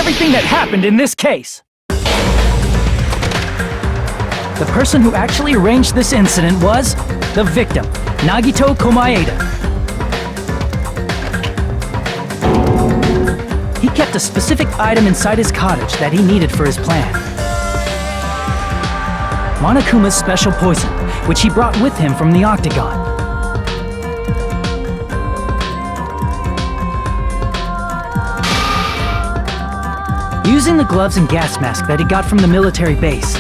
everything that happened in this case. The person who actually arranged this incident was the victim, Nagito Komaeda. He kept a specific item inside his cottage that he needed for his plan. Monokuma's special poison, which he brought with him from the Octagon. Using the gloves and gas mask that he got from the military base,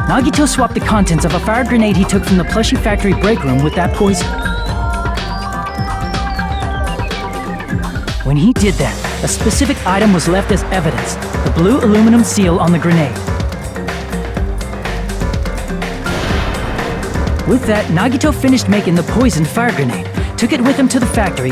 Nagito swapped the contents of a fire grenade he took from the plushie factory break room with that poison. When he did that, a specific item was left as evidence, the blue aluminum seal on the grenade. With that, Nagito finished making the poisoned fire grenade, took it with him to the factory,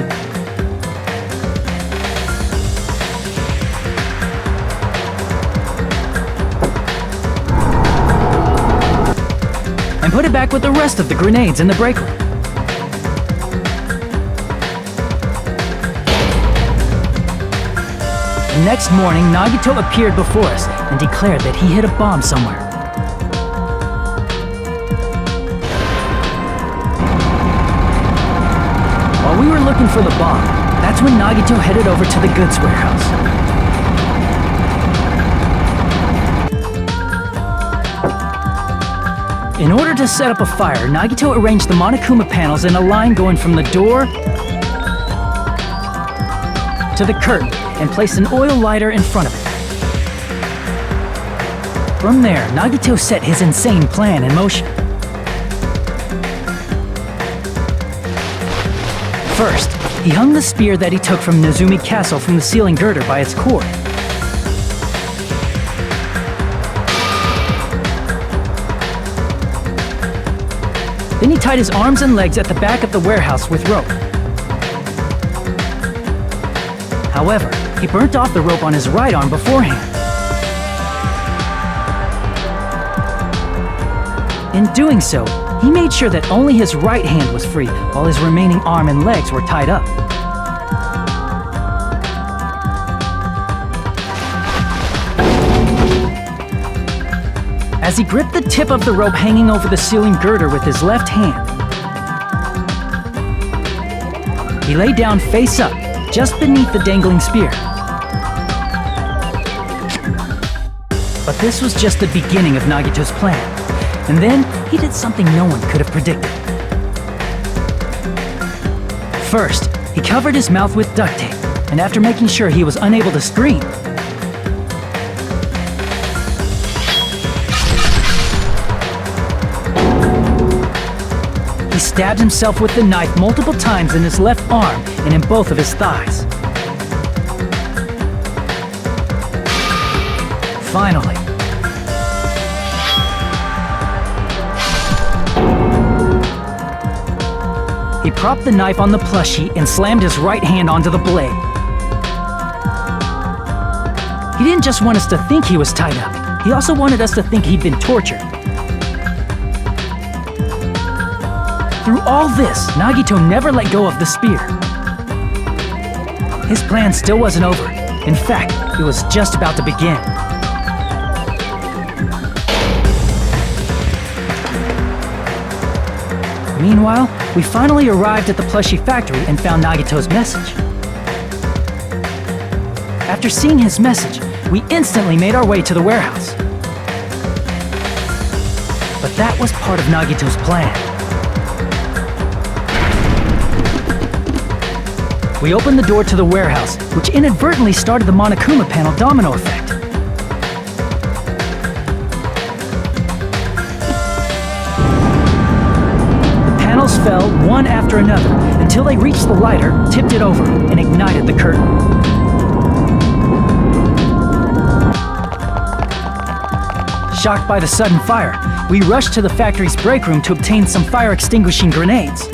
and put it back with the rest of the grenades in the break room. The next morning, Nagito appeared before us and declared that he hid a bomb somewhere. While we were looking for the bomb, that's when Nagito headed over to the goods warehouse. In order to set up a fire, Nagito arranged the Monokuma panels in a line going from the door to the curtain and placed an oil lighter in front of it. From there, Nagito set his insane plan in motion. First, he hung the spear that he took from Nezumi Castle from the ceiling girder by its cord. Then he tied his arms and legs at the back of the warehouse with rope. However, he burnt off the rope on his right arm beforehand. In doing so, he made sure that only his right hand was free, while his remaining arm and legs were tied up. As he gripped the tip of the rope hanging over the ceiling girder with his left hand, he lay down face up, just beneath the dangling spear. But this was just the beginning of Nagito's plan. And then, he did something no one could have predicted. First, he covered his mouth with duct tape, and after making sure he was unable to scream, he stabbed himself with the knife multiple times in his left arm and in both of his thighs. Finally, he propped the knife on the plushie and slammed his right hand onto the blade. He didn't just want us to think he was tied up, he also wanted us to think he'd been tortured. Through all this, Nagito never let go of the spear. His plan still wasn't over. In fact, it was just about to begin. Meanwhile, we finally arrived at the plushie factory and found Nagito's message. After seeing his message, we instantly made our way to the warehouse. But that was part of Nagito's plan. We opened the door to the warehouse, which inadvertently started the Monokuma panel domino effect. The panels fell one after another until they reached the lighter, tipped it over, and ignited the curtain. Shocked by the sudden fire, we rushed to the factory's break room to obtain some fire-extinguishing grenades.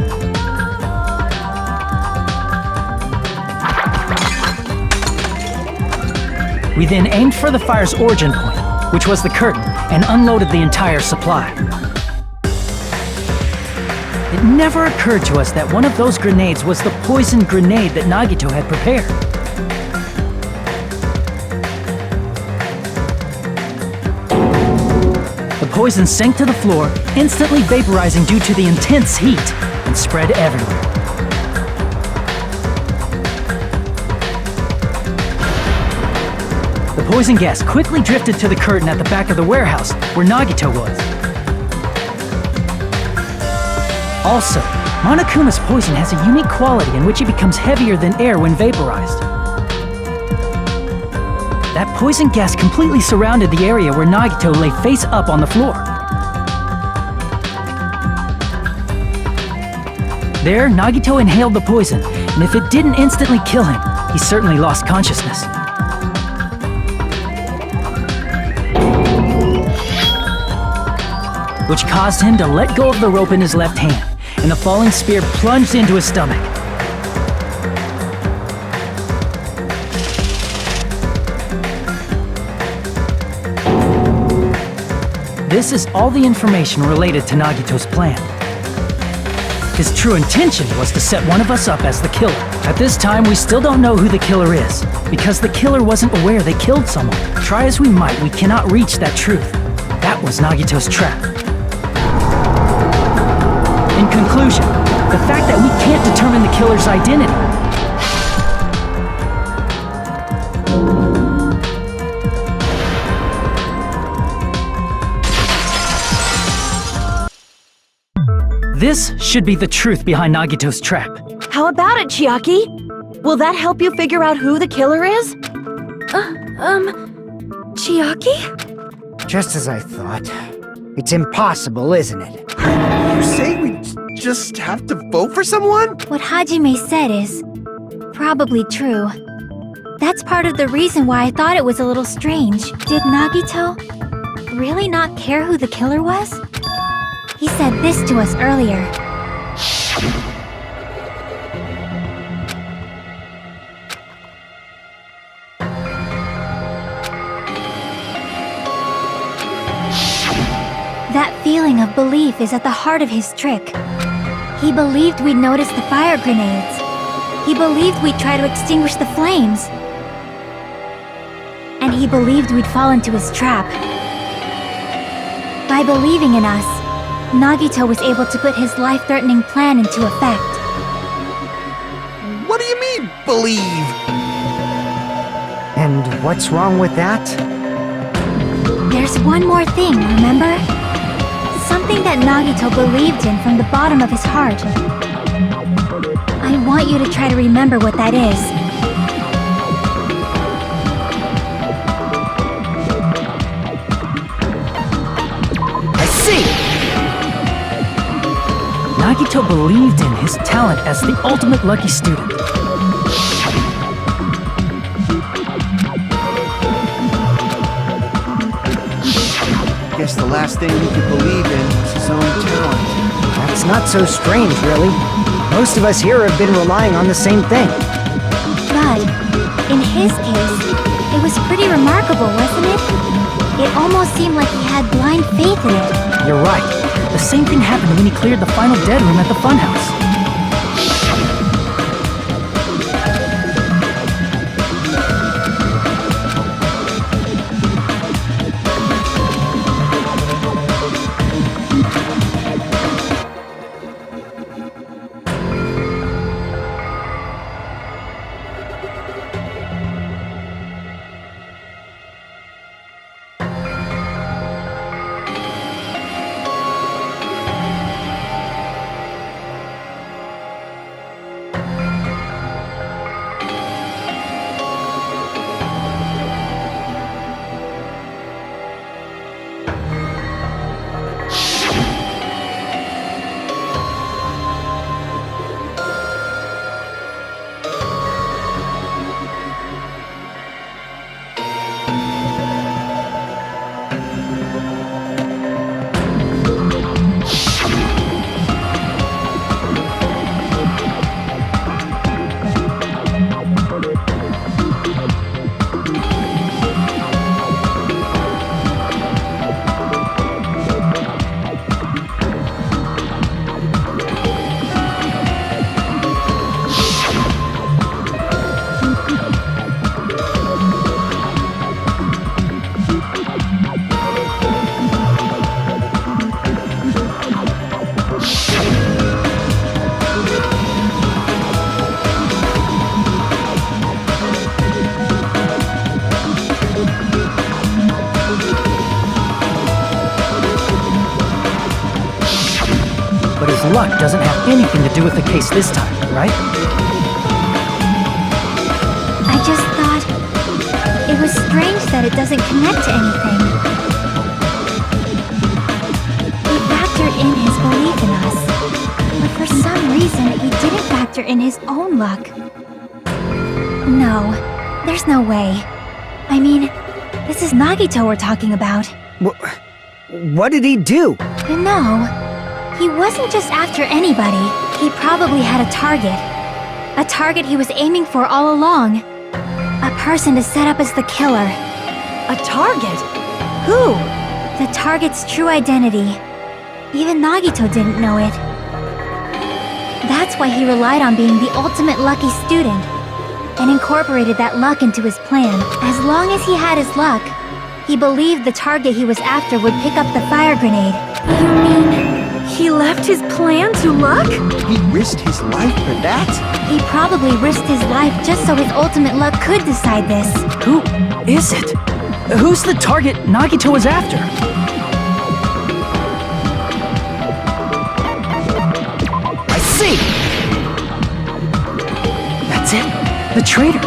We then aimed for the fire's origin point, which was the curtain, and unloaded the entire supply. It never occurred to us that one of those grenades was the poison grenade that Nagito had prepared. The poison sank to the floor, instantly vaporizing due to the intense heat, and spread everywhere. The poison gas quickly drifted to the curtain at the back of the warehouse, where Nagito was. Also, Monokuma's poison has a unique quality in which it becomes heavier than air when vaporized. That poison gas completely surrounded the area where Nagito lay face up on the floor. There, Nagito inhaled the poison, and if it didn't instantly kill him, he certainly lost consciousness. Which caused him to let go of the rope in his left hand, and the falling spear plunged into his stomach. This is all the information related to Nagito's plan. His true intention was to set one of us up as the killer. At this time, we still don't know who the killer is, because the killer wasn't aware they killed someone. Try as we might, we cannot reach that truth. That was Nagito's trap. In conclusion, the fact that we can't determine the killer's identity. This should be the truth behind Nagito's trap. How about it, Chiaki? Will that help you figure out who the killer is? Chiaki? Just as I thought. It's impossible, isn't it? You say we just have to vote for someone? What Hajime said is probably true. That's part of the reason why I thought it was a little strange. Did Nagito really not care who the killer was? He said this to us earlier. That feeling of belief is at the heart of his trick. He believed we'd notice the fire grenades. He believed we'd try to extinguish the flames. And he believed we'd fall into his trap. By believing in us, Nagito was able to put his life-threatening plan into effect. What do you mean, believe? And what's wrong with that? There's one more thing, remember? Something that Nagito believed in from the bottom of his heart. I want you to try to remember what that is. I see! Nagito believed in his talent as the ultimate lucky student. Guess the last thing he could believe in was his own talent. That's not so strange, really. Most of us here have been relying on the same thing. But, in his case, it was pretty remarkable, wasn't it? It almost seemed like he had blind faith in it. You're right. The same thing happened when he cleared the final dead room at the funhouse. But his luck doesn't have anything to do with the case this time, right? I just thought it was strange that it doesn't connect to anything. He factored in his belief in us, but for some reason he didn't factor in his own luck. No, there's no way. I mean, this is Nagito we're talking about. What did he do? You know, he wasn't just after anybody. He probably had a target. A target he was aiming for all along. A person to set up as the killer. A target? Who? The target's true identity. Even Nagito didn't know it. That's why he relied on being the ultimate lucky student and incorporated that luck into his plan. As long as he had his luck, he believed the target he was after would pick up the fire grenade. You mean he left his plan to luck? He risked his life for that? He probably risked his life just so his ultimate luck could decide this. Who is it? Who's the target Nagito was after? I see! That's it? The traitor.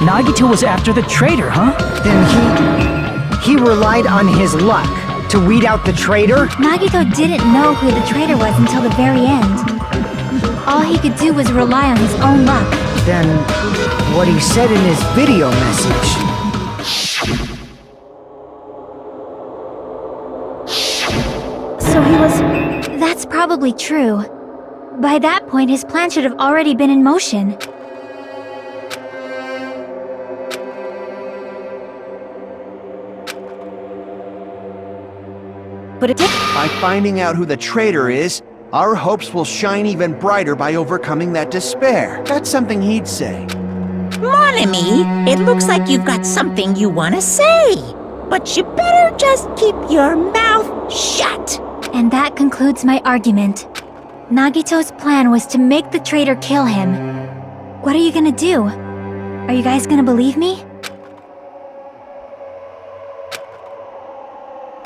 Nagito was after the traitor, huh? Then he relied on his luck to weed out the traitor? Nagito didn't know who the traitor was until the very end. All he could do was rely on his own luck. Then what he said in his video message. So he was... That's probably true. By that point, his plan should have already been in motion. But it By finding out who the traitor is, our hopes will shine even brighter by overcoming that despair. That's something he'd say. Mon ami, it looks like you've got something you want to say. But you better just keep your mouth shut. And that concludes my argument. Nagito's plan was to make the traitor kill him. What are you gonna do? Are you guys gonna believe me?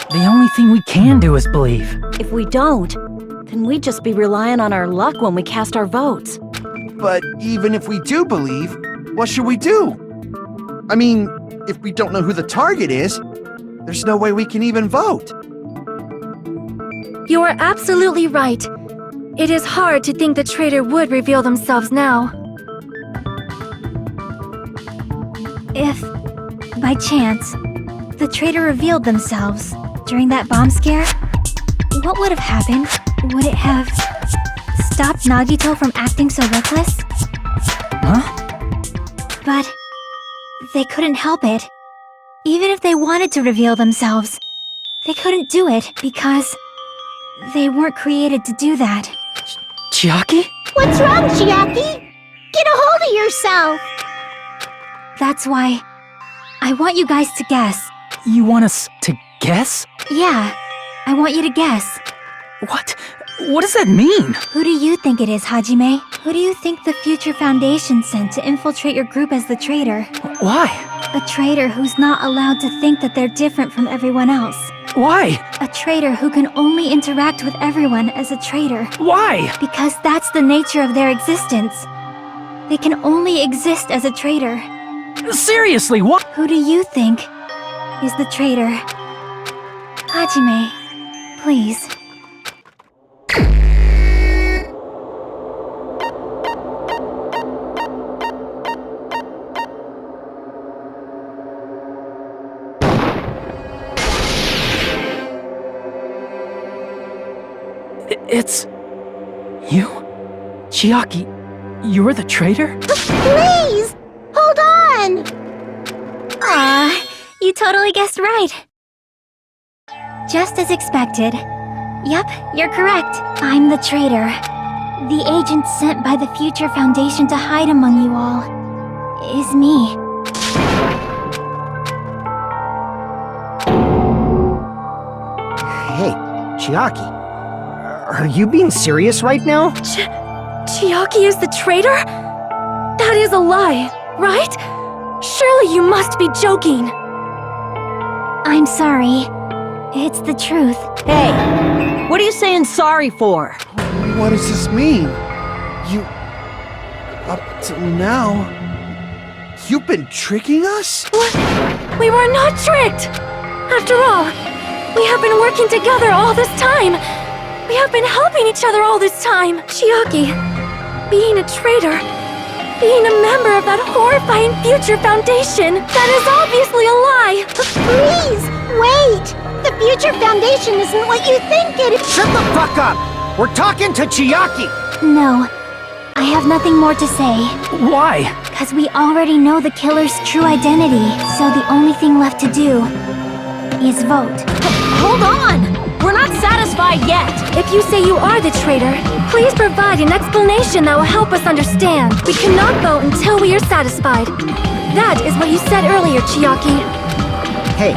The only thing we can do is believe. If we don't, then we'd just be relying on our luck when we cast our votes. But even if we do believe, what should we do? I mean, if we don't know who the target is, there's no way we can even vote. You are absolutely right. It is hard to think the traitor would reveal themselves now. If, by chance, the traitor revealed themselves during that bomb scare, what would have happened? Would it have stopped Nagito from acting so reckless? Huh? But they couldn't help it. Even if they wanted to reveal themselves, they couldn't do it because they weren't created to do that. Chiaki? What's wrong, Chiaki? Get a hold of yourself. That's why I want you guys to guess. You want us to guess? Yeah, I want you to guess. What? What does that mean? Who do you think it is, Hajime? Who do you think the Future Foundation sent to infiltrate your group as the traitor? Why? A traitor who's not allowed to think that they're different from everyone else. Why? A traitor who can only interact with everyone as a traitor. Why? Because that's the nature of their existence. They can only exist as a traitor. Seriously, what? Who do you think is the traitor? Hajime, please. It's... you? Chiaki, you're the traitor? Please, hold on. You totally guessed right. Just as expected. Yep, you're correct. I'm the traitor. The agent sent by the Future Foundation to hide among you all is me. Hey, Chiaki. Are you being serious right now? Chiaki is the traitor? That is a lie, right? Surely you must be joking. I'm sorry. It's the truth. Hey, what are you saying sorry for? What does this mean? You... Up till now... You've been tricking us? What? We were not tricked! After all, we have been working together all this time. We have been helping each other all this time. Chiaki, being a traitor, being a member of that horrifying Future Foundation, that is obviously a lie. Please, wait. The Future Foundation isn't what you think it is. Shut the fuck up! We're talking to Chiaki! No, I have nothing more to say. Why? Because we already know the killer's true identity, so the only thing left to do is vote. Hold on! We're not satisfied yet! If you say you are the traitor, please provide an explanation that will help us understand. We cannot vote until we are satisfied. That is what you said earlier, Chiaki. Hey,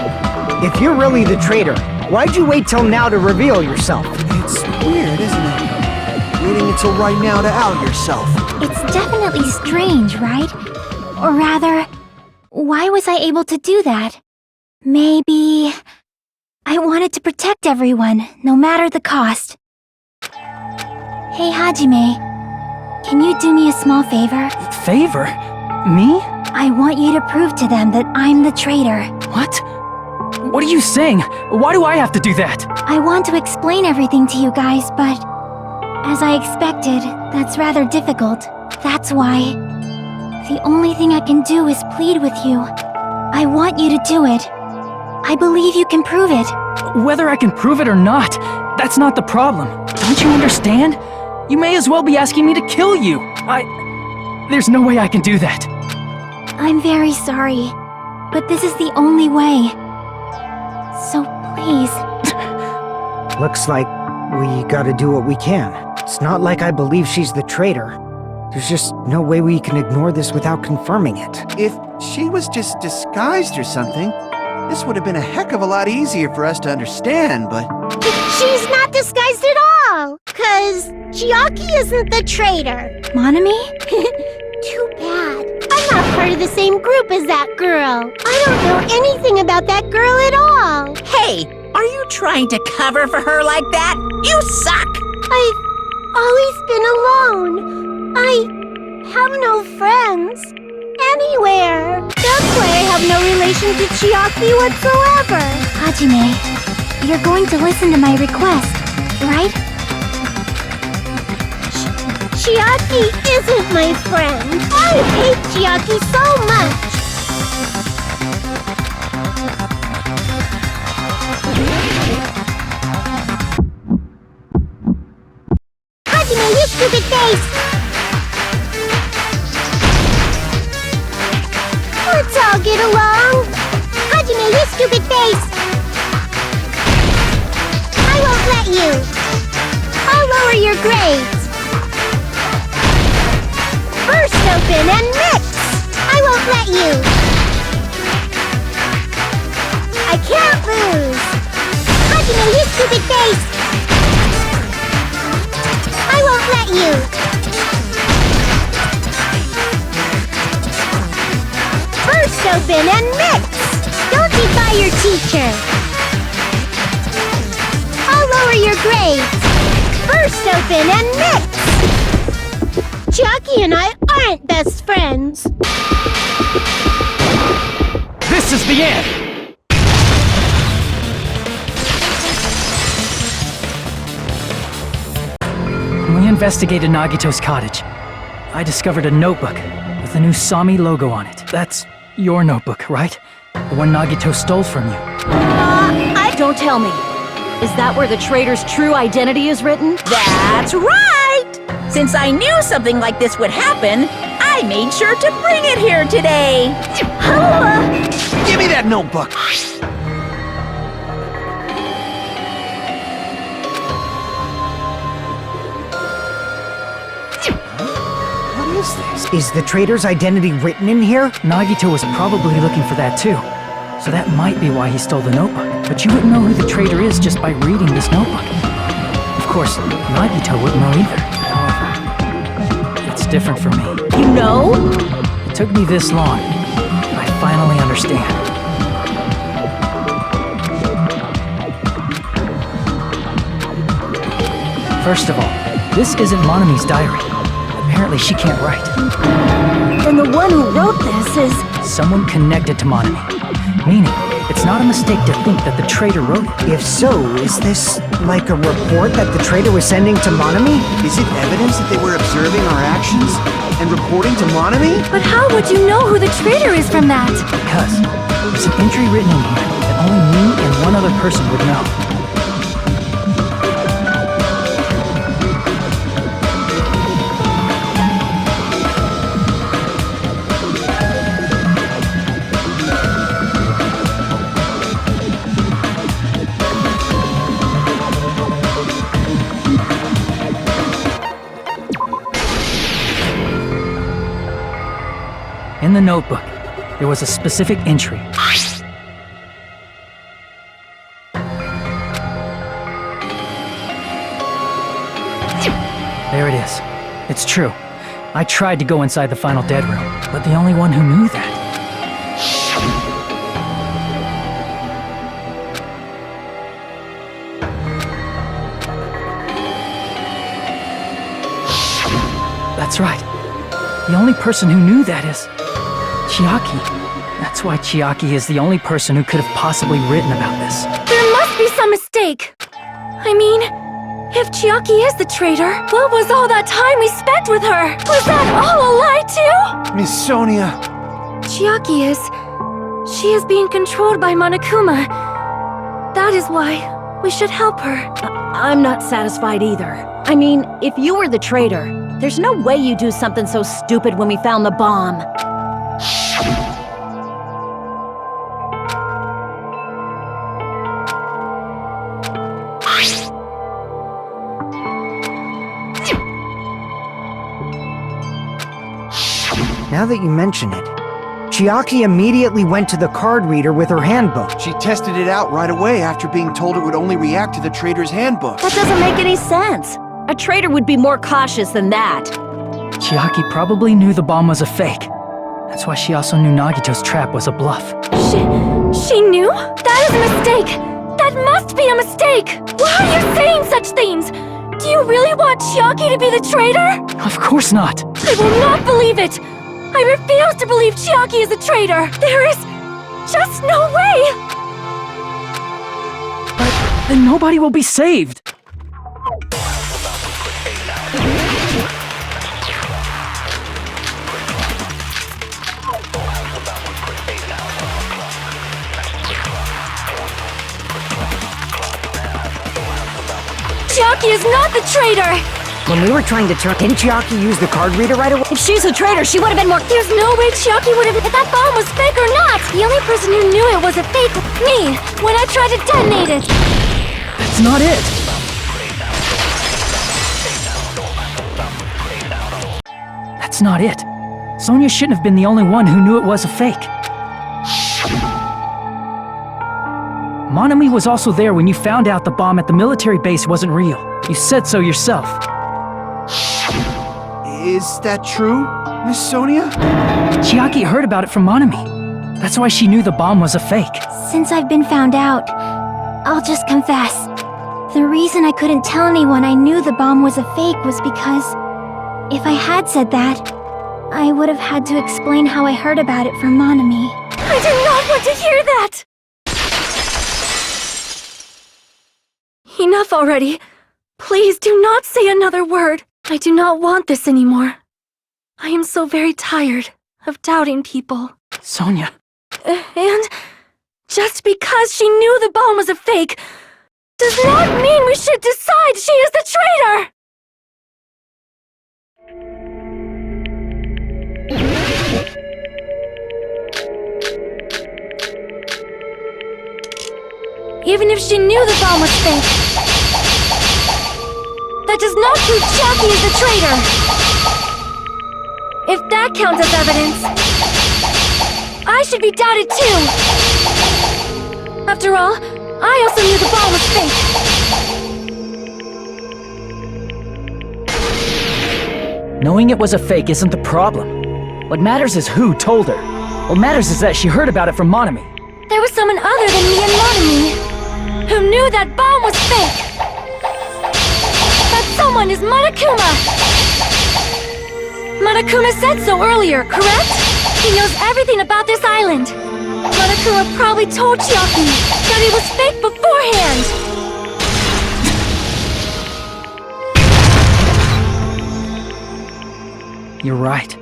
if you're really the traitor, why'd you wait till now to reveal yourself? It's weird, isn't it? Waiting until right now to out yourself. It's definitely strange, right? Or rather, why was I able to do that? Maybe I wanted to protect everyone, no matter the cost. Hey, Hajime, can you do me a small favor? Favor? Me? I want you to prove to them that I'm the traitor. What? What are you saying? Why do I have to do that? I want to explain everything to you guys, but as I expected, that's rather difficult. That's why the only thing I can do is plead with you. I want you to do it. I believe you can prove it. Whether I can prove it or not, that's not the problem. Don't you understand? You may as well be asking me to kill you. There's no way I can do that. I'm very sorry, but this is the only way. So please. Looks like we gotta do what we can. It's not like I believe she's the traitor. There's just no way we can ignore this without confirming it. If she was just disguised or something, this would have been a heck of a lot easier for us to understand, but... She's not disguised at all, 'cause Chiaki isn't the traitor. Monami? Too bad. I'm not part of the same group as that girl. I don't know anything about that girl at all. Hey, are you trying to cover for her like that? You suck! I've always been alone. I have no friends anywhere. That's why I have no relation to Chiaki whatsoever. Hajime, you're going to listen to my request, right? Chiaki isn't my friend. I hate Chiaki so much. Hajime, you stupid face! Let's all get along. Hajime, you stupid face! I won't let you. I'll lower your grades. Burst open and mix! I won't let you! I can't lose! Hajime, you stupid face! I won't let you! Burst open and mix! Don't defy your teacher! I'll lower your grades! Burst open and mix! Chiaki and I aren't best friends. This is the end! When we investigated Nagito's cottage, I discovered a notebook with the new Sami logo on it. That's your notebook, right? The one Nagito stole from you. Don't tell me. Is that where the traitor's true identity is written? That's right! Since I knew something like this would happen, I made sure to bring it here today. Give me that notebook! What is this? Is the traitor's identity written in here? Nagito was probably looking for that too. So that might be why he stole the notebook. But you wouldn't know who the traitor is just by reading this notebook. Of course, Nagito wouldn't know either. However, it's different for me. You know? It took me this long. I finally understand. First of all, this isn't Monami's diary. Apparently she can't write. Then the one who wrote this is... Someone connected to Monami. Meaning, it's not a mistake to think that the traitor wrote it. If so, is this like a report that the traitor was sending to Monami? Is it evidence that they were observing our actions and reporting to Monami? But how would you know who the traitor is from that? Because there's an entry written in here that only me and one other person would know. In the notebook, there was a specific entry. There it is. It's true. I tried to go inside the final dead room, but the only one who knew that. That's right. The only person who knew that is Chiaki. That's why Chiaki is the only person who could have possibly written about this. There must be some mistake. I mean, if Chiaki is the traitor, what was all that time we spent with her? Was that all a lie too? Miss Sonia. Chiaki is... She is being controlled by Monokuma. That is why we should help her. I'm not satisfied either. I mean, if you were the traitor, there's no way you do something so stupid when we found the bomb. Now that you mention it, Chiaki immediately went to the card reader with her handbook. She tested it out right away after being told it would only react to the traitor's handbook. That doesn't make any sense. A traitor would be more cautious than that. Chiaki probably knew the bomb was a fake. That's why she also knew Nagito's trap was a bluff. She knew? That is a mistake! That must be a mistake! Why are you saying such things? Do you really want Chiaki to be the traitor? Of course not! I will not believe it! I refuse to believe Chiaki is a traitor! There is just no way! But then nobody will be saved! Chiaki is not the traitor! When we were trying to turn, didn't Chiaki use the card reader right away? If she's a traitor, she would have been more... There's no way Chiaki would have... If that bomb was fake or not! The only person who knew it was a fake was me, when I tried to detonate it! That's not it! That's not it. Sonia shouldn't have been the only one who knew it was a fake. Monami was also there when you found out the bomb at the military base wasn't real. You said so yourself. Is that true, Miss Sonia? Chiaki heard about it from Monami. That's why she knew the bomb was a fake. Since I've been found out, I'll just confess. The reason I couldn't tell anyone I knew the bomb was a fake was because if I had said that, I would have had to explain how I heard about it from Monami. I do not want to hear that! Enough already. Please do not say another word. I do not want this anymore. I am so very tired of doubting people. Sonia. And just because she knew the bomb was a fake does not mean we should decide she is the traitor! Even if she knew the bomb was fake, that does not prove Chiaki is the traitor! If that counts as evidence, I should be doubted too! After all, I also knew the bomb was fake! Knowing it was a fake isn't the problem. What matters is who told her. What matters is that she heard about it from Monami. There was someone other than me and Monami who knew that bomb was fake! That someone is Monokuma! Monokuma said so earlier, correct? He knows everything about this island! Monokuma probably told Chiaki that it was fake beforehand! You're right.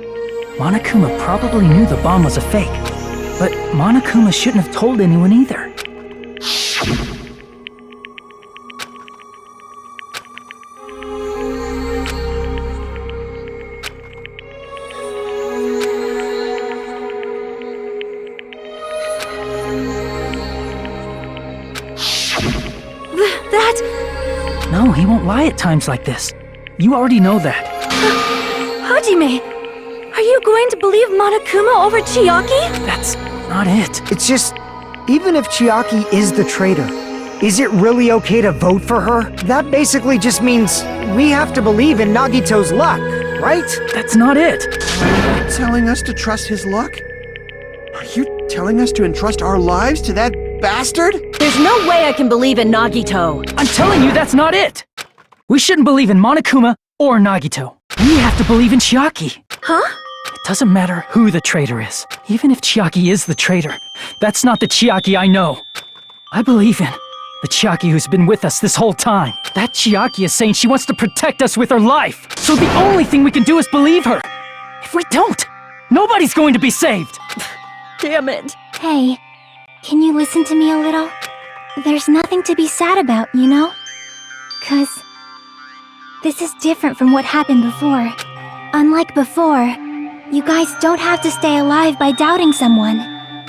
Monokuma probably knew the bomb was a fake. But Monokuma shouldn't have told anyone either. No, he won't lie at times like this. You already know that. Hajime, are you going to believe Monokuma over Chiaki? That's not it. It's just, even if Chiaki is the traitor, is it really okay to vote for her? That basically just means we have to believe in Nagito's luck, right? That's not it. Are you telling us to trust his luck? Are you telling us to entrust our lives to that bastard? There's no way I can believe in Nagito. I'm telling you, that's not it. We shouldn't believe in Monokuma or Nagito. We have to believe in Chiaki. Huh? It doesn't matter who the traitor is. Even if Chiaki is the traitor, that's not the Chiaki I know. I believe in the Chiaki who's been with us this whole time. That Chiaki is saying she wants to protect us with her life. So the only thing we can do is believe her. If we don't, nobody's going to be saved. Damn it. Hey, can you listen to me a little? There's nothing to be sad about, you know? 'Cause this is different from what happened before. Unlike before, you guys don't have to stay alive by doubting someone.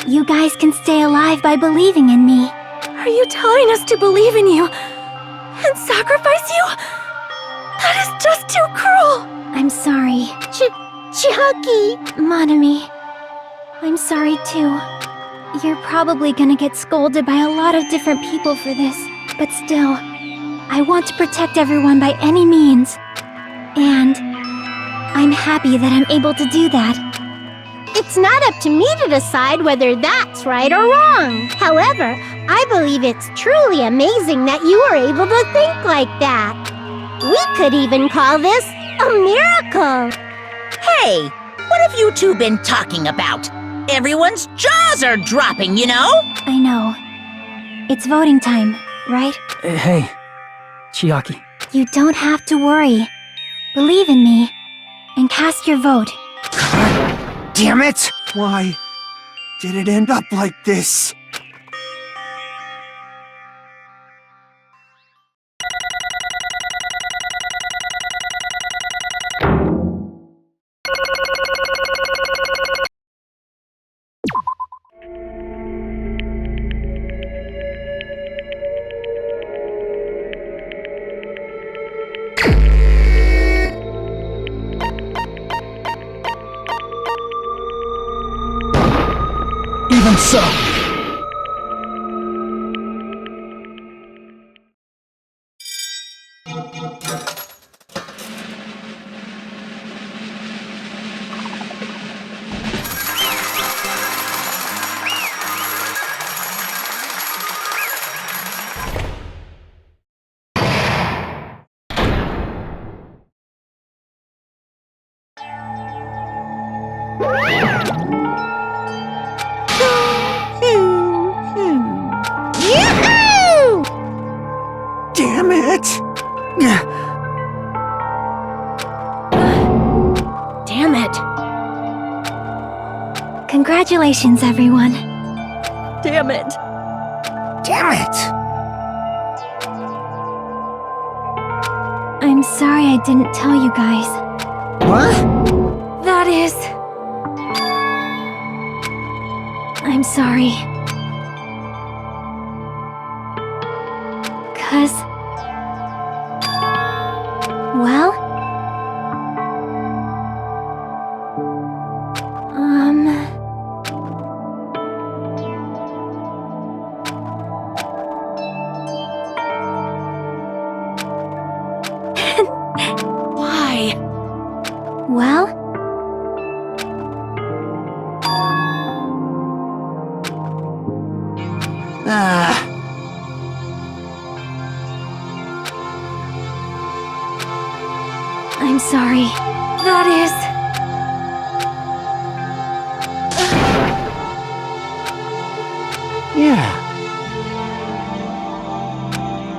You guys can stay alive by believing in me. Are you telling us to believe in you and sacrifice you? That is just too cruel. I'm sorry. Chiaki! Monami, I'm sorry too. You're probably gonna get scolded by a lot of different people for this, but still, I want to protect everyone by any means. And I'm happy that I'm able to do that. It's not up to me to decide whether that's right or wrong. However, I believe it's truly amazing that you were able to think like that. We could even call this a miracle. Hey, what have you two been talking about? Everyone's jaws are dropping, you know? I know. It's voting time, right? Hey, Chiaki. You don't have to worry. Believe in me, and cast your vote. Damn it! Why did it end up like this? Even so. Yoo-hoo! Damn it! Damn it. Congratulations, everyone. Damn it. Damn it! I'm sorry I didn't tell you guys. What? That is... I'm sorry. 'Cause... well... Why? well... I'm sorry. that is... Yeah.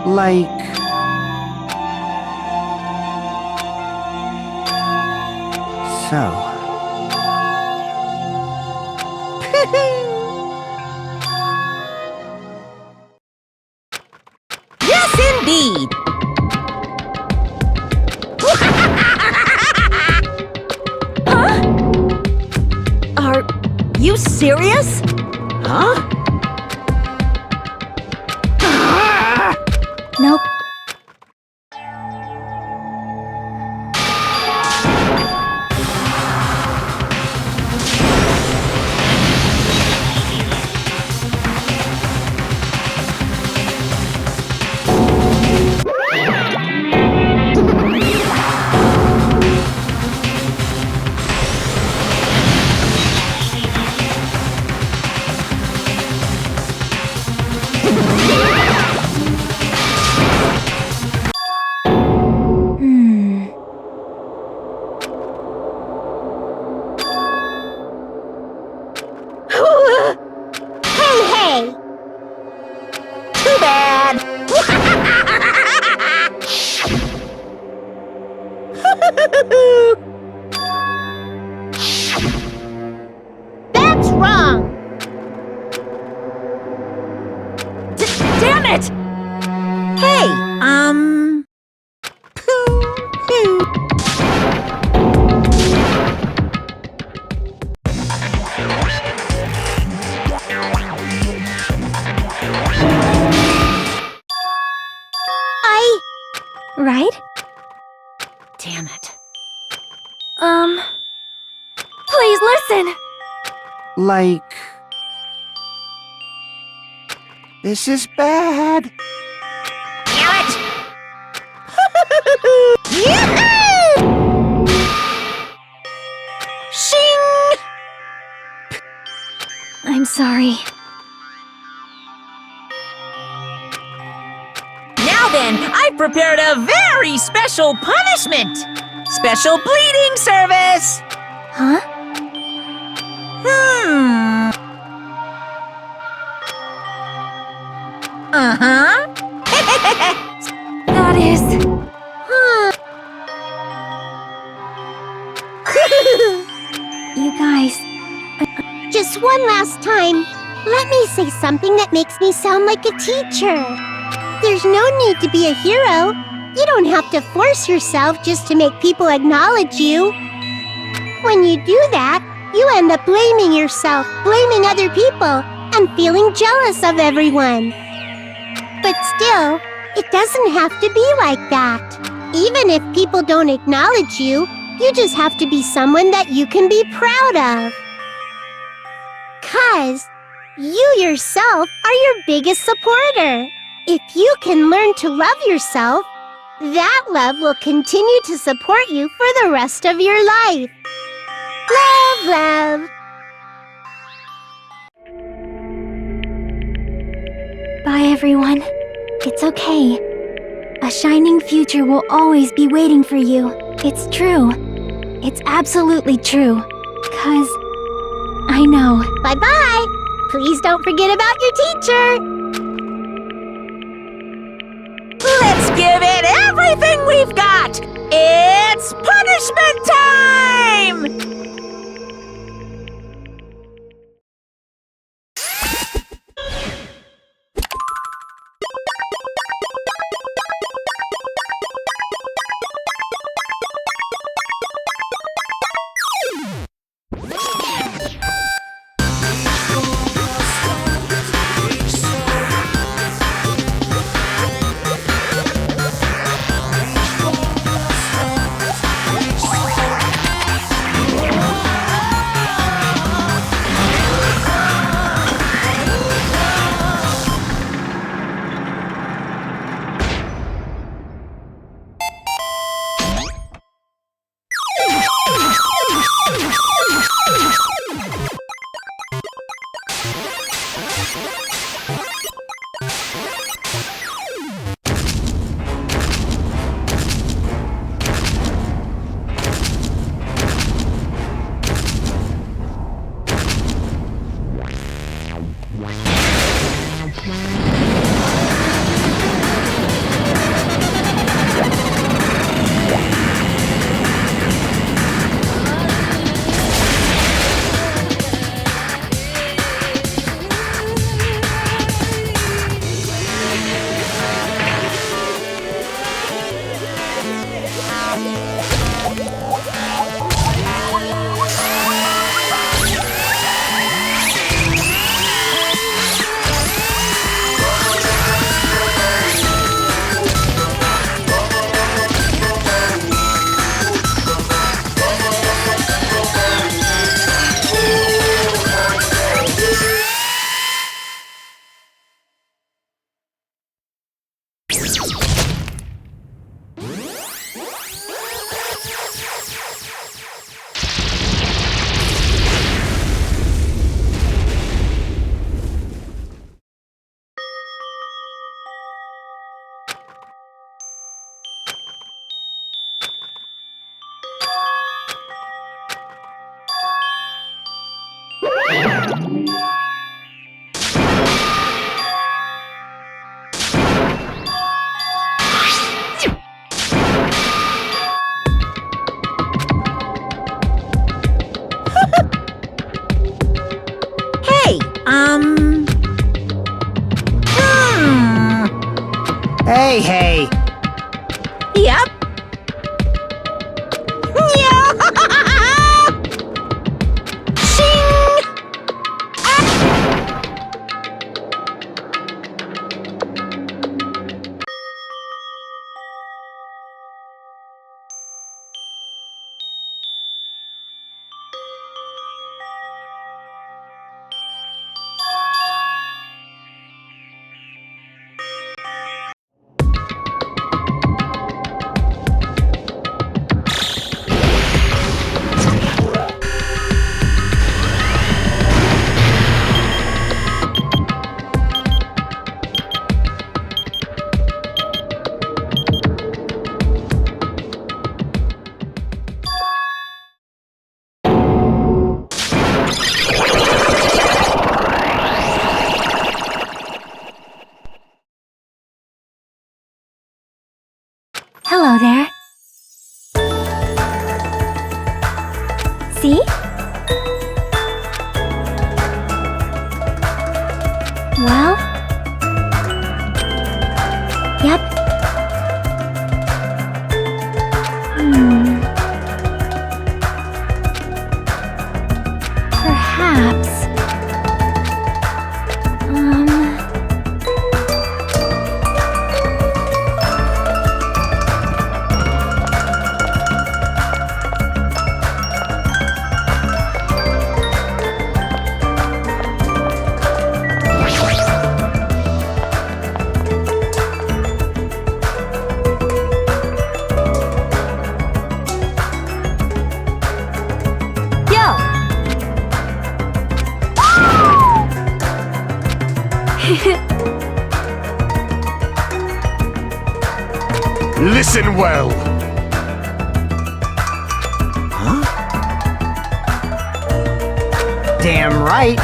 Like... so. Yes, indeed! Are you serious? Huh? Nope. wrong. Damn it! Hey, Right? Damn it. Please listen! Like... This is bad. shing! I'm sorry. Now then, I've prepared a very special punishment! Special bleeding service! Huh? Uh-huh. That is... You guys, Just one last time, let me say something that makes me sound like a teacher. There's no need to be a hero. You don't have to force yourself just to make people acknowledge you. When you do that, you end up blaming yourself, blaming other people, and feeling jealous of everyone. But still, it doesn't have to be like that. Even if people don't acknowledge you, you just have to be someone that you can be proud of. 'Cause you yourself are your biggest supporter. If you can learn to love yourself, that love will continue to support you for the rest of your life. Love, love. bye everyone. It's okay. A shining future will always be waiting for you. It's true. It's absolutely true. 'Cause I know. Bye-bye. Please don't forget about your teacher. Let's give it everything we've got! It's punishment time! Hey! Yep. Hello there. See? Well? Yep. Perhaps. Listen well. Huh? Damn right.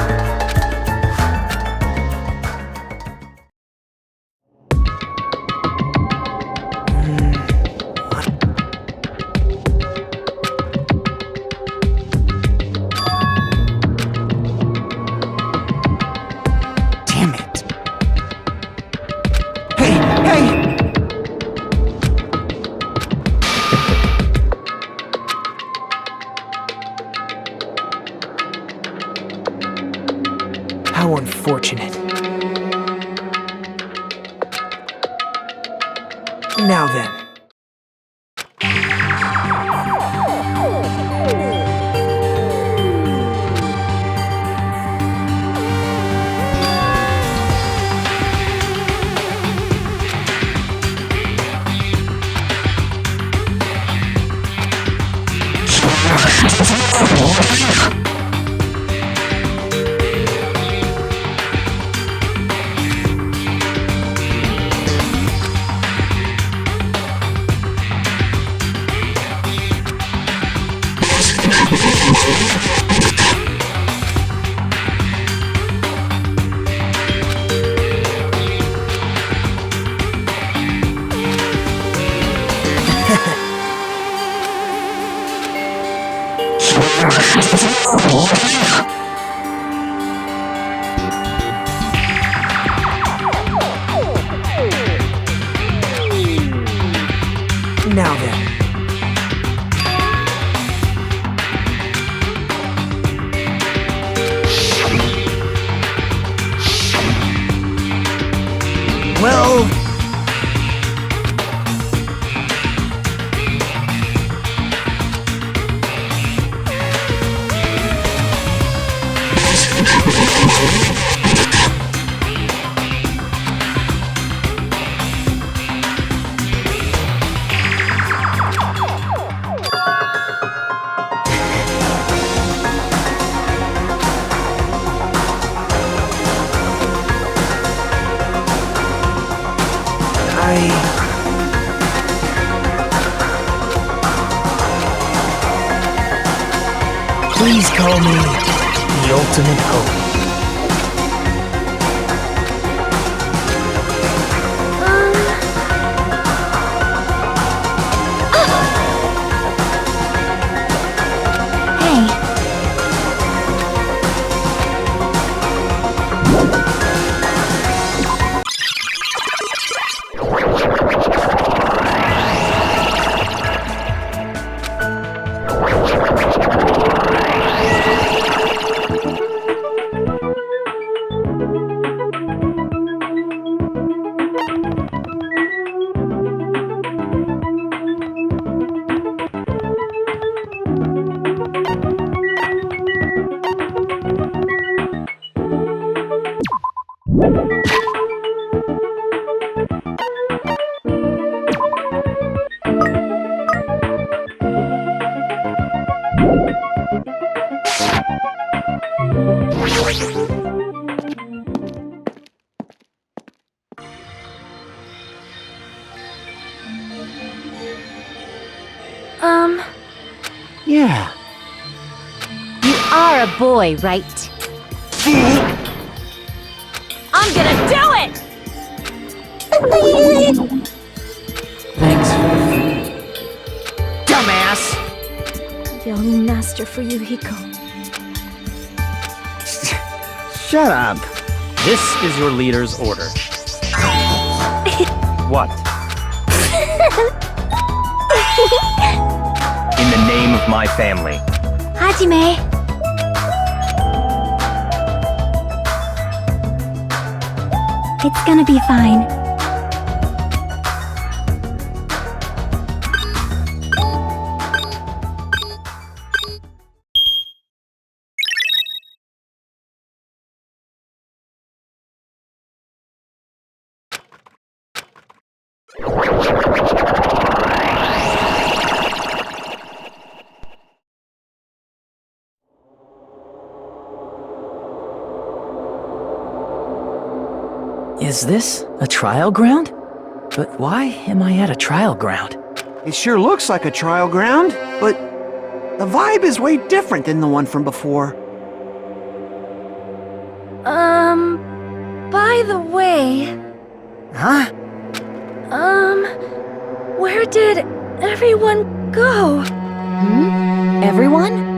Damn it. Hey! How unfortunate. Now then. Now then. Well... Please call me the ultimate hope. Hey. Yeah. You are a boy, right? I'm gonna do it! Thanks for the food. Dumbass! Young master for Yuhiko. Shut up. This is your leader's order. What? In the name of my family. Hajime. It's gonna be fine. Is this a trial ground? But why am I at a trial ground? It sure looks like a trial ground, but the vibe is way different than the one from before. By the way, Huh? where did everyone go? Everyone?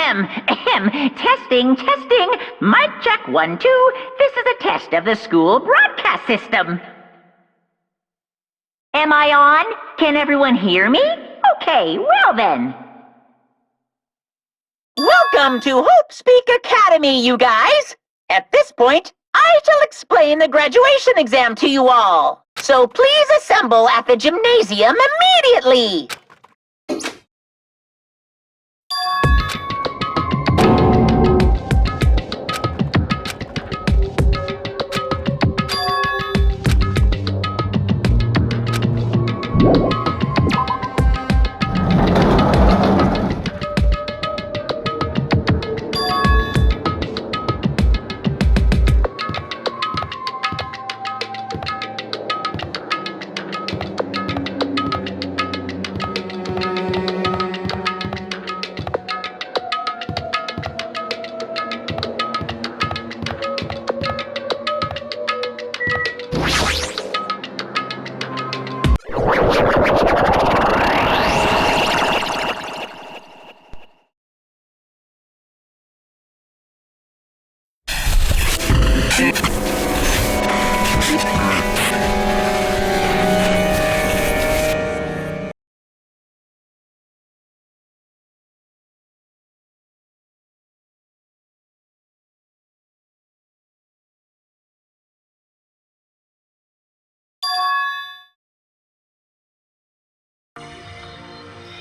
Ahem, ahem. Testing, testing. Mic check 1, 2. This is a test of the school broadcast system. Am I on? Can everyone hear me? Okay, well then. Welcome to Hope Speak Academy, you guys! At this point, I shall explain the graduation exam to you all. So please assemble at the gymnasium immediately!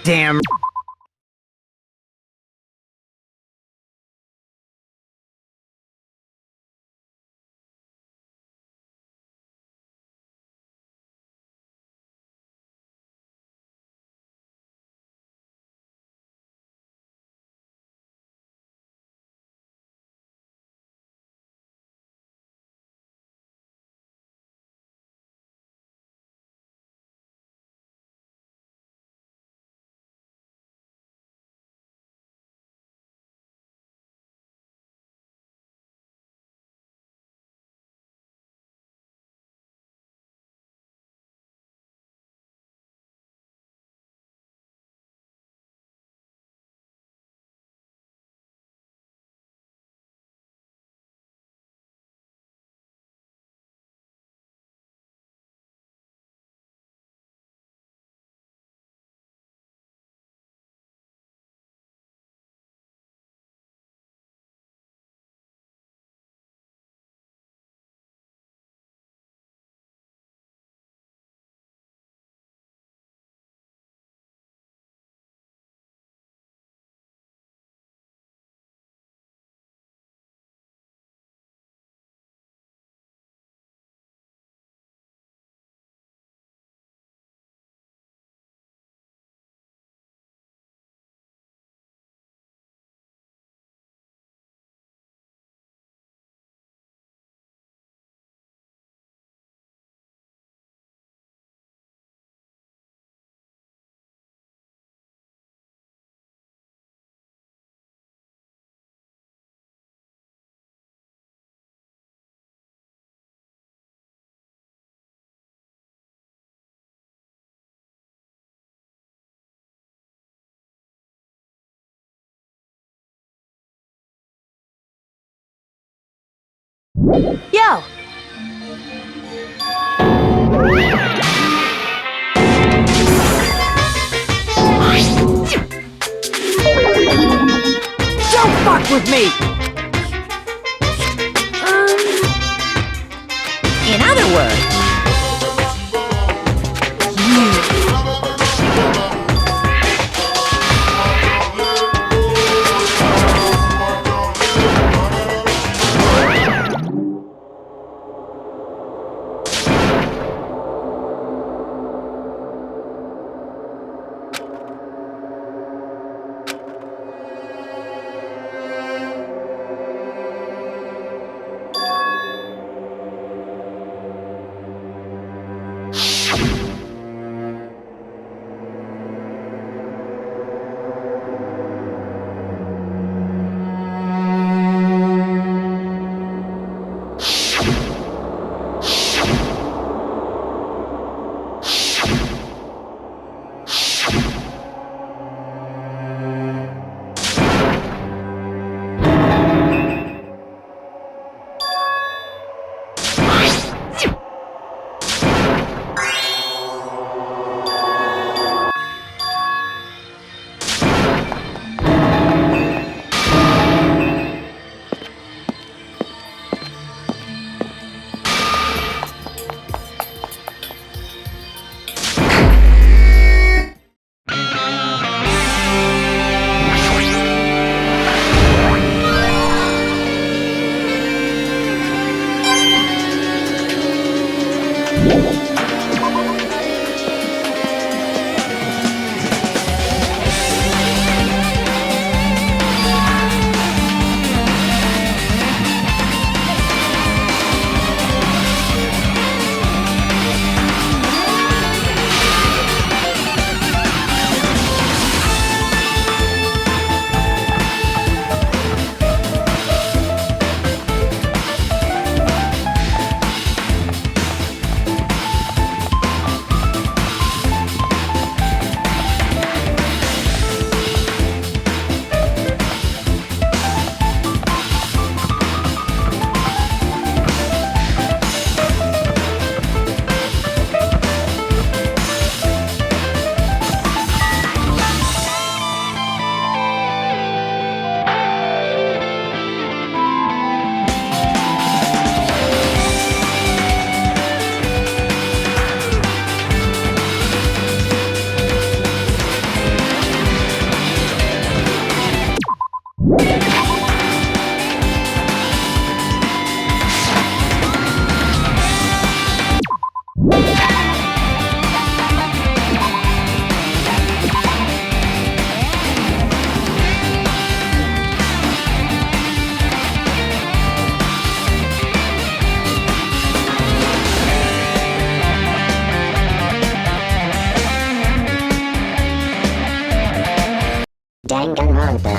Damn. Yo! Don't fuck with me! In other words, Danganronpa.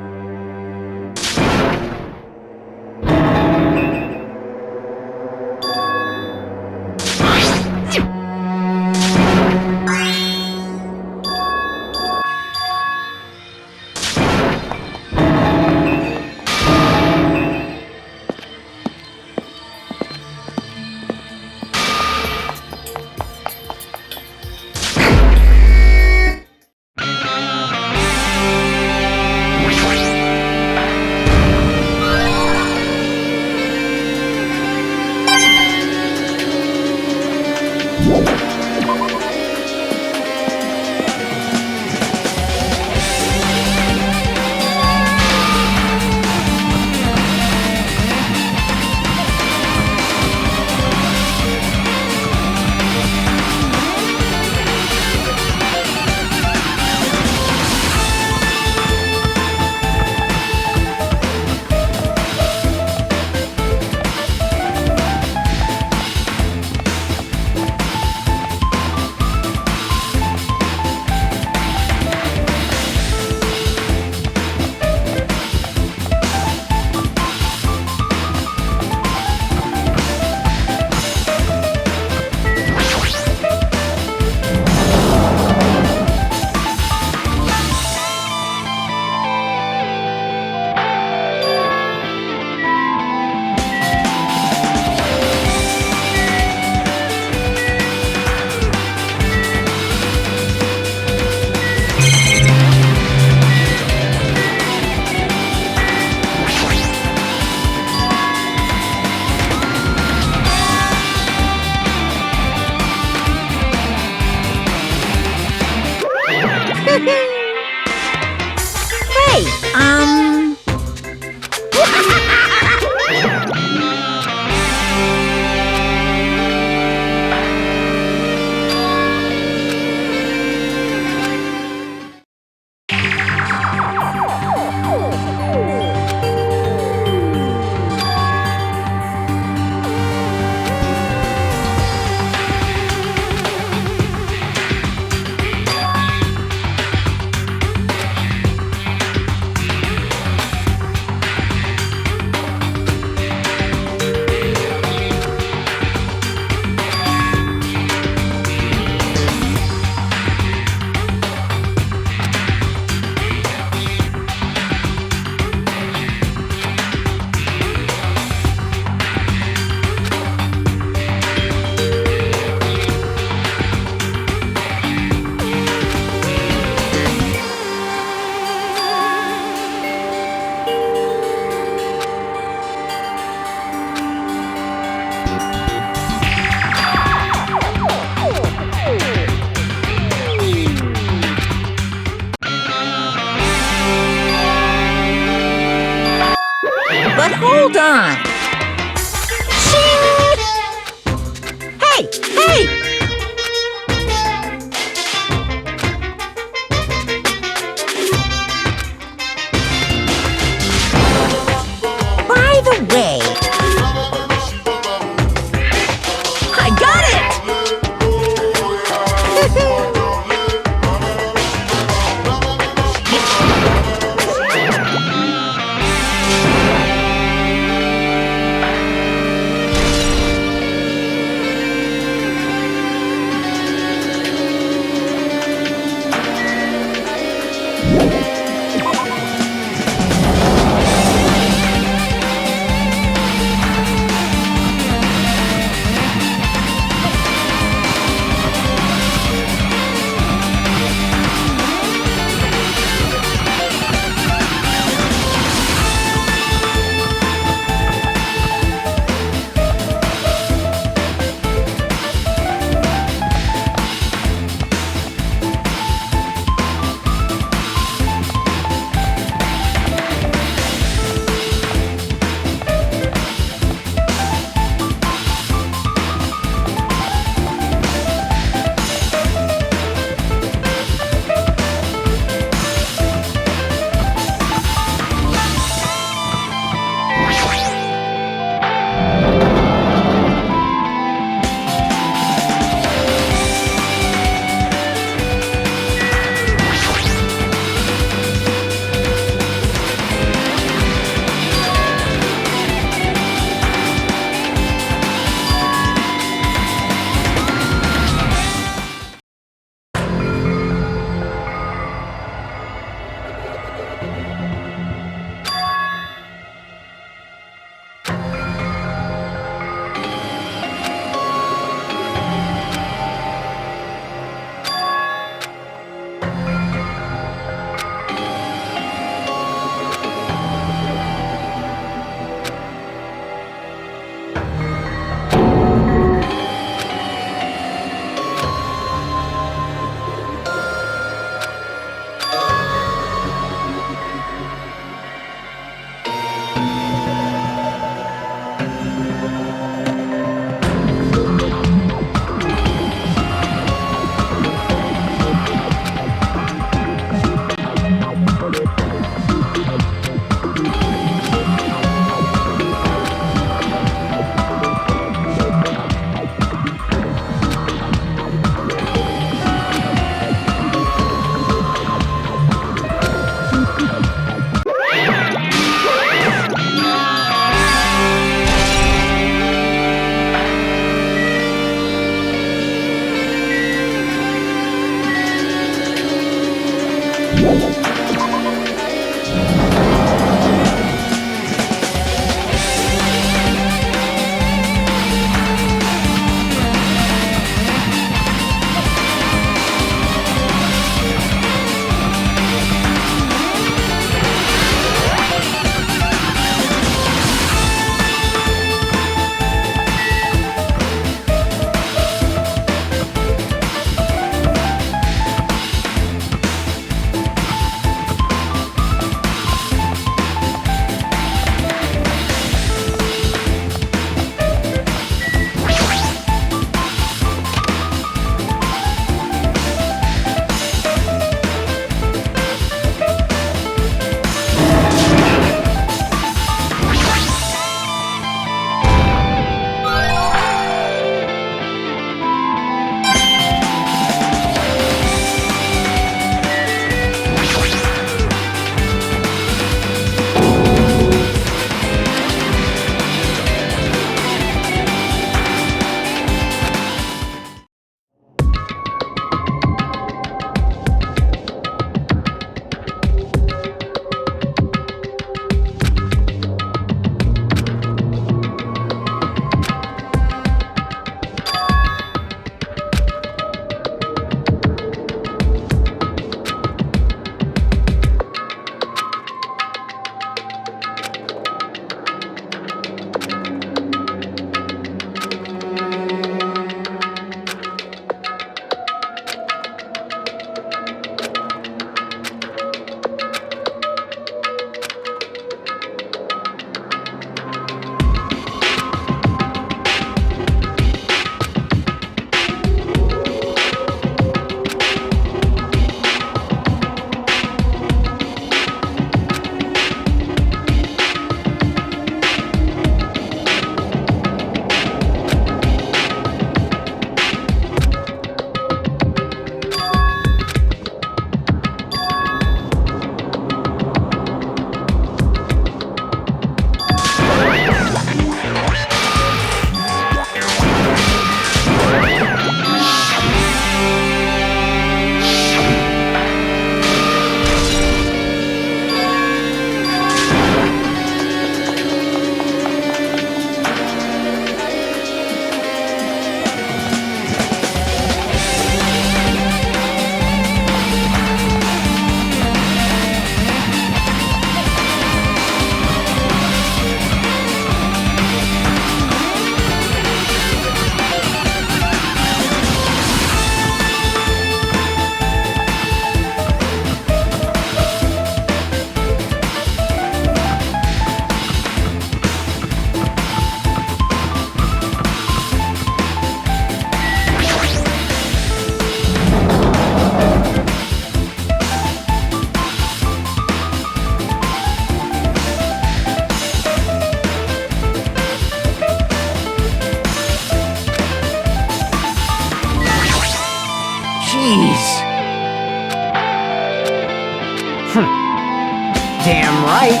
right.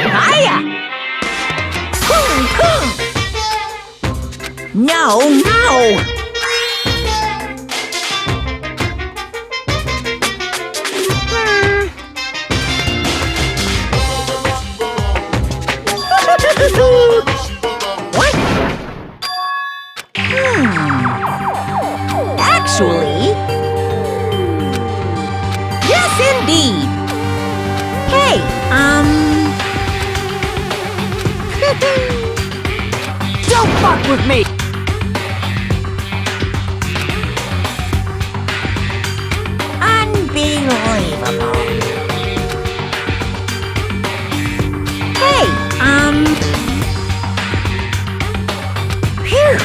Hiya! No, no! What? Actually... Yes, indeed! Hey, Don't fuck with me! Unbelievable. Hey, Phew.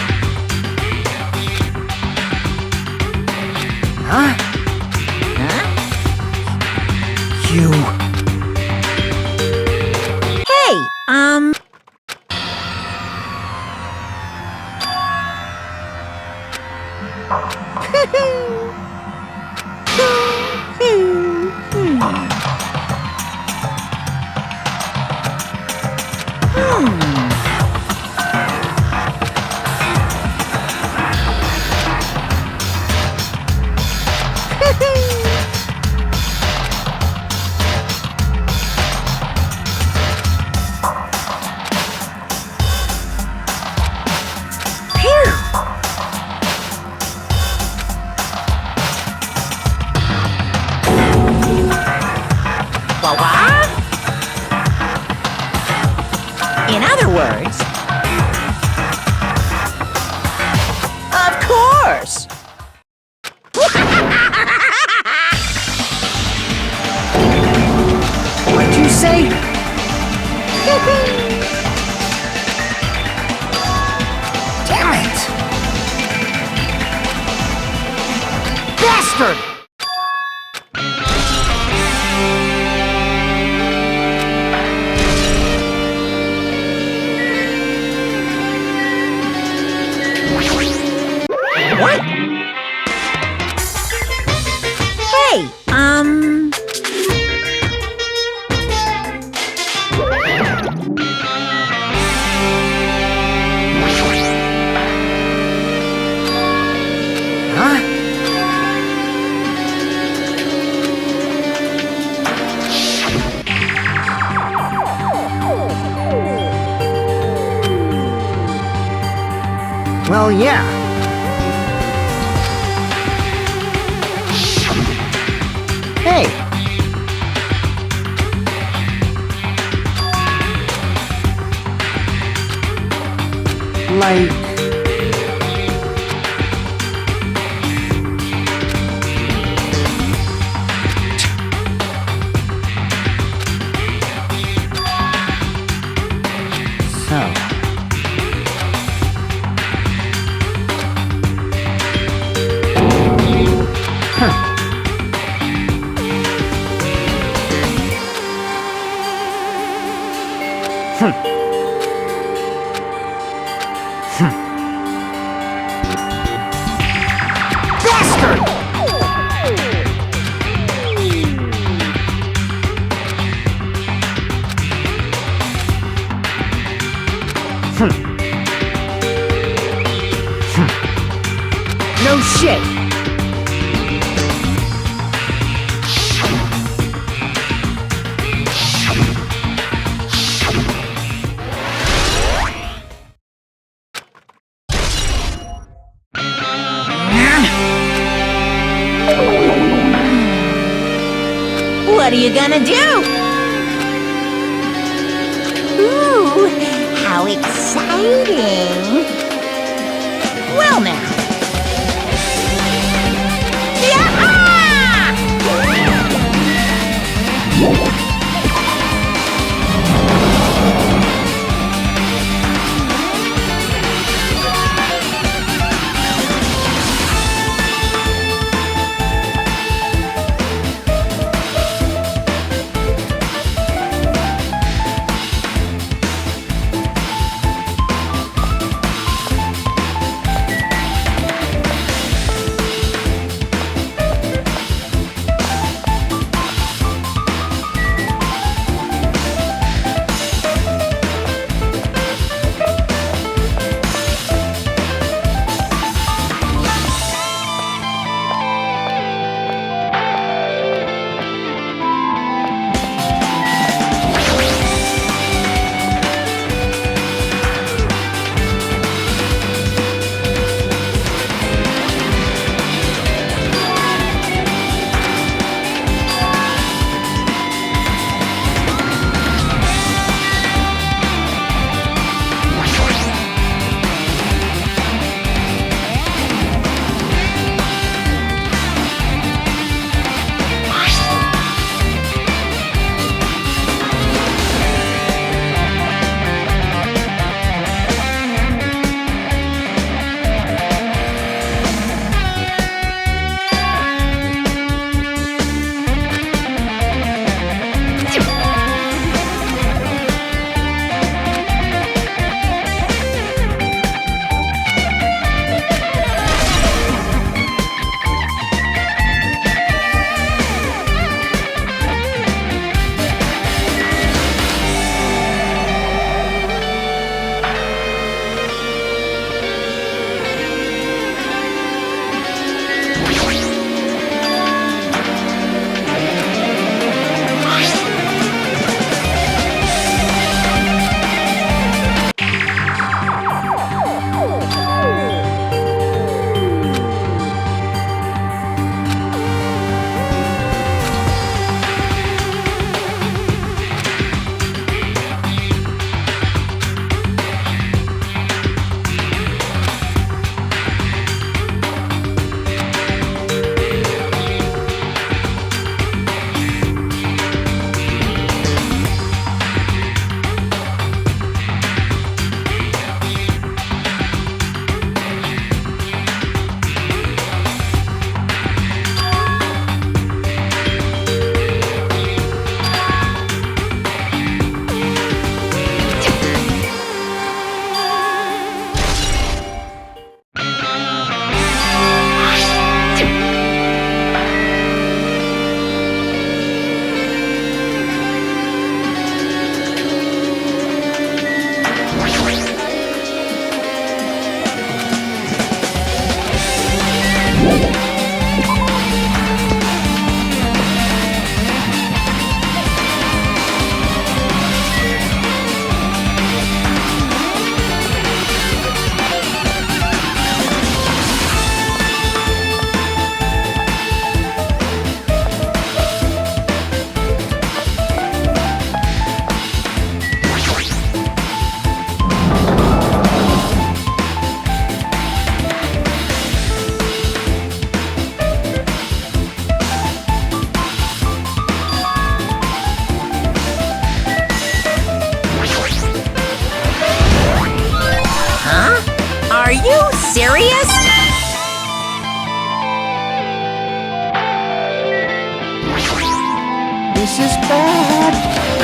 Huh? Huh? You... Hey, What? In other words... Of course! What'd you say? Damn it! Bastard! What? Hey, Huh? Well, yeah. Hey! Like... So... Bastard! No shit! what are you gonna do? Ooh, how exciting! Well now.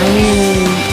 I mean...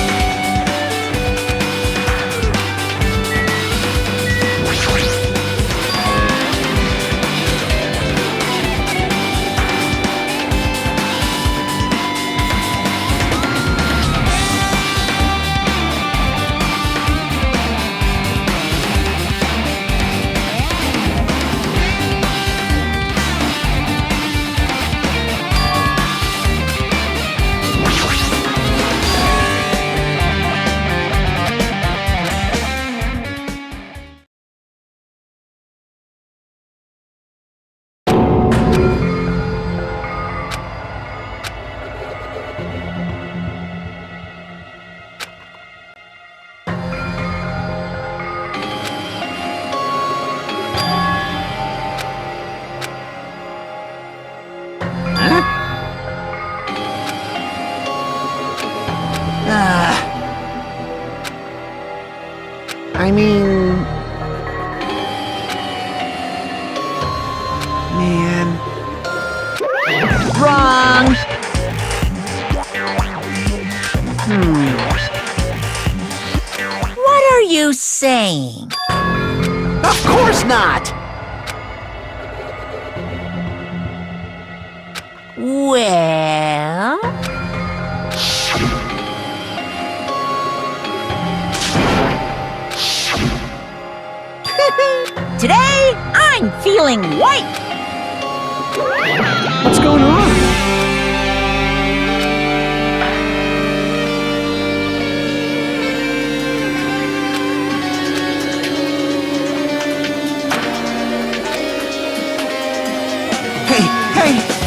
I mean... Man... Wrong! What are you saying? Of course not! Well... Today, I'm feeling white! What's going on? Hey!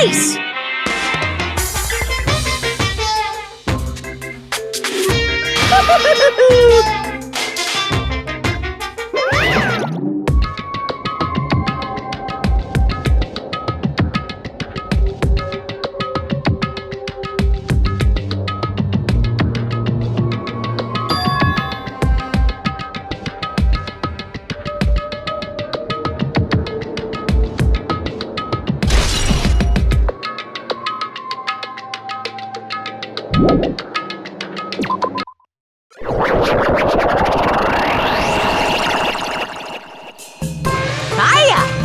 face! Hiya!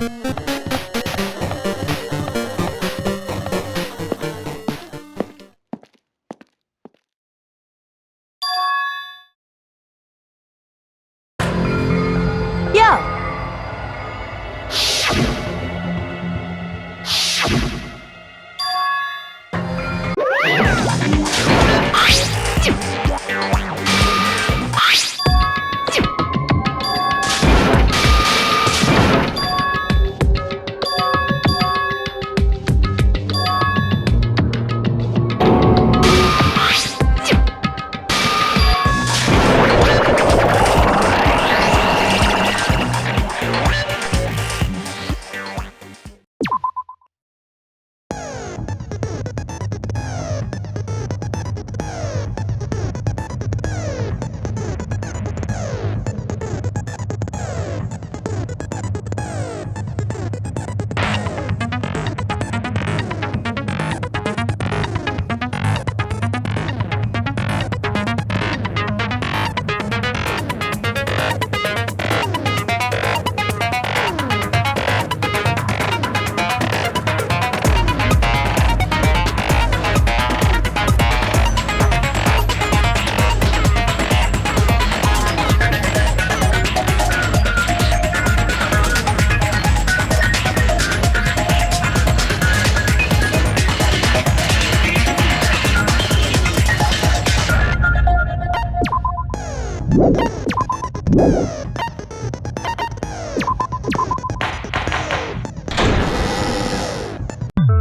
Yo!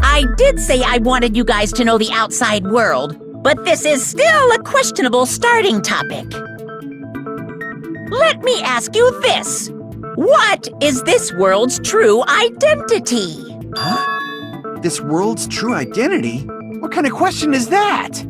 I did say I wanted you guys to know the outside world, but this is still a questionable starting topic. Let me ask you this. What is this world's true identity? Huh? This world's true identity? What kind of question is that?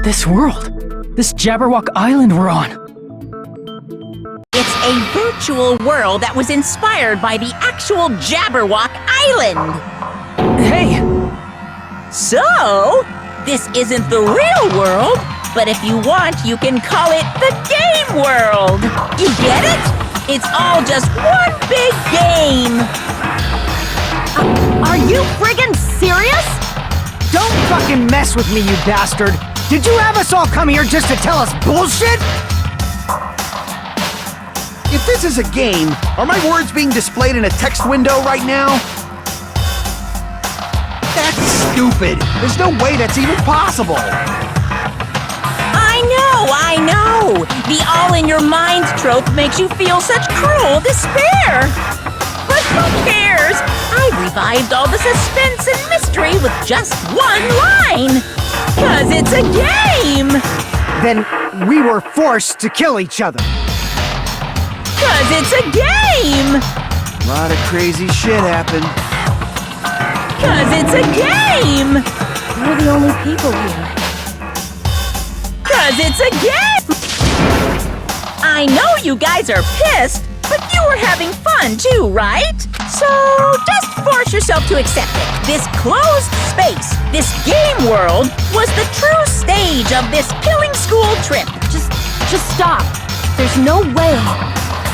This world, this Jabberwock Island we're on. It's a virtual world that was inspired by the actual Jabberwock Island. Hey! So, this isn't the real world, but if you want, you can call it the game world. You get it? It's all just one big game. Are you friggin' serious? Don't fucking mess with me, you bastard! Did you have us all come here just to tell us bullshit? If this is a game, are my words being displayed in a text window right now? That's stupid! There's no way that's even possible! I know! The all-in-your-mind trope makes you feel such cruel despair! But who cares? I revived all the suspense and mystery with just one line! 'Cause it's a game! Then we were forced to kill each other. 'Cause it's a game! A lot of crazy shit happened. 'Cause it's a game! We're the only people here. 'Cause it's a game! I know you guys are pissed, but you were having fun too, right? So just force yourself to accept it. This closed space, this game world, was the true stage of this killing school trip. Just stop. There's no way.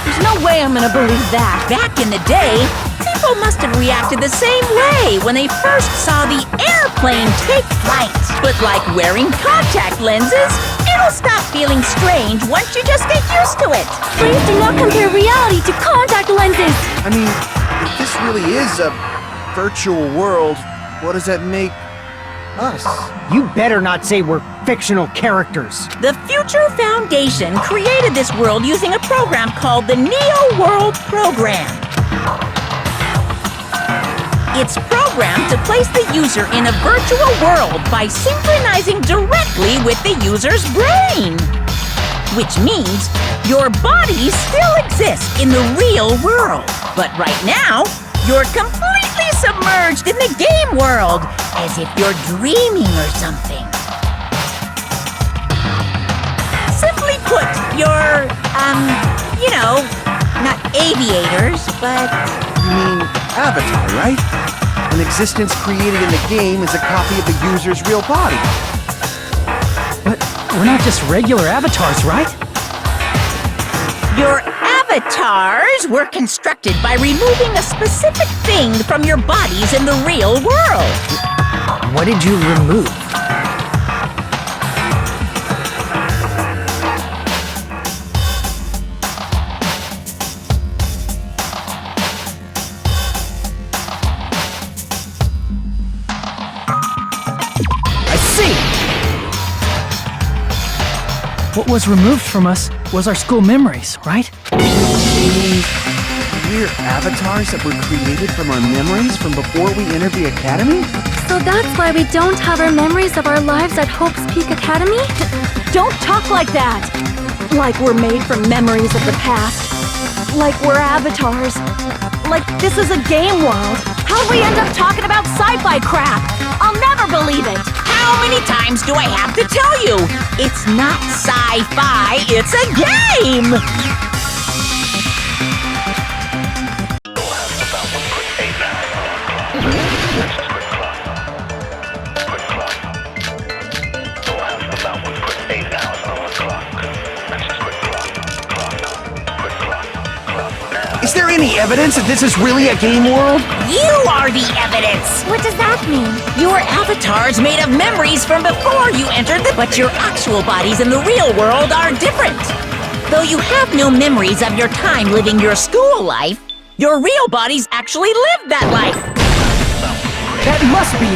There's no way I'm gonna believe that. Back in the day, people must have reacted the same way when they first saw the airplane take flight. But like wearing contact lenses, it'll stop feeling strange once you just get used to it. Please do not compare reality to contact lenses! I mean, if this really is a virtual world, what does that make us? You better not say we're fictional characters. The Future Foundation created this world using a program called the Neo World Program. It's programmed to place the user in a virtual world by synchronizing directly with the user's brain. Which means your body still exists in the real world. But right now, you're completely submerged in the game world, as if you're dreaming or something. Simply put, you're, not aviators, but... You mean Avatar, right? An existence created in the game is a copy of the user's real body. But we're not just regular avatars, right? Your avatars were constructed by removing a specific thing from your bodies in the real world. What did you remove? What was removed from us was our school memories, right? We're avatars that were created from our memories from before we entered the academy? So that's why we don't have our memories of our lives at Hope's Peak Academy? Don't talk like that! Like we're made from memories of the past. Like we're avatars. Like this is a game world. How'd we end up talking about sci-fi crap? I'll never believe it! How many times do I have to tell you? It's not sci-fi, it's a game! Is there any evidence that this is really a game world? You are the evidence! What does that mean? Your avatar's made of memories from before you entered the... But your actual bodies in the real world are different. Though you have no memories of your time living your school life, your real bodies actually lived that life. That must be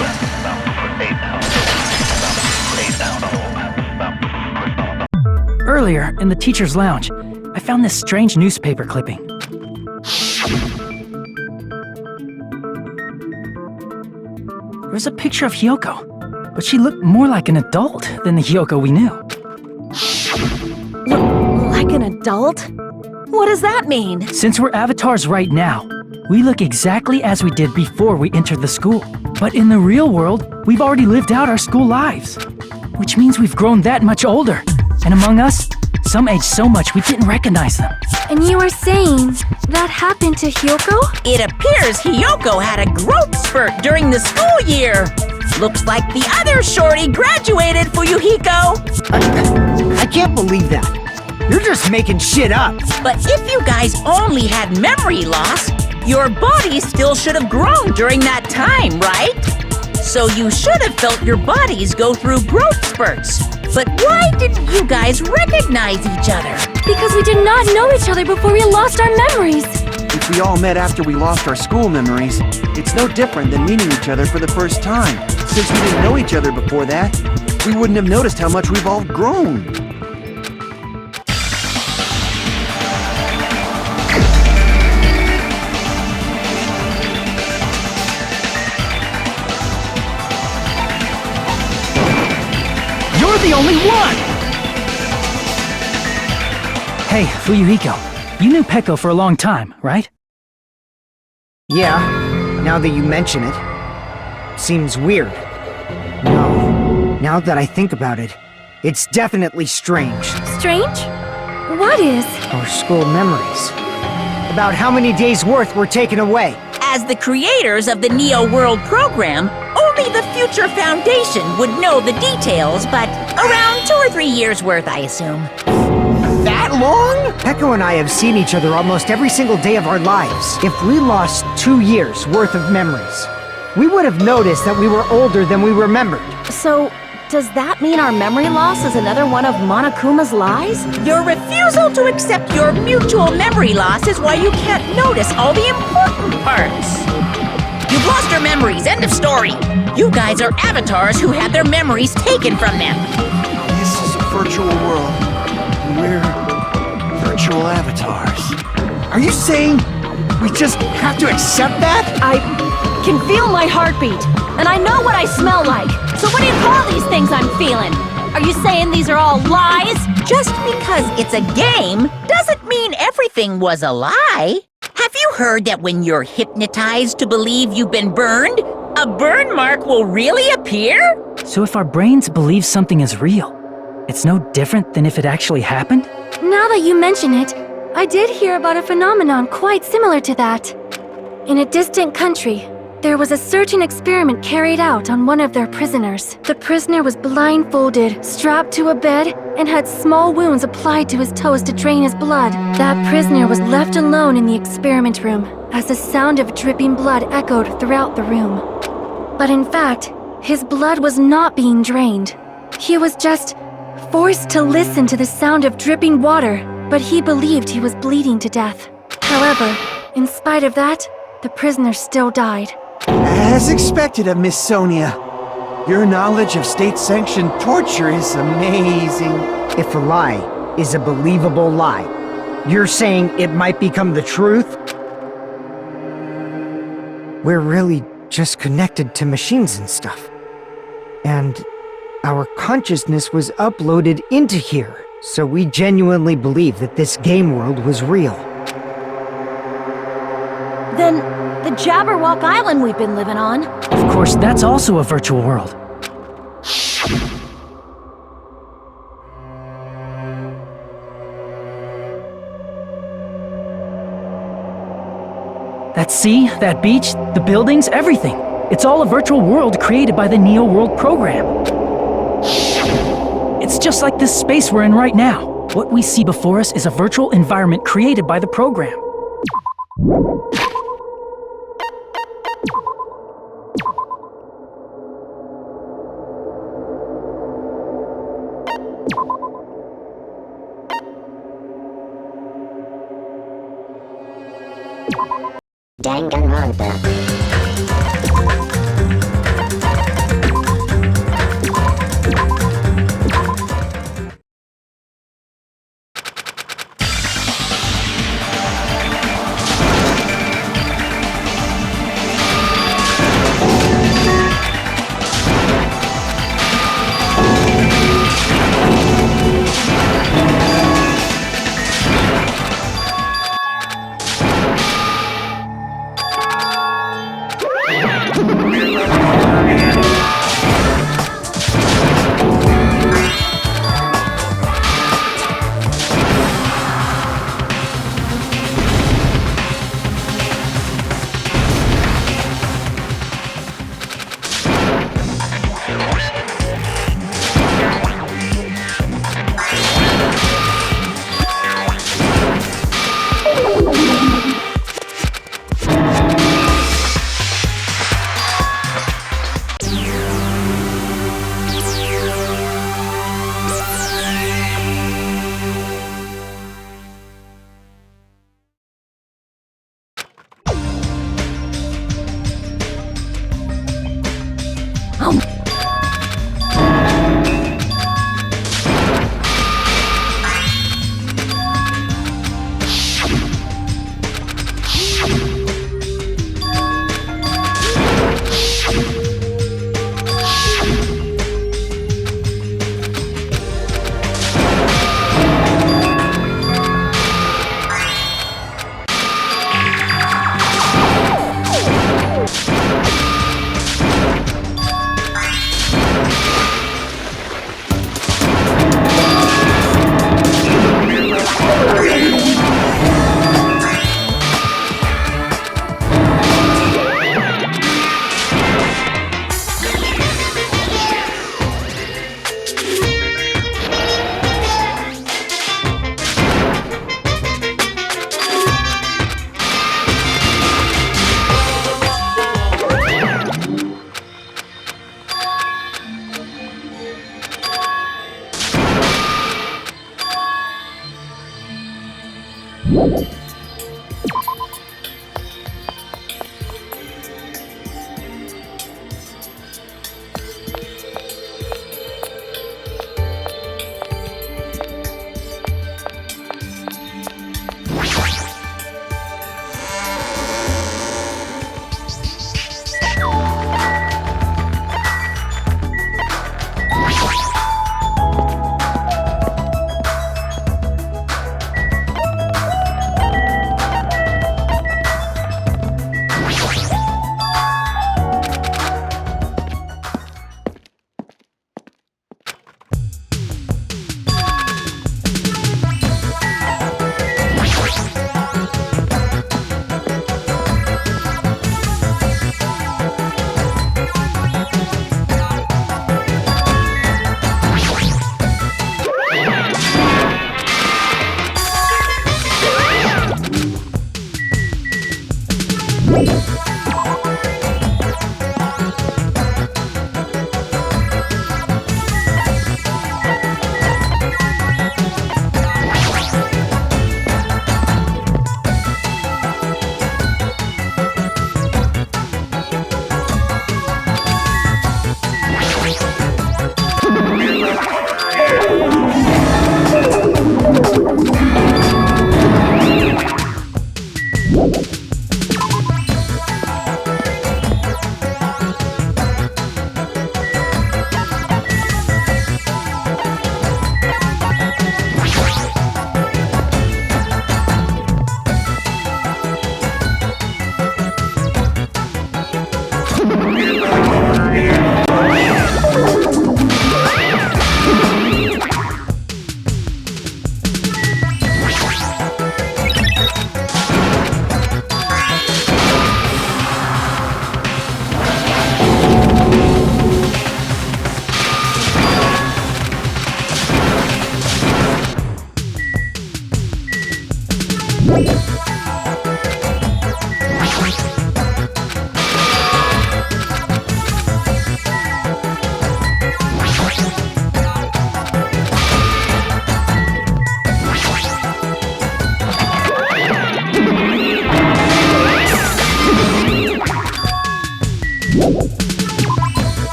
it! Earlier, in the teacher's lounge, I found this strange newspaper clipping. There was a picture of Hyoko, but she looked more like an adult than the Hyoko we knew. Like an adult? What does that mean? Since we're avatars right now, we look exactly as we did before we entered the school. But in the real world, we've already lived out our school lives. Which means we've grown that much older. And among us, some aged so much we didn't recognize them. And you are saying that happened to Hyoko? It appears Hyoko had a growth spurt during the school year. Looks like the other shorty graduated, Fuyuhiko. I can't believe that. You're just making shit up. But if you guys only had memory loss, your body still should have grown during that time, right? So you should have felt your bodies go through growth spurts. But why didn't you guys recognize each other? Because we did not know each other before we lost our memories. If we all met after we lost our school memories, it's no different than meeting each other for the first time. Since we didn't know each other before that, we wouldn't have noticed how much we've all grown. You're the only one! Hey, Fuyuhiko, you knew Peko for a long time, right? Yeah, now that you mention it. Seems weird. No, now that I think about it, it's definitely strange. Strange? What is? Our school memories. About how many days' worth were taken away. As the creators of the Neo World program, only the Future Foundation would know the details, but around 2 or 3 years worth, I assume. that long? Peko and I have seen each other almost every single day of our lives. If we lost 2 years worth of memories, we would have noticed that we were older than we remembered. So, does that mean our memory loss is another one of Monokuma's lies? Your refusal to accept your mutual memory loss is why you can't notice all the important parts. You've lost your memories, end of story. You guys are avatars who had their memories taken from them. This is a virtual world. We're virtual avatars. Are you saying we just have to accept that? I can feel my heartbeat, and I know what I smell like. So what do you call these things I'm feeling? Are you saying these are all lies? Just because it's a game doesn't mean everything was a lie. Have you heard that when you're hypnotized to believe you've been burned, a burn mark will really appear? So if our brains believe something is real, it's no different than if it actually happened? Now that you mention it, I did hear about a phenomenon quite similar to that. In a distant country, there was a certain experiment carried out on one of their prisoners. The prisoner was blindfolded, strapped to a bed, and had small wounds applied to his toes to drain his blood. That prisoner was left alone in the experiment room, as the sound of dripping blood echoed throughout the room. But in fact, his blood was not being drained. He was just forced to listen to the sound of dripping water, but he believed he was bleeding to death. However, in spite of that, the prisoner still died. As expected of Miss Sonia. Your knowledge of state-sanctioned torture is amazing. If a lie is a believable lie, you're saying it might become the truth? We're really just connected to machines and stuff. And our consciousness was uploaded into here, so we genuinely believe that this game world was real. Then, the Jabberwock Island we've been living on. Of course, that's also a virtual world. That sea, that beach, the buildings, everything. It's all a virtual world created by the Neo World program. It's just like this space we're in right now. What we see before us is a virtual environment created by the program. Danganronpa.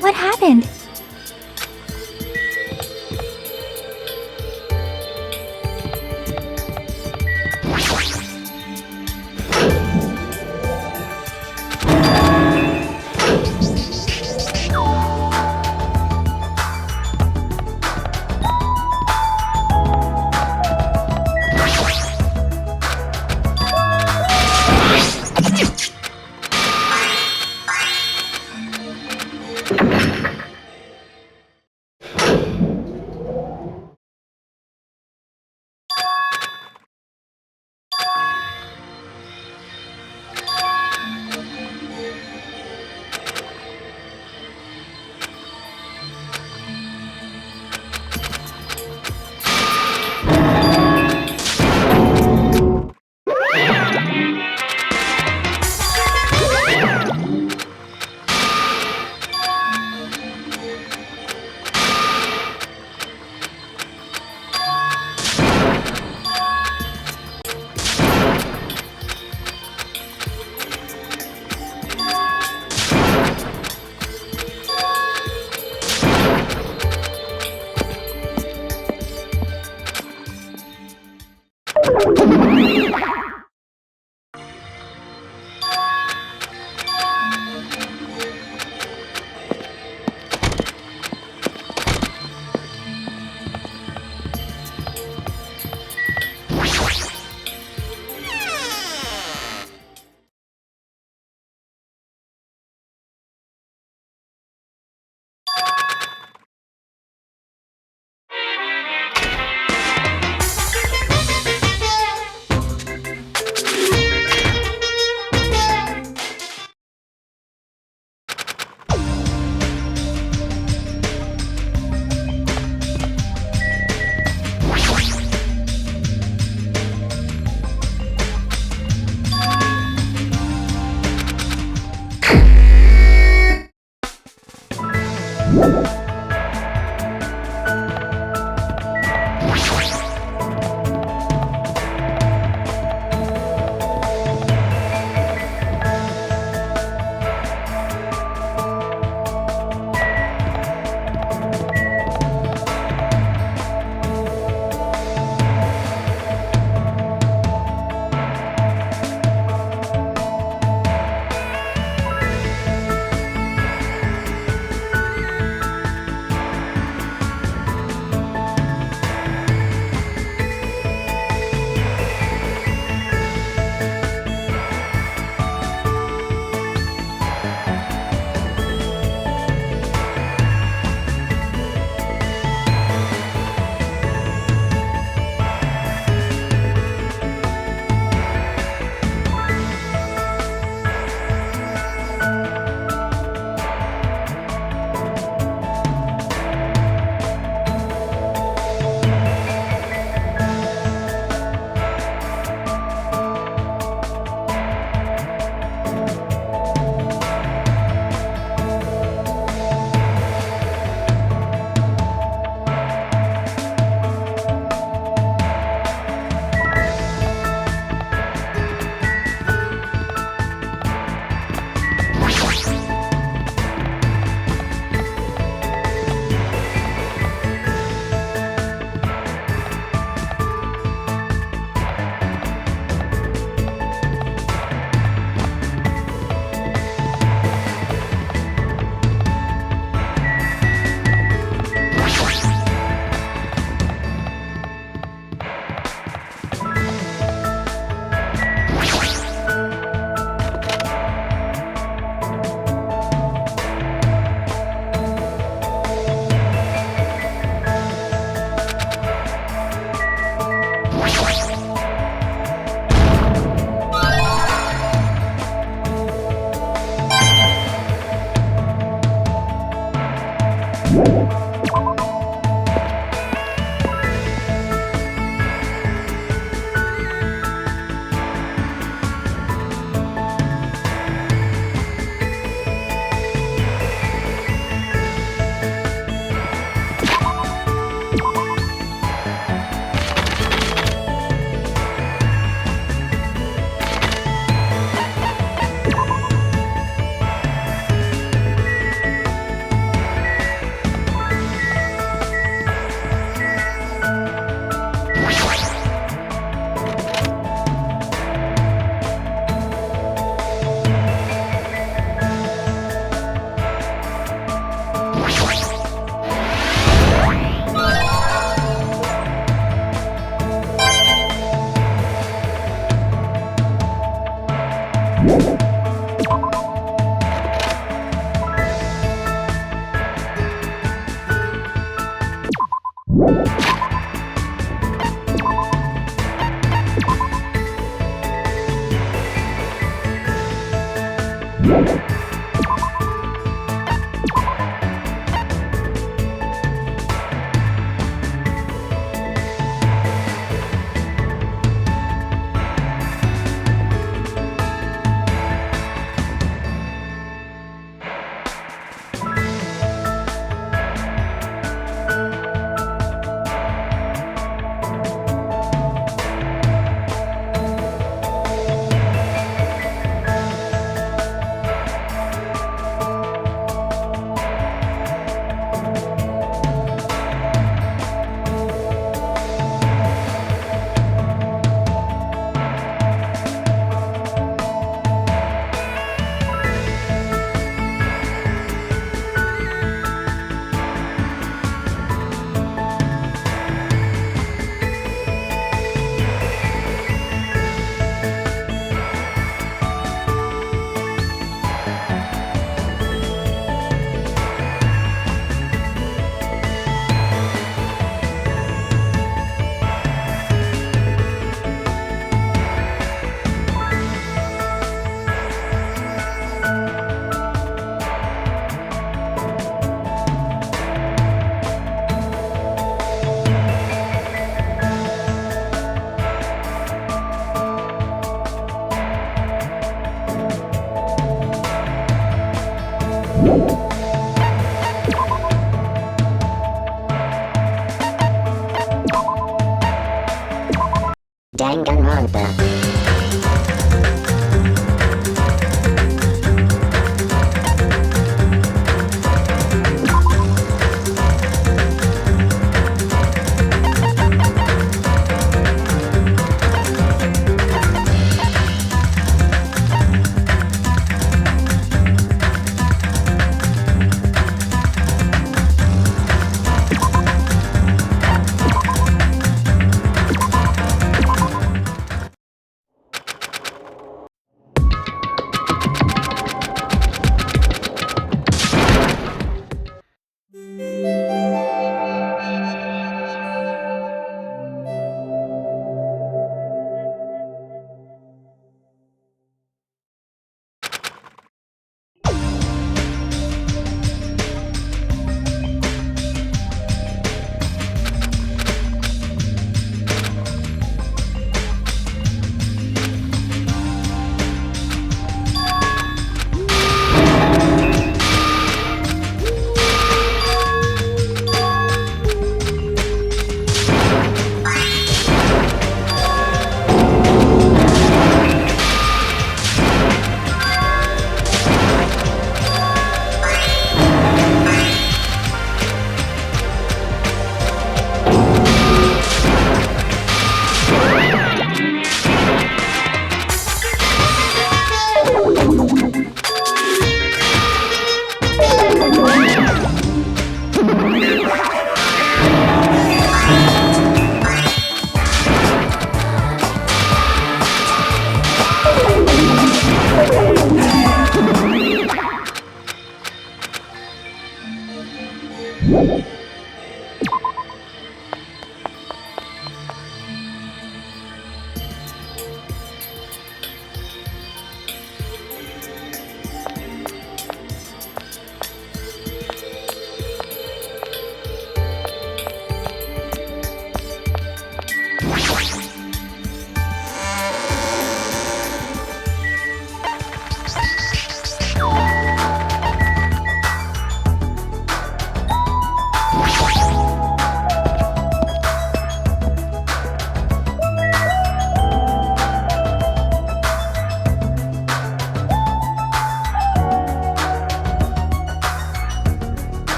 What happened?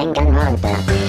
danganronpa.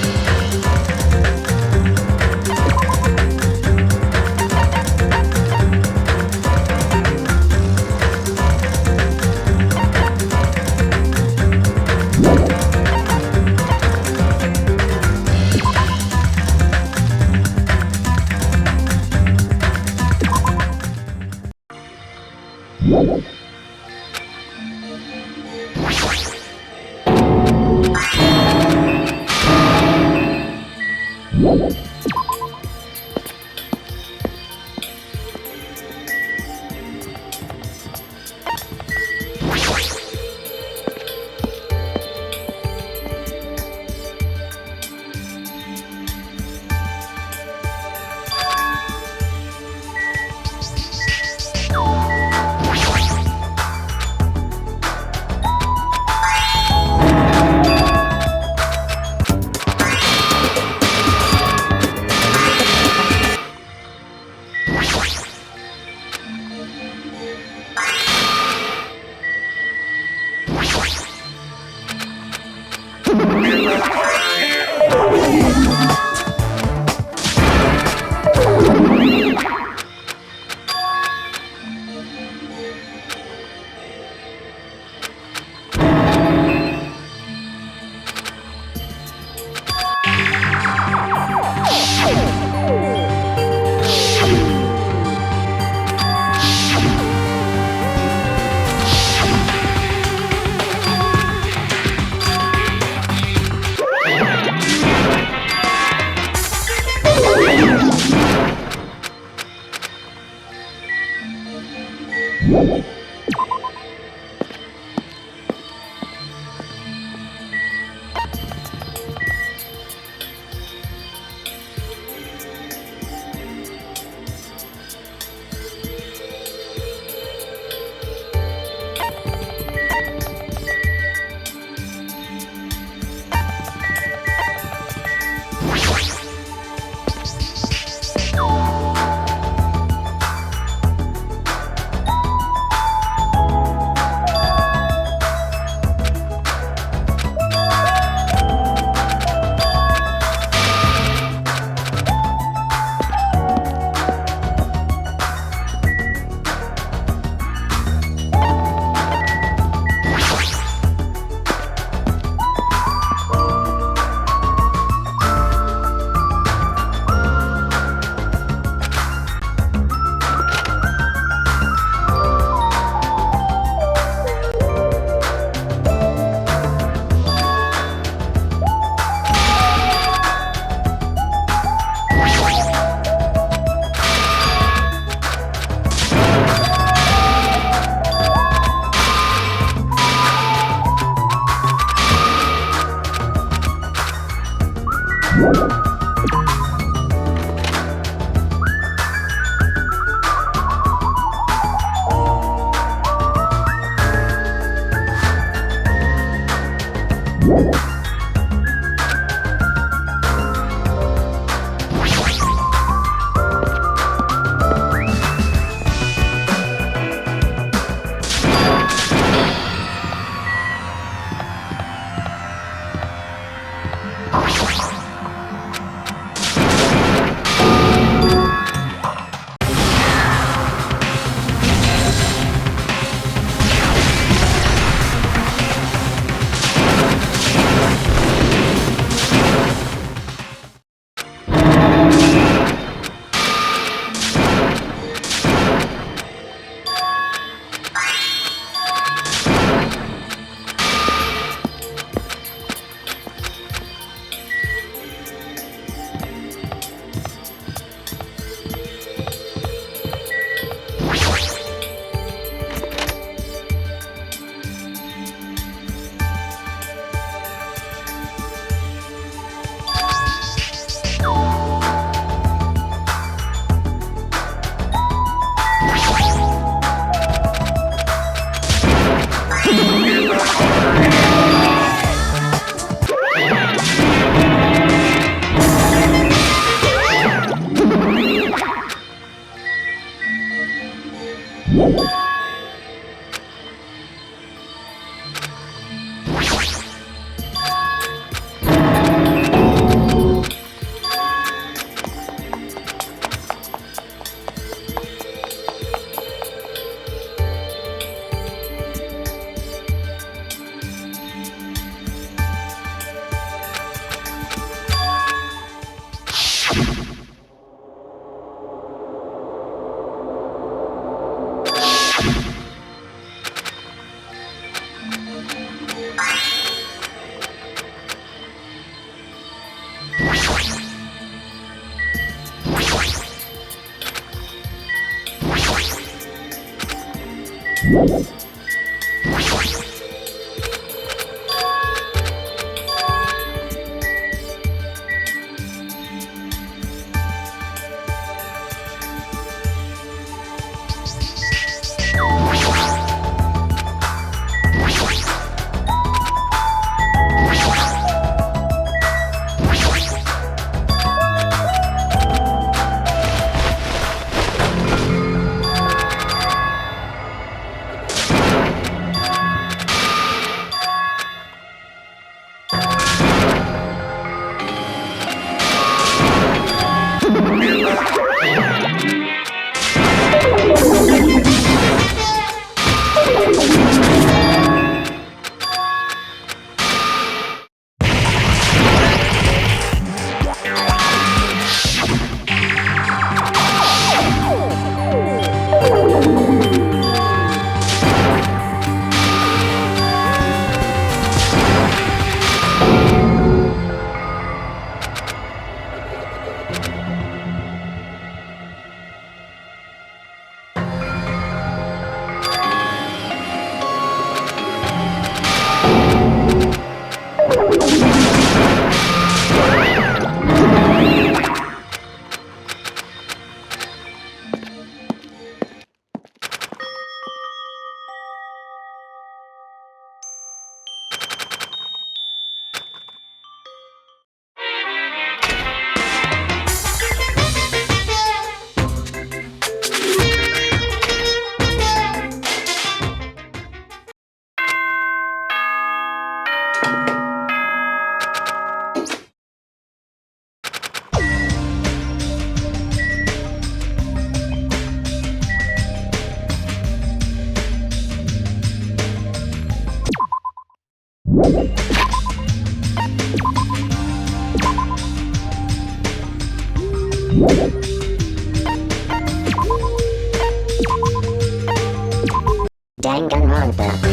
Danganronpa.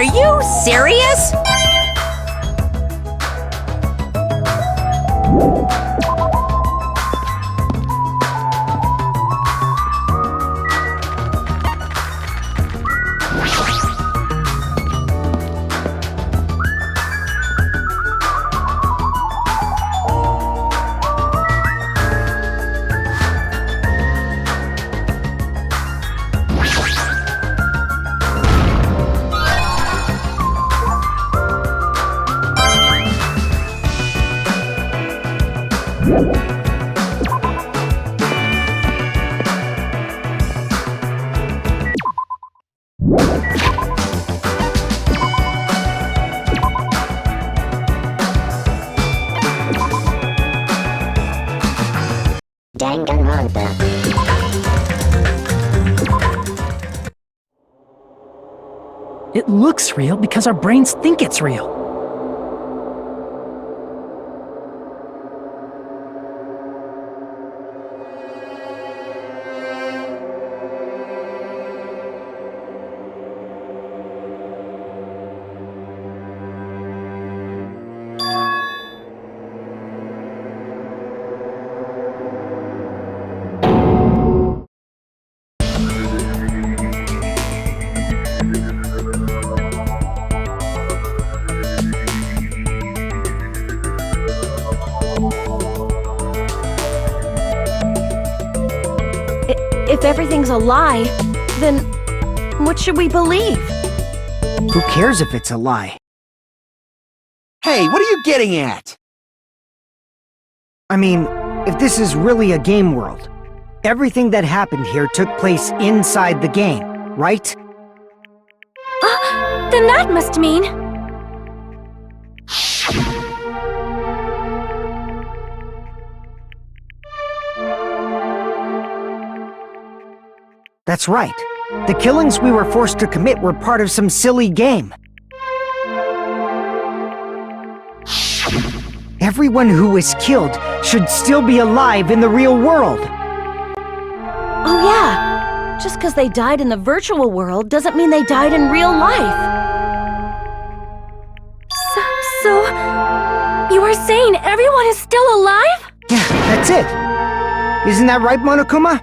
Are you serious? Danganronpa. It looks real because our brains think it's real. If everything's a lie, then what should we believe? Who cares if it's a lie? Hey, what are you getting at? I mean, if this is really a game world, everything that happened here took place inside the game, right? Then that must mean... That's right. The killings we were forced to commit were part of some silly game. Everyone who was killed should still be alive in the real world. Oh yeah, just because they died in the virtual world doesn't mean they died in real life. So... you are saying everyone is still alive? Yeah, that's it. Isn't that right, Monokuma?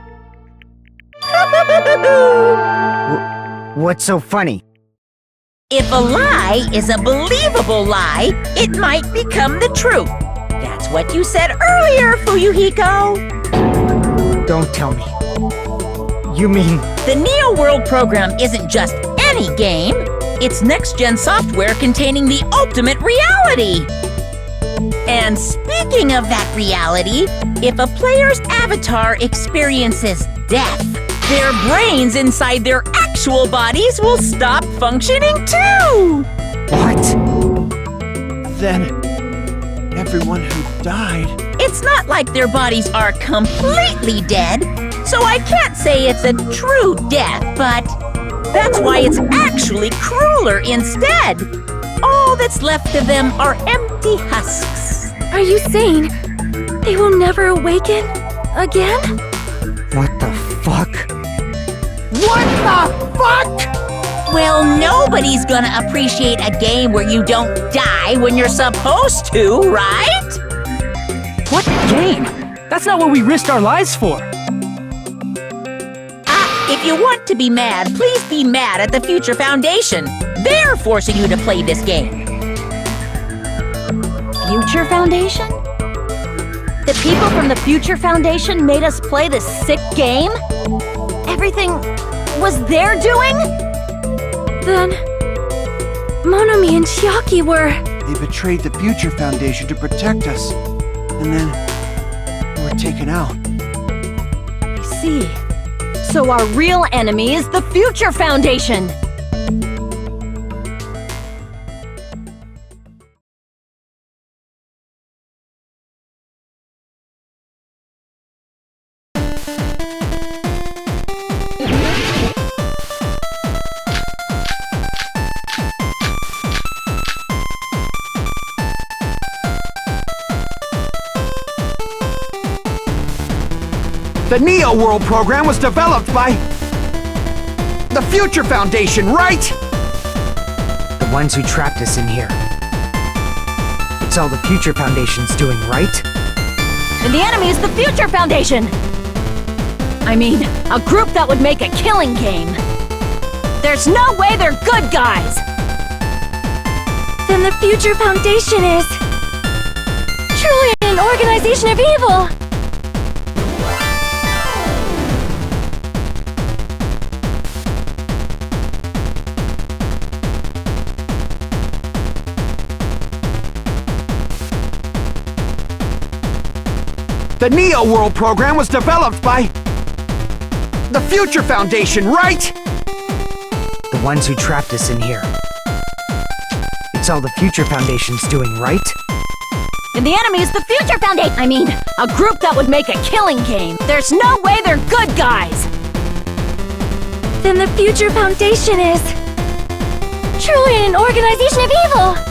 What's so funny? If a lie is a believable lie, it might become the truth. That's what you said earlier, Fuyuhiko. Don't tell me. You mean... The Neo World program isn't just any game. It's next-gen software containing the ultimate reality. And speaking of that reality, if a player's avatar experiences death, their brains inside their actual bodies will stop functioning too! What? Then, everyone who died... It's not like their bodies are completely dead, so I can't say it's a true death, but that's why it's actually crueler instead. All that's left of them are empty husks. Are you saying they will never awaken again? What the fuck? What the fuck?! Well, nobody's gonna appreciate a game where you don't die when you're supposed to, right? What game? That's not what we risked our lives for. If you want to be mad, please be mad at the Future Foundation. They're forcing you to play this game. Future Foundation? The people from the Future Foundation made us play this sick game? Everything was their doing? Then... Monomi and Chiaki were... They betrayed the Future Foundation to protect us. And then... we were taken out. I see. So our real enemy is the Future Foundation! The Neo World program was developed by... the Future Foundation, right? The ones who trapped us in here. It's all the Future Foundation's doing, right? And the enemy is the Future Foundation! I mean, a group that would make a killing game. There's no way they're good guys! Then the Future Foundation is truly an organization of evil! The Neo World program was developed by the Future Foundation, right? The ones who trapped us in here. It's all the Future Foundation's doing, right? And the enemy is the Future Foundation! I mean, a group that would make a killing game. There's no way they're good guys! Then the Future Foundation is truly an organization of evil!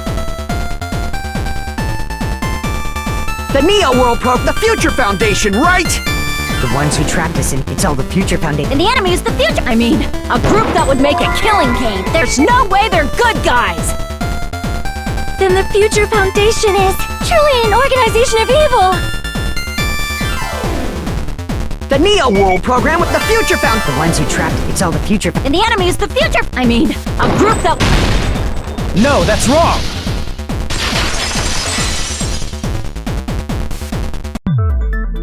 The Neo World the Future Foundation, right? The ones who trapped us in it's all the Future Foundation. And the enemy is the Future... I mean, a group that would make a killing game. There's no way they're good guys! Then the Future Foundation is truly an organization of evil! The Neo World program with the Future Foundation. The ones who trapped it's all the Future And the enemy is the Future... I mean, a group that... No, that's wrong!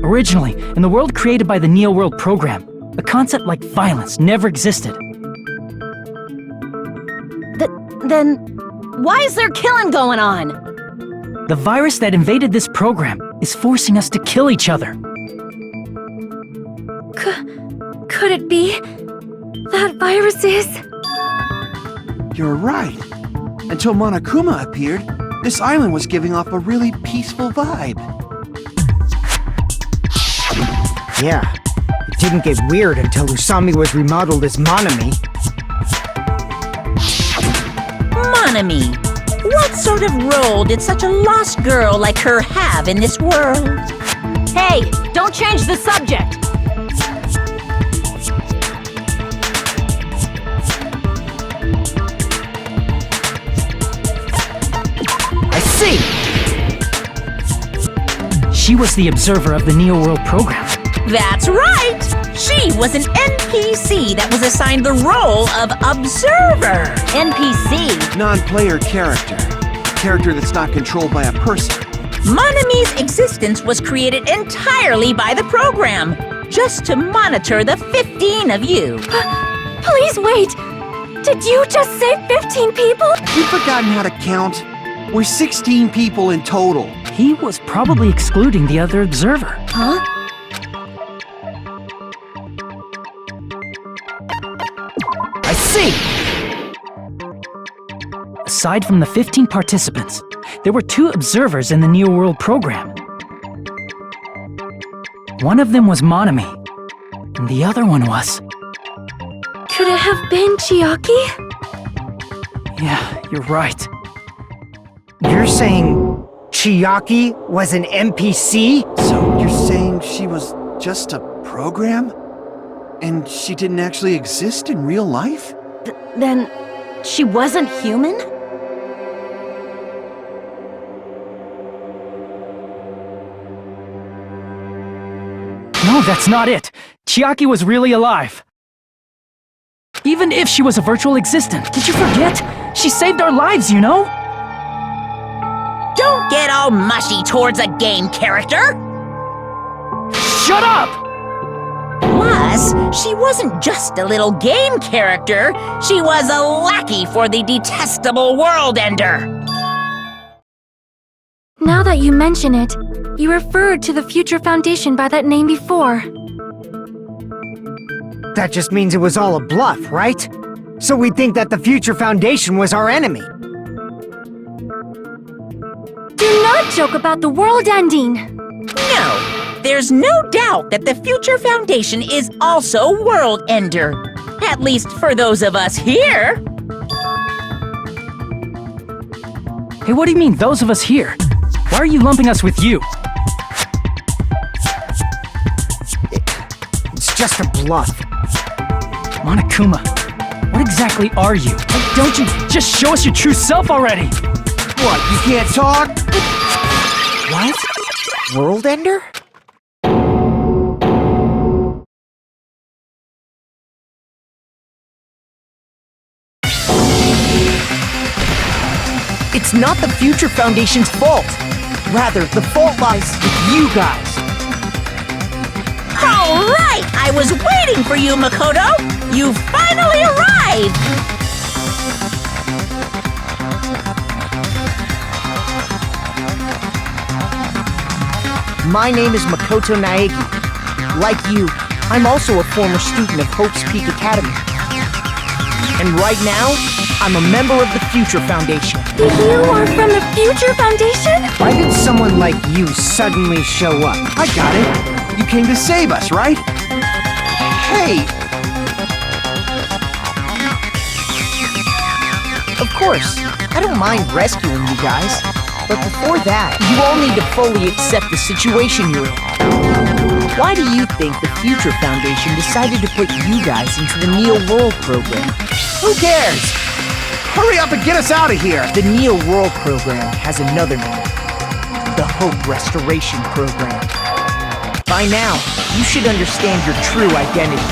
Originally, in the world created by the Neo World program, a concept like violence never existed. Then... why is there killing going on? The virus that invaded this program is forcing us to kill each other. Could it be that virus is... You're right. Until Monokuma appeared, this island was giving off a really peaceful vibe. Yeah. It didn't get weird until Usami was remodeled as Monami. Monami, what sort of role did such a lost girl like her have in this world? Hey, don't change the subject! I see! She was the observer of the Neo World program. That's right! She was an NPC that was assigned the role of Observer. NPC? Non-player character. Character that's not controlled by a person. Monami's existence was created entirely by the program, just to monitor the 15 of you. Please wait! Did you just say 15 people? You've forgotten how to count. We're 16 people in total. He was probably excluding the other observer. Huh? I see! Aside from the 15 participants, there were 2 observers in the Neo World program. One of them was Monami, and the other one was... Could it have been Chiaki? Yeah, you're right. You're saying Chiaki was an NPC? So you're saying she was just a program? And she didn't actually exist in real life? Then... she wasn't human? No, that's not it. Chiaki was really alive. Even if she was a virtual existent, did you forget? She saved our lives, you know? Don't get all mushy towards a game character! Shut up! Plus, she wasn't just a little game character, she was a lackey for the detestable World Ender! Now that you mention it, you referred to the Future Foundation by that name before. That just means it was all a bluff, right? So we'd think that the Future Foundation was our enemy. Do not joke about the world ending! No, there's no doubt that the Future Foundation is also World Ender. At least for those of us here. Hey, what do you mean, those of us here? Why are you lumping us with you? It's just a bluff. Monokuma, What exactly are you? Like, don't you just show us your true self already? What, you can't talk? What? World Ender? It's not the Future Foundation's fault. Rather, the fault lies with you guys. All right! I was waiting for you, Makoto! You finally arrived! My name is Makoto Naegi. Like you, I'm also a former student of Hope's Peak Academy. And right now, I'm a member of the Future Foundation. You are from the Future Foundation? Why did someone like you suddenly show up? I got it. You came to save us, right? Hey, Of course, I don't mind rescuing you guys. But before that, you all need to fully accept the situation you're in. Why do you think the Future Foundation decided to put you guys into the Neo World program? who cares? Hurry up and get us out of here! The Neo World program has another name. The Hope Restoration Program. By now, you should understand your true identity.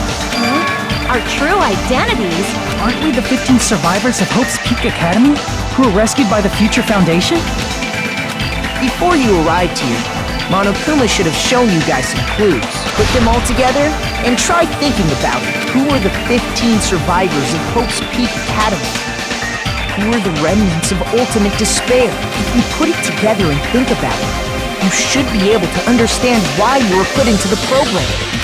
Our true identities? Aren't we the 15 survivors of Hope's Peak Academy who were rescued by the Future Foundation? Before you arrived here, Monokuma should have shown you guys some clues. Put them all together and try thinking about it. Who were the 15 survivors of Hope's Peak Academy? Who were the remnants of ultimate despair? If you put it together and think about it, you should be able to understand why you were put into the program.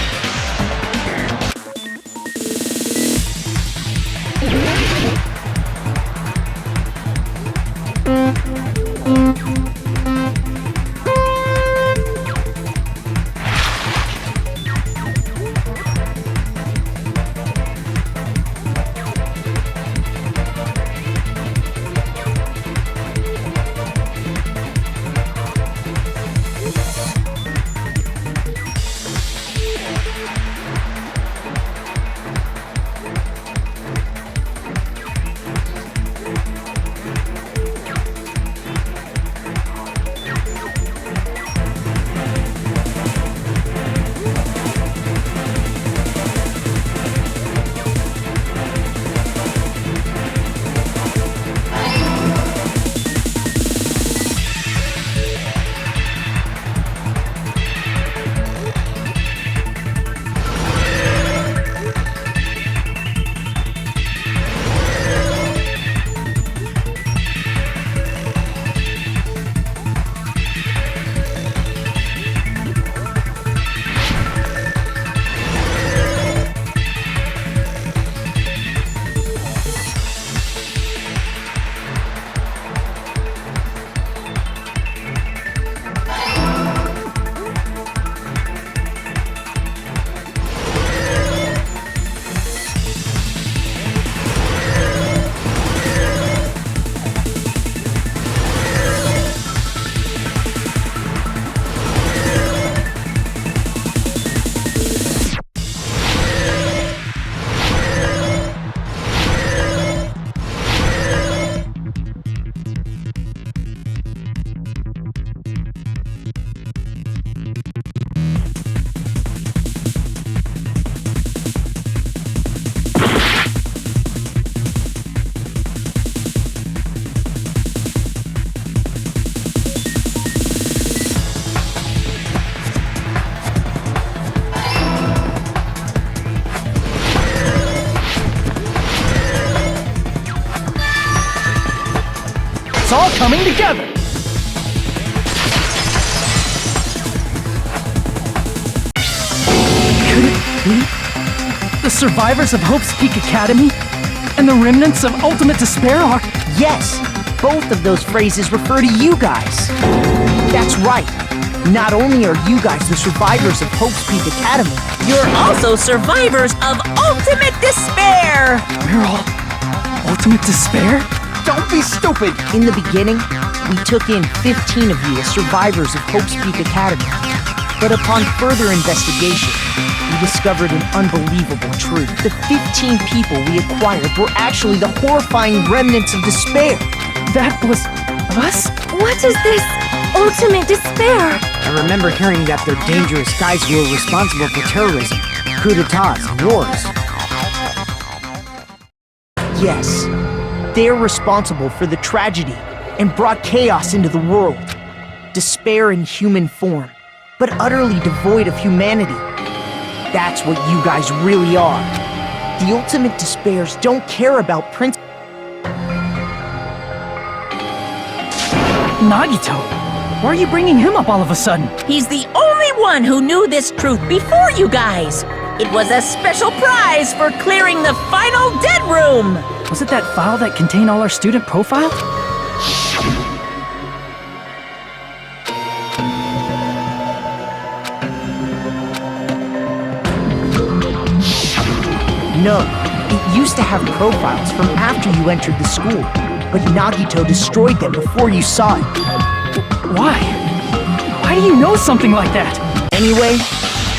It's all coming together! Could it be the survivors of Hope's Peak Academy and the remnants of Ultimate Despair are... Yes, both of those phrases refer to you guys. That's right. Not only are you guys the survivors of Hope's Peak Academy, You're also survivors of Ultimate Despair! We're all Ultimate Despair? Don't be stupid! in the beginning, we took in 15 of you as survivors of Hope's Peak Academy. But upon further investigation, we discovered an unbelievable truth. The 15 people we acquired were actually the horrifying remnants of despair. That was us? What is this ultimate despair? I remember hearing that they're dangerous guys who are responsible for terrorism, coup d'etats, and wars. Yes, they're responsible for the tragedy and brought chaos into the world. Despair in human form, but utterly devoid of humanity. That's what you guys really are. The ultimate despairs don't care about principles. Nagito, why are you bringing him up all of a sudden? He's the only one who knew this truth before you guys. It was a special prize for clearing the final dead room. Was it that file that contained all our student profiles? No, it used to have profiles from after you entered the school, but Nagito destroyed them before you saw it. Why? Why do you know something like that? Anyway,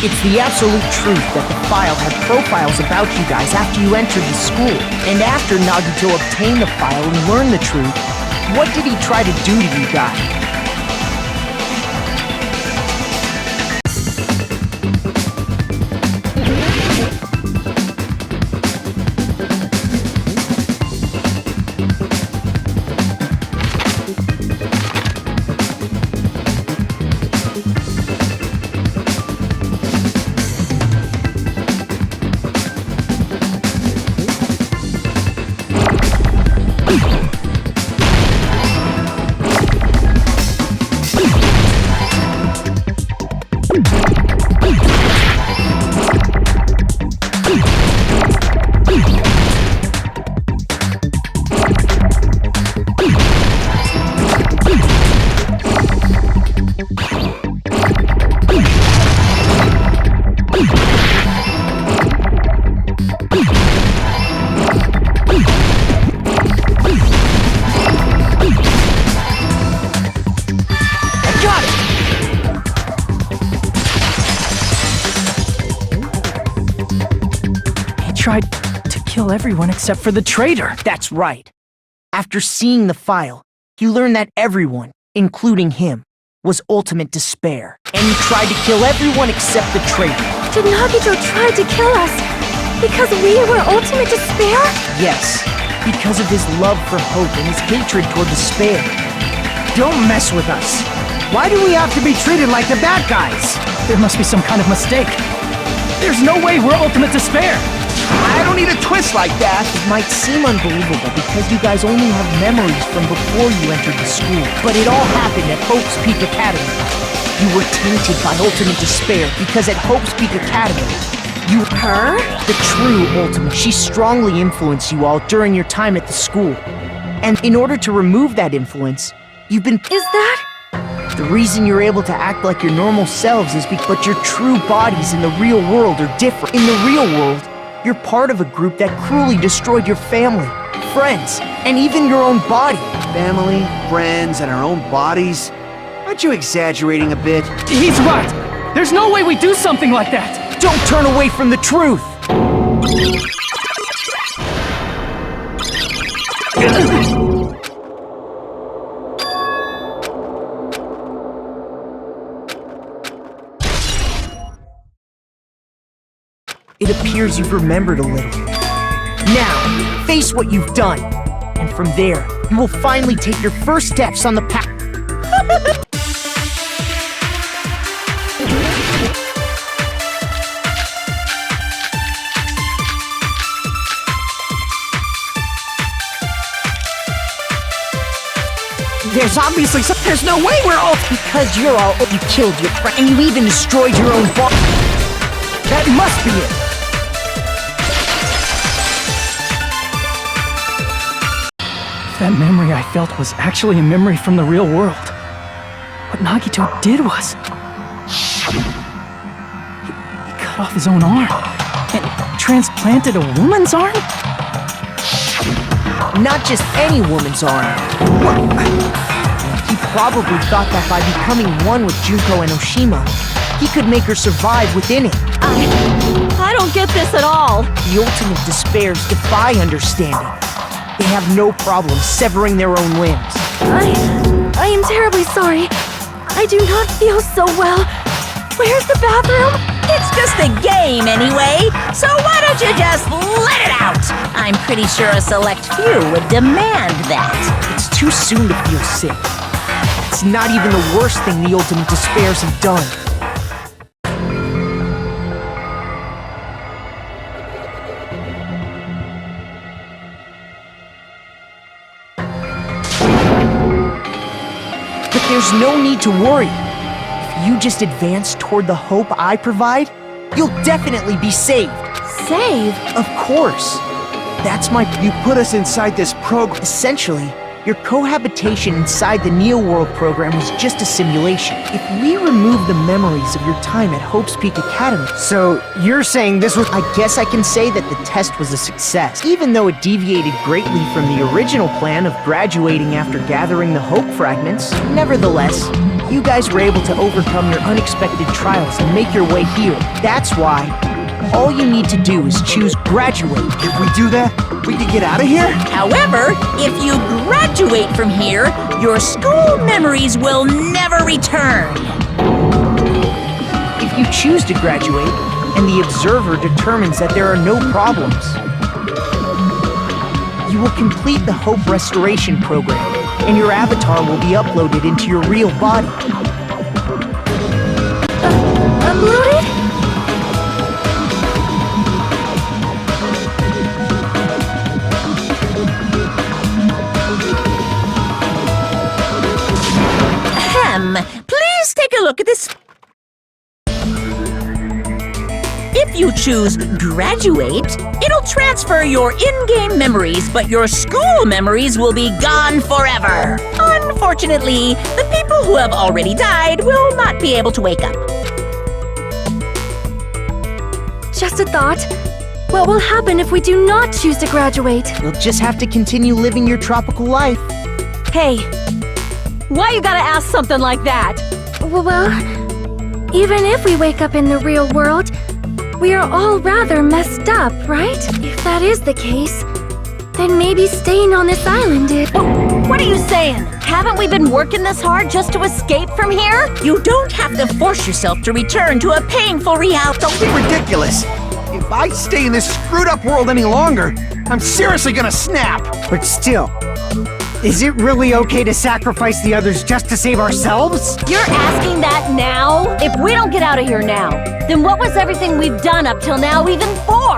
it's the absolute truth that the file had profiles about you guys after you entered the school. And after Nagito obtained the file and learned the truth, what did he try to do to you guys? Tried to kill everyone except for the traitor. That's right. After seeing the file, he learned that everyone, including him, was ultimate despair. And he tried to kill everyone except the traitor. Did Nagito try to kill us because we were ultimate despair? Yes, because of his love for hope and his hatred toward despair. Don't mess with us. Why do we have to be treated like the bad guys? There must be some kind of mistake. There's no way we're ultimate despair. I don't need a twist like that. It might seem unbelievable because you guys only have memories from before you entered the school, but it all happened at Hope's Peak Academy. You were tainted by ultimate despair because at Hope's Peak Academy, you Her? the true ultimate. She strongly influenced you all during your time at the school. And in order to remove that influence, you've been... Is that? The reason you're able to act like your normal selves is because but your true bodies in the real world are different. In the real world, you're part of a group that cruelly destroyed your family, friends, and even your own body. Family, friends, and our own bodies? Aren't you exaggerating a bit? He's right. There's no way we do something like that. Don't turn away from the truth! It appears you've remembered a little. Now, face what you've done. And from there, you will finally take your first steps on the path. There's obviously some... There's no way we're all... Because you're all... You killed your friend, and you even destroyed your own body. That must be it. That memory I felt was actually a memory from the real world. What Nagito did was... He cut off his own arm and transplanted a woman's arm? Not just any woman's arm. He probably thought that by becoming one with Junko and Oshima, he could make her survive within it. don't get this at all. The ultimate despairs defy understanding. They have no problem severing their own limbs. I am terribly sorry. I do not feel so well. Where's the bathroom? It's just a game anyway, so why don't you just let it out? I'm pretty sure a select few would demand that. It's too soon to feel sick. It's not even the worst thing the ultimate despairs have done. But there's no need to worry. If you just advance toward the hope I provide, you'll definitely be saved. Save? Of course. That's my... You put us inside this program. Essentially, your cohabitation inside the Neo-World program was just a simulation. If we remove the memories of your time at Hope's Peak Academy... So, you're saying this was... I guess I can say that the test was a success, even though it deviated greatly from the original plan of graduating after gathering the Hope fragments. Nevertheless, you guys were able to overcome your unexpected trials and make your way here. That's why all you need to do is choose graduate. If we do that, we can get out of here? However, if you graduate from here, your school memories will never return. If you choose to graduate, and the observer determines that there are no problems, you will complete the Hope Restoration Program, and your avatar will be uploaded into your real body. Uploaded? Please take a look at this. If you choose graduate, it'll transfer your in-game memories, but your school memories will be gone forever. Unfortunately, the people who have already died will not be able to wake up. Just a thought. What will happen if we do not choose to graduate? You'll just have to continue living your tropical life. Hey, why you gotta ask something like that? Well, even if we wake up in the real world, we are all rather messed up, right? If that is the case, then maybe staying on this island is... What are you saying? Haven't we been working this hard just to escape from here? You don't have to force yourself to return to a painful reality. Don't be ridiculous. If I stay in this screwed up world any longer, I'm seriously gonna snap. But still, is it really okay to sacrifice the others just to save ourselves? You're asking that now? If we don't get out of here now, then what was everything we've done up till now even for?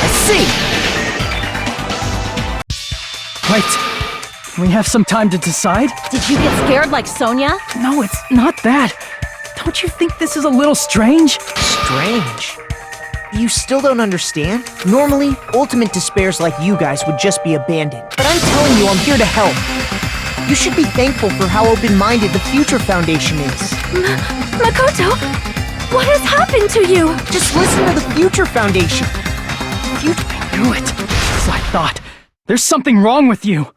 I see! Wait, we have some time to decide? Did you get scared like Sonia? No, it's not that. Don't you think this is a little strange? Strange. You still don't understand? Normally, ultimate despairs like you guys would just be abandoned. But I'm telling you, I'm here to help. You should be thankful for how open-minded the Future Foundation is. Makoto, what has happened to you? Just listen to the Future Foundation. I knew it. As I thought. There's something wrong with you.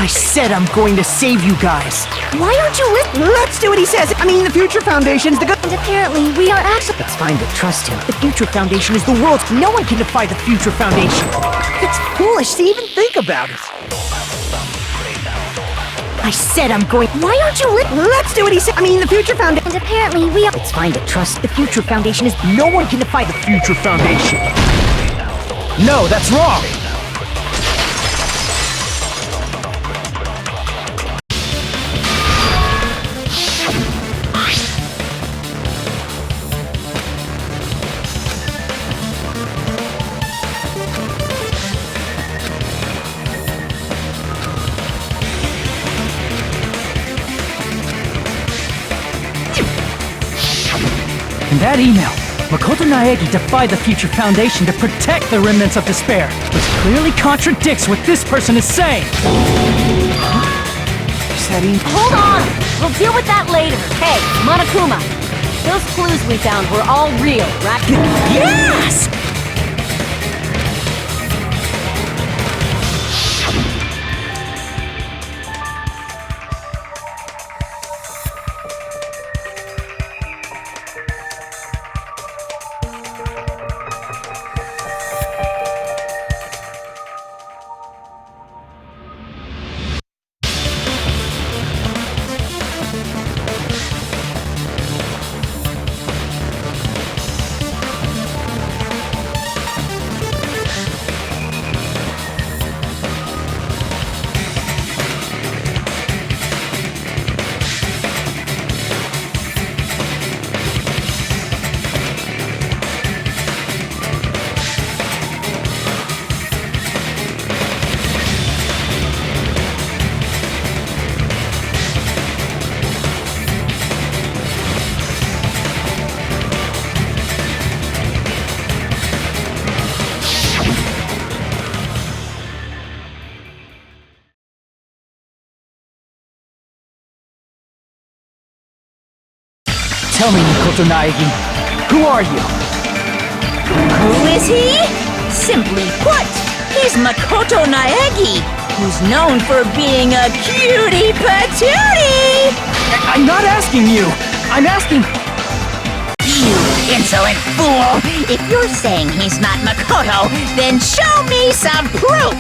I said I'm going to save you guys. Why aren't you listening? Let's do what he says. I mean, the Future Foundation's the good... And apparently, we are actually... It's fine to trust him. The Future Foundation is the world's... No one can defy the Future Foundation. It's foolish to even think about it. I said I'm going... Why aren't you listening? Let's do what he said. I mean, the Future Foundation... And apparently, we are... It's fine to trust. The Future Foundation is... No one can defy the Future Foundation. No, that's wrong! In that email, Makoto Naegi defied the Future Foundation to protect the remnants of despair, which clearly contradicts what this person is saying. Teddy. Hold on! We'll deal with that later. Hey, Monokuma. Those clues we found were all real, right? Yes! Tell me, Mikoto Naegi, who are you? Who is he? Simply put, he's Makoto Naegi, who's known for being a cutie patootie! I'm not asking you! I'm asking... You insolent fool! If you're saying he's not Makoto, then show me some proof!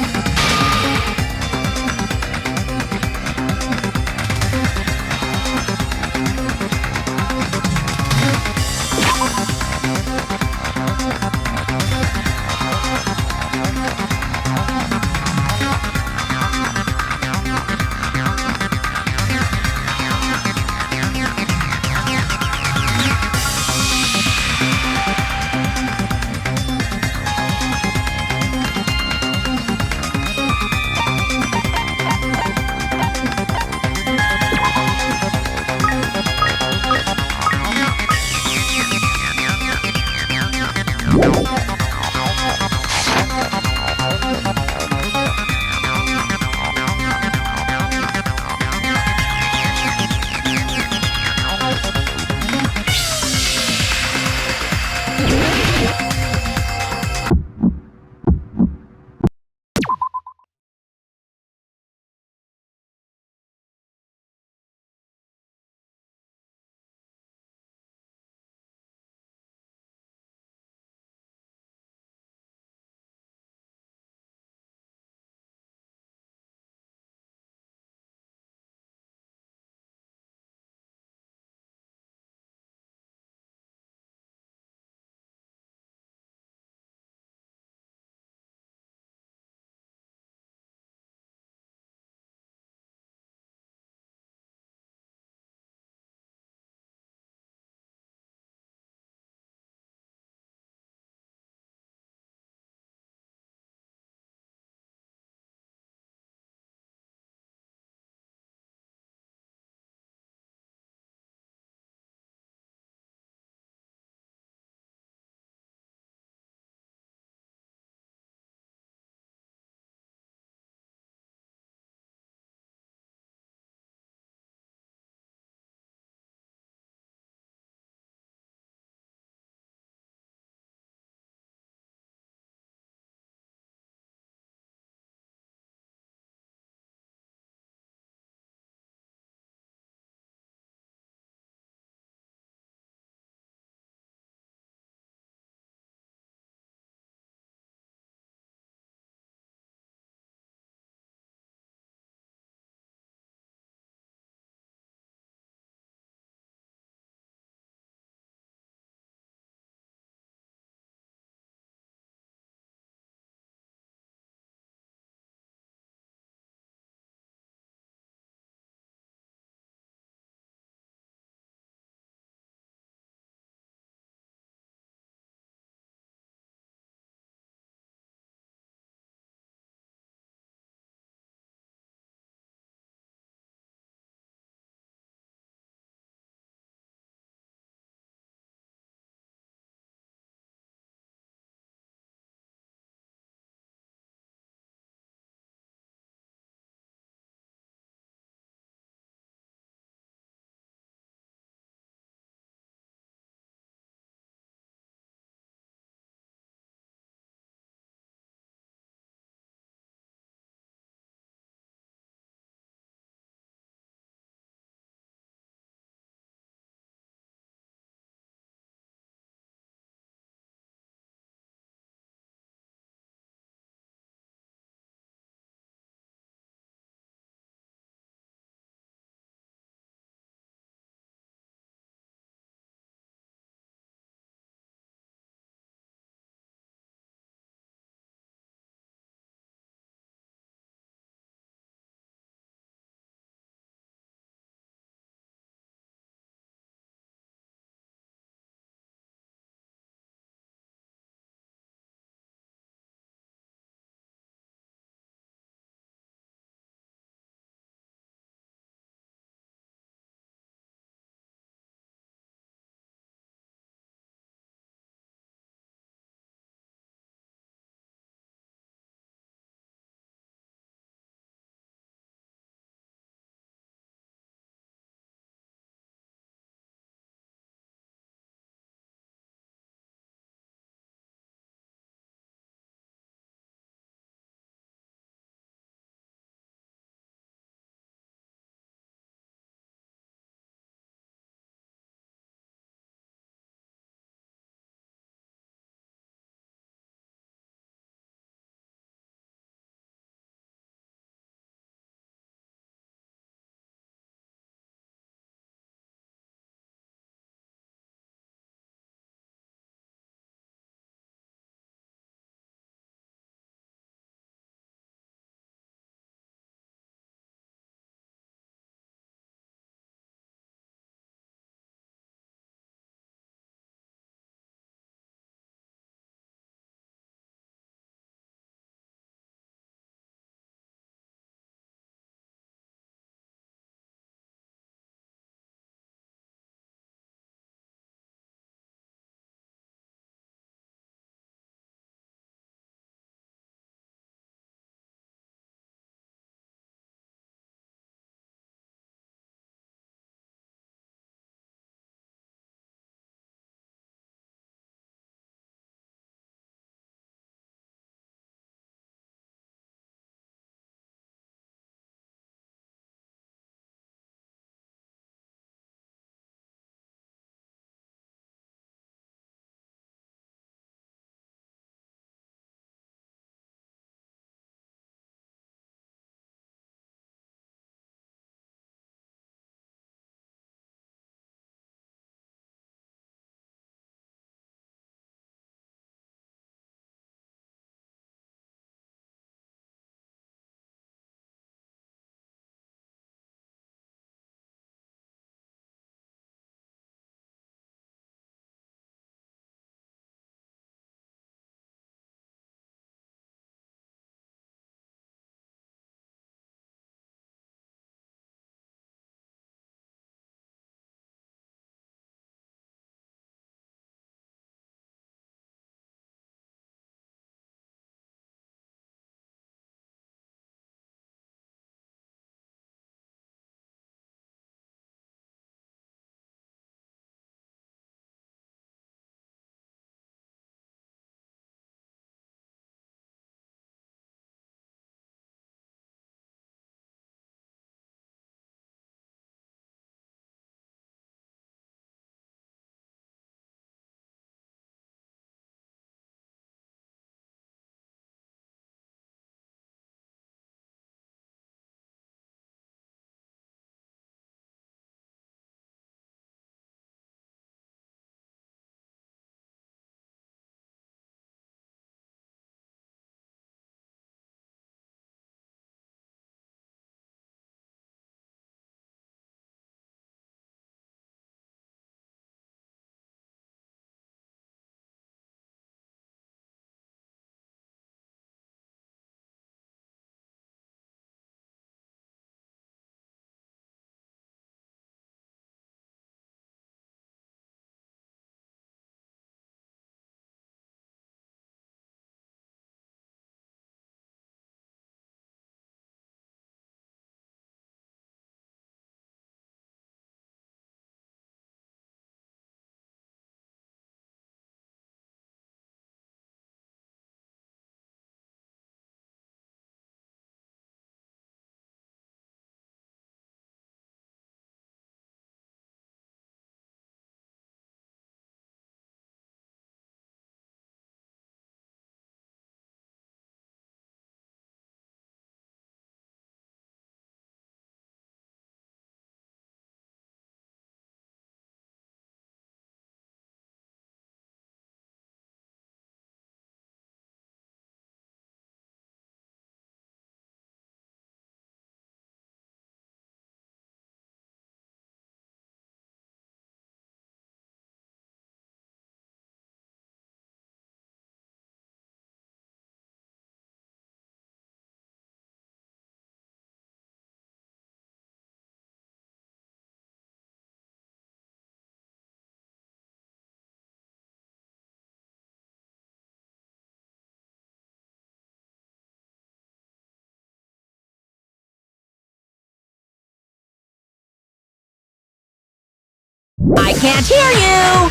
I can't hear you!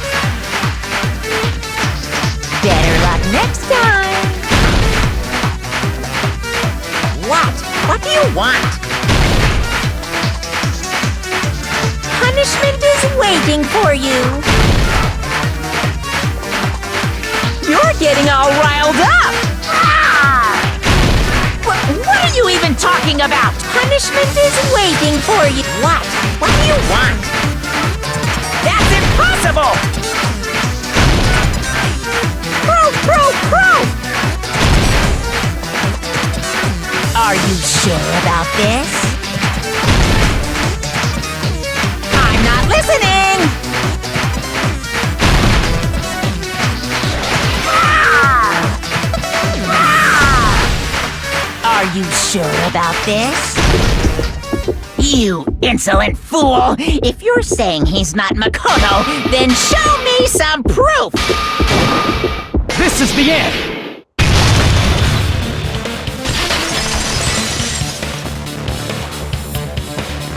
Better luck next time! What? What do you want? Punishment is waiting for you! You're getting all riled up! Ah! What are you even talking about? Punishment is waiting for you! What? What do you want? That's impossible! Proof! Are you sure about this? I'm not listening! Are you sure about this? You insolent fool! If you're saying he's not Makoto, then show me some proof! This is the end!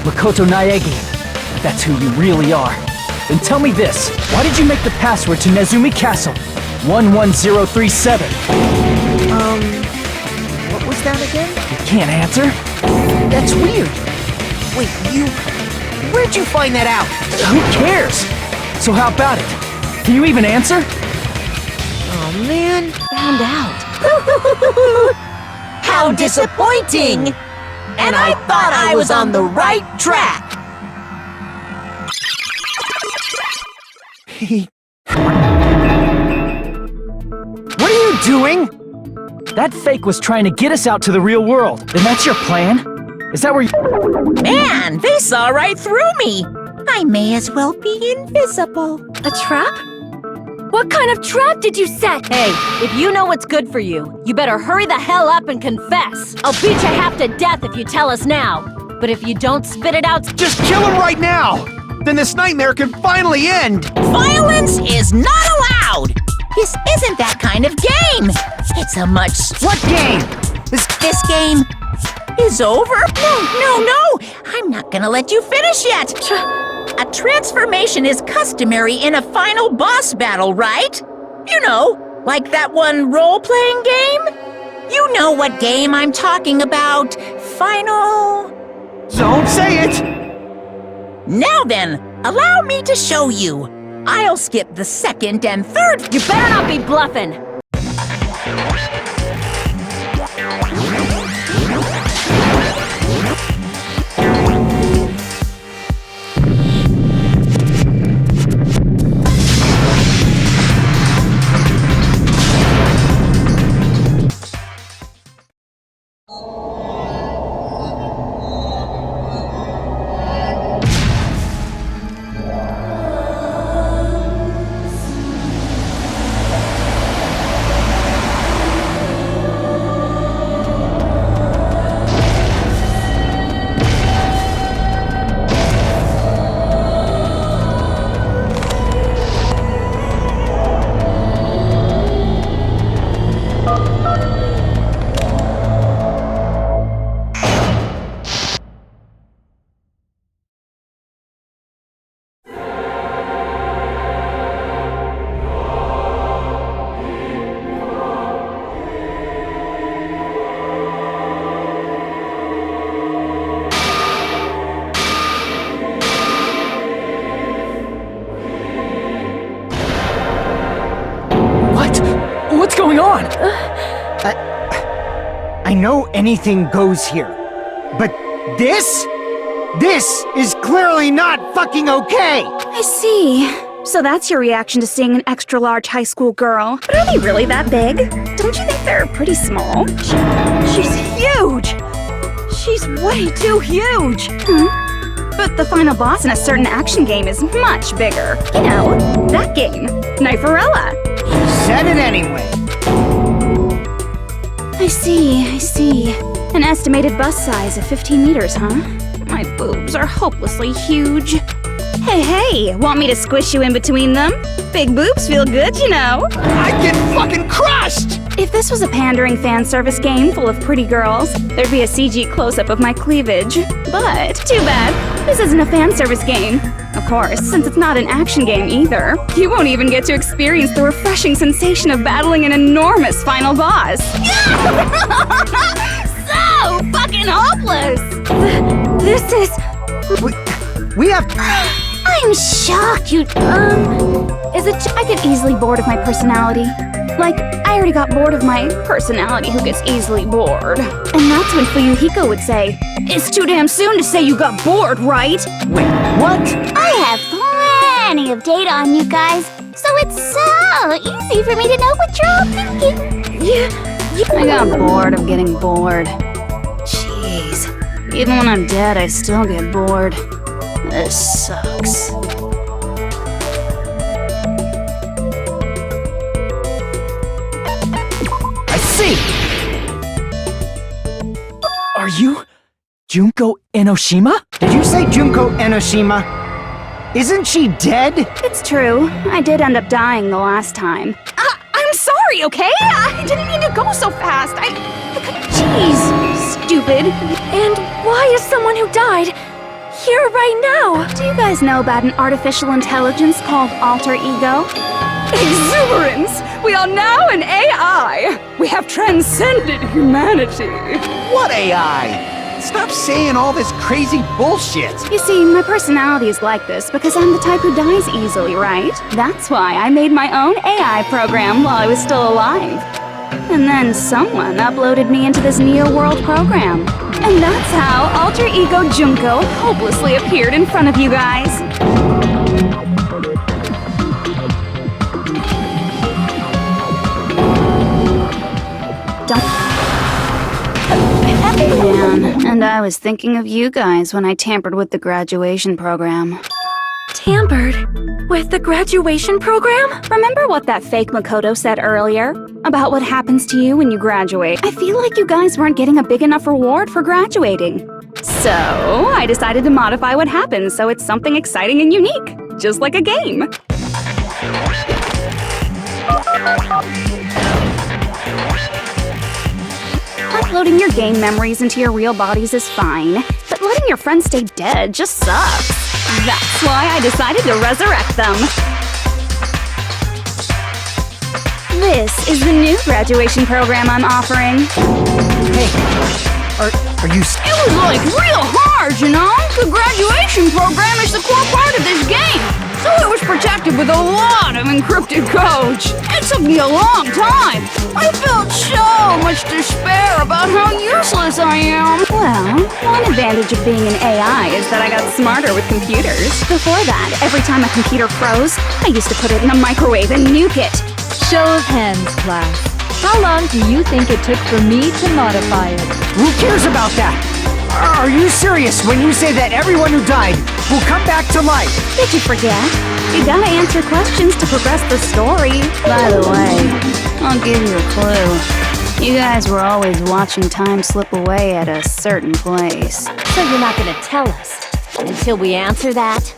Makoto Naegian, that's who you really are. Then tell me this, why did you make the password to Nezumi Castle? 11037. What was that again? You can't answer? That's weird. Wait, where'd you find that out? Who cares? So how about it? Can you even answer? Oh man. Found out. How disappointing! And I thought I was on the right track! What are you doing? That fake was trying to get us out to the real world. Then that's your plan? Is that where you— Man, they saw right through me! I may as well be invisible. A trap? What kind of trap did you set? Hey, if you know what's good for you, you better hurry the hell up and confess. I'll beat you half to death if you tell us now. But if you don't spit it out— Just kill him right now! Then this nightmare can finally end! Violence is not allowed! This isn't that kind of game! It's a much— What game? This game is over? No! I'm not gonna let you finish yet! A transformation is customary in a final boss battle, right? You know, like that one role-playing game? You know what game I'm talking about. Final— Don't say it! Now then, allow me to show you. I'll skip the second and third— You better not be bluffing. What's going on? I know anything goes here, but this is clearly not fucking okay! I see. So that's your reaction to seeing an extra-large high school girl. But are they really that big? Don't you think they're pretty small? She's huge! She's way too huge! But the final boss in a certain action game is much bigger. You know, that game, Kniferella. Said it anyway. I see. An estimated bust size of 15 meters, huh? My boobs are hopelessly huge. Hey, want me to squish you in between them? Big boobs feel good, you know. I get fucking crushed! If this was a pandering fan service game full of pretty girls, there'd be a CG close-up of my cleavage. But, too bad, this isn't a fan service game. Of course, since it's not an action game either, you won't even get to experience the refreshing sensation of battling an enormous final boss. So fucking hopeless! This is... We have... I'm shocked you... I get easily bored of my personality. Like, I already got bored of my personality who gets easily bored. And that's when Fuyuhiko would say, "It's too damn soon to say you got bored, right?" Wait, what? I have plenty of data on you guys, so it's so easy for me to know what you're all thinking. I got bored of getting bored. Jeez. Even when I'm dead, I still get bored. This sucks. I see! Are you Junko Enoshima? Did you say Junko Enoshima? Isn't she dead? It's true. I did end up dying the last time. I'm sorry, okay? I didn't mean to go so fast. I couldn't... Jeez, stupid. And why is someone who died here right now? Do you guys know about an artificial intelligence called alter ego? Exuberance! We are now an AI! We have transcended humanity! What AI? Stop saying all this crazy bullshit! You see, my personality is like this because I'm the type who dies easily, right? That's why I made my own AI program while I was still alive. And then someone uploaded me into this Neo-World program. And that's how Alter Ego Junko hopelessly appeared in front of you guys. Man, and I was thinking of you guys when I tampered with the graduation program. Tampered? With the graduation program? Remember what that fake Makoto said earlier? About what happens to you when you graduate? I feel like you guys weren't getting a big enough reward for graduating. So, I decided to modify what happens so it's something exciting and unique. Just like a game. Uploading your game memories into your real bodies is fine, but letting your friends stay dead just sucks. That's why I decided to resurrect them. This is the new graduation program I'm offering. Hey, are you... It was like real hard, you know? The graduation program is the core part of this game, so it was protected with a lot of encrypted codes. It took me a long time. I felt so much despair about how useless I am. Well, one advantage of being an AI is that I got smarter with computers. Before that, every time a computer froze, I used to put it in a microwave and nuke it. Show of hands, class. How long do you think it took for me to modify it? Who cares about that? Are you serious when you say that everyone who died will come back to life? Did you forget? You gotta answer questions to progress the story. By the way, I'll give you a clue. You guys were always watching time slip away at a certain place. So you're not gonna tell us until we answer that?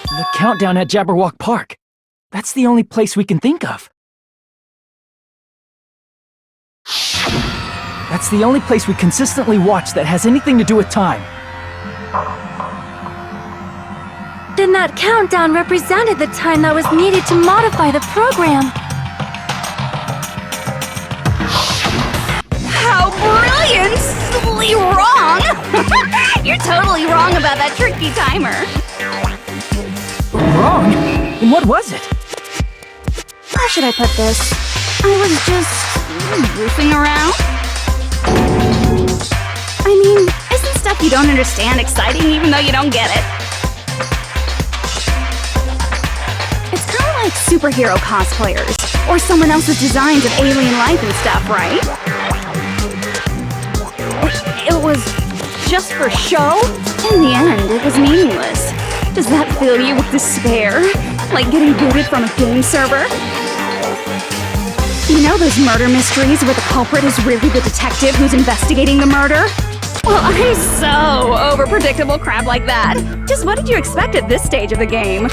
The countdown at Jabberwock Park. That's the only place we can think of. That's the only place we consistently watch that has anything to do with time. Then that countdown represented the time that was needed to modify the program. How brilliantly wrong! You're totally wrong about that tricky timer. Wrong? And what was it? How should I put this? I was just goofing around. I mean, isn't stuff you don't understand exciting even though you don't get it? It's kind of like superhero cosplayers, or someone else's designs of alien life and stuff, right? It was just for show? In the end, it was meaningless. Does that fill you with despair? Like getting booted from a game server? You know those murder mysteries where the culprit is really the detective who's investigating the murder? Well, I'm so over predictable crap like that. Just what did you expect at this stage of the game?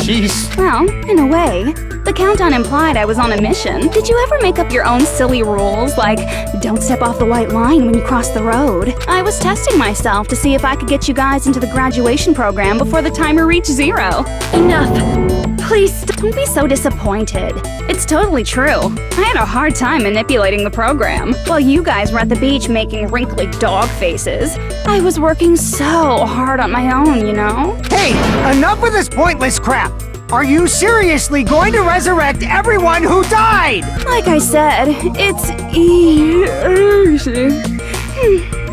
Jeez. Well, in a way. The countdown implied I was on a mission. Did you ever make up your own silly rules, like don't step off the white line when you cross the road? I was testing myself to see if I could get you guys into the graduation program before the timer reached 0. Enough. Please don't be so disappointed. It's totally true. I had a hard time manipulating the program. While you guys were at the beach making wrinkly dog faces, I was working so hard on my own, you know? Hey, enough with this pointless crap! Are you seriously going to resurrect everyone who died? Like I said, it's easy.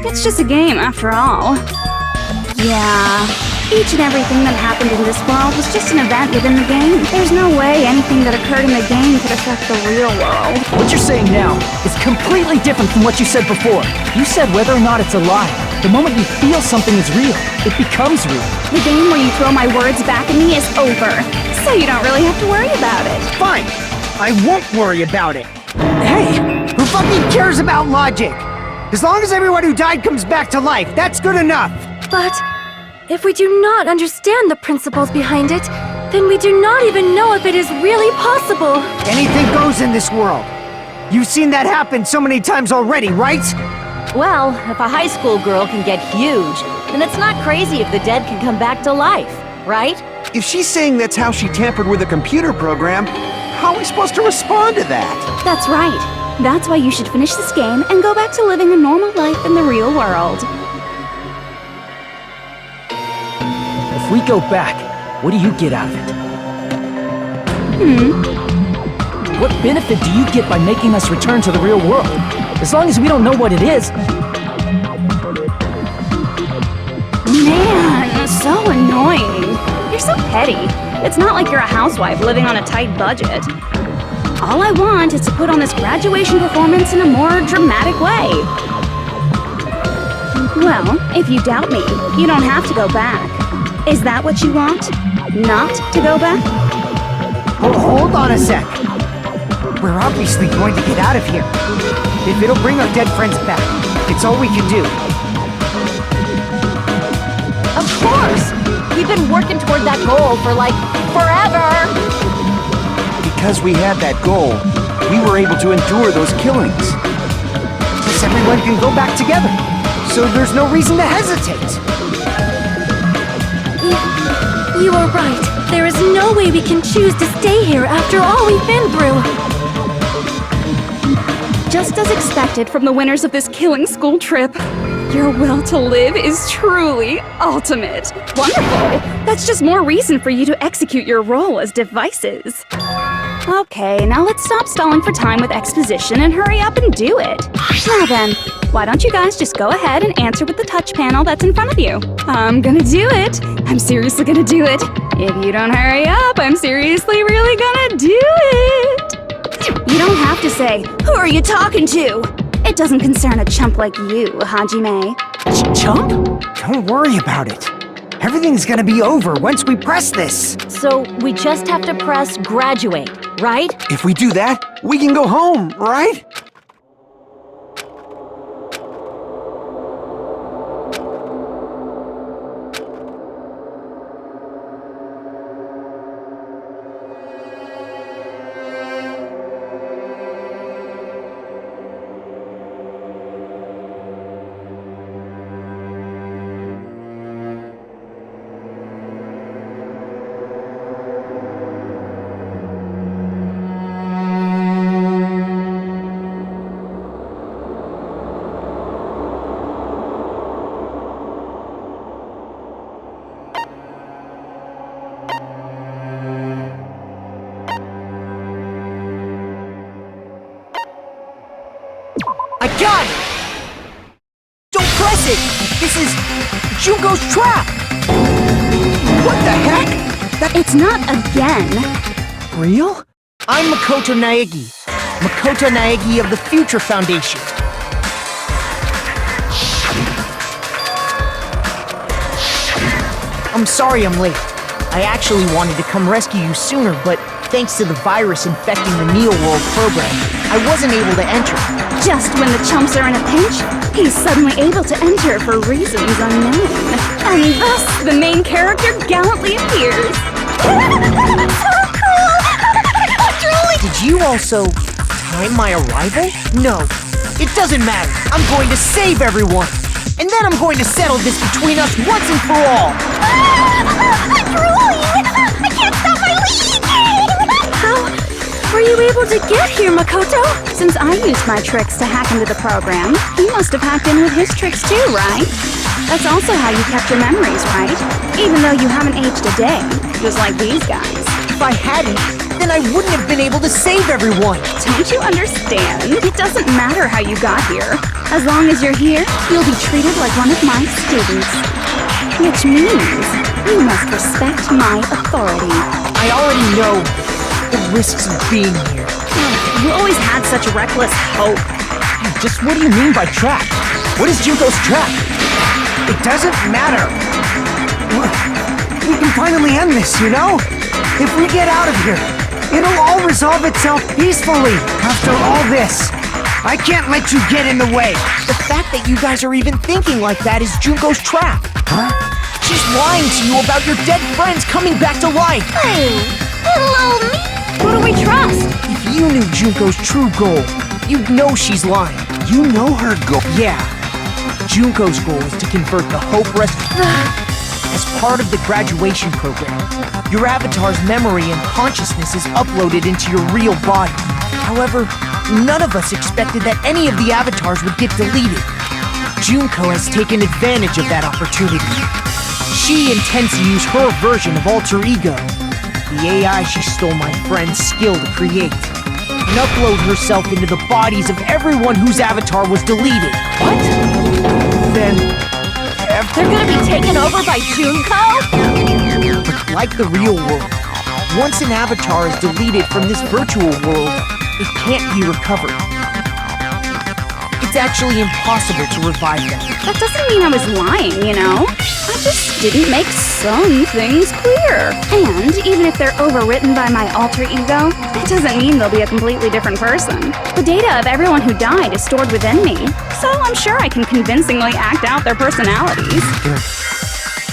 It's just a game after all. Yeah, each and everything that happened in this world was just an event within the game. There's no way anything that occurred in the game could affect the real world. What you're saying now is completely different from what you said before. You said whether or not it's a lie. The moment you feel something is real, it becomes real. The game where you throw my words back at me is over, so you don't really have to worry about it. Fine, I won't worry about it. Hey! Who fucking cares about logic? As long as everyone who died comes back to life, that's good enough. But if we do not understand the principles behind it, then we do not even know if it is really possible. Anything goes in this world. You've seen that happen so many times already, right? Well, if a high school girl can get huge, then it's not crazy if the dead can come back to life, right? If she's saying that's how she tampered with a computer program, how are we supposed to respond to that? That's right. That's why you should finish this game and go back to living a normal life in the real world. If we go back, what do you get out of it? What benefit do you get by making us return to the real world? As long as we don't know what it is. Man, so annoying. You're so petty. It's not like you're a housewife living on a tight budget. All I want is to put on this graduation performance in a more dramatic way. Well, if you doubt me, you don't have to go back. Is that what you want? Not to go back? Hold on a sec. We're obviously going to get out of here. If it'll bring our dead friends back, it's all we can do. Of course! We've been working toward that goal for, like, forever! Because we had that goal, we were able to endure those killings. Plus everyone can go back together, so there's no reason to hesitate. You are right. There is no way we can choose to stay here after all we've been through. Just as expected from the winners of this killing school trip, your will to live is truly ultimate. Wonderful! That's just more reason for you to execute your role as devices. Okay, now let's stop stalling for time with exposition and hurry up and do it. Now then, why don't you guys just go ahead and answer with the touch panel that's in front of you? I'm gonna do it. I'm seriously gonna do it. If you don't hurry up, I'm seriously really gonna do it. You don't have to say, "Who are you talking to?" It doesn't concern a chump like you, Hajime. Chump? Don't worry about it. Everything's gonna be over once we press this. So we just have to press graduate, right? If we do that, we can go home, right? I got it! Don't press it! This is Junko's trap! What the heck? It's not again. Real? I'm Makoto Naegi. Makoto Naegi of the Future Foundation. I'm sorry I'm late. I actually wanted to come rescue you sooner, but thanks to the virus infecting the Neo World program, I wasn't able to enter. Just when the chumps are in a pinch, he's suddenly able to enter for reasons unknown. And thus, the main character gallantly appears. So cool! Julie! Did you also time my arrival? No, it doesn't matter. I'm going to save everyone. And then I'm going to settle this between us once and for all. I'm drooling! I can't stop my leaking! How were you able to get here, Makoto? Since I used my tricks to hack into the program, he must have hacked in with his tricks too, right? That's also how you kept your memories, right? Even though you haven't aged a day, just like these guys. If I hadn't, then I wouldn't have been able to save everyone. Don't you understand? It doesn't matter how you got here. As long as you're here, you'll be treated like one of my students. Which means you must respect my authority. I already know the risks of being here. You always had such reckless hope. Just what do you mean by trap? What is Junko's trap? It doesn't matter. We can finally end this, you know? If we get out of here, it'll all resolve itself peacefully. After all this, I can't let you get in the way. The fact that you guys are even thinking like that is Junko's trap. Huh? She's lying to you about your dead friends coming back to life. Hey, hello, me. Who do we trust? If you knew Junko's true goal, you'd know she's lying. You know her goal. Yeah. Junko's goal is to convert the Hope Rest... As part of the graduation program, your avatar's memory and consciousness is uploaded into your real body. However, none of us expected that any of the avatars would get deleted. Junko has taken advantage of that opportunity. She intends to use her version of Alter Ego, the AI she stole my friend's skill to create, and upload herself into the bodies of everyone whose avatar was deleted. What? Then... They're gonna be taken over by Junko? But like the real world, once an avatar is deleted from this virtual world, it can't be recovered. It's actually impossible to revive them. That doesn't mean I was lying, you know? I just didn't make some things clear. And even if they're overwritten by my alter ego, it doesn't mean they'll be a completely different person. The data of everyone who died is stored within me, so I'm sure I can convincingly act out their personalities.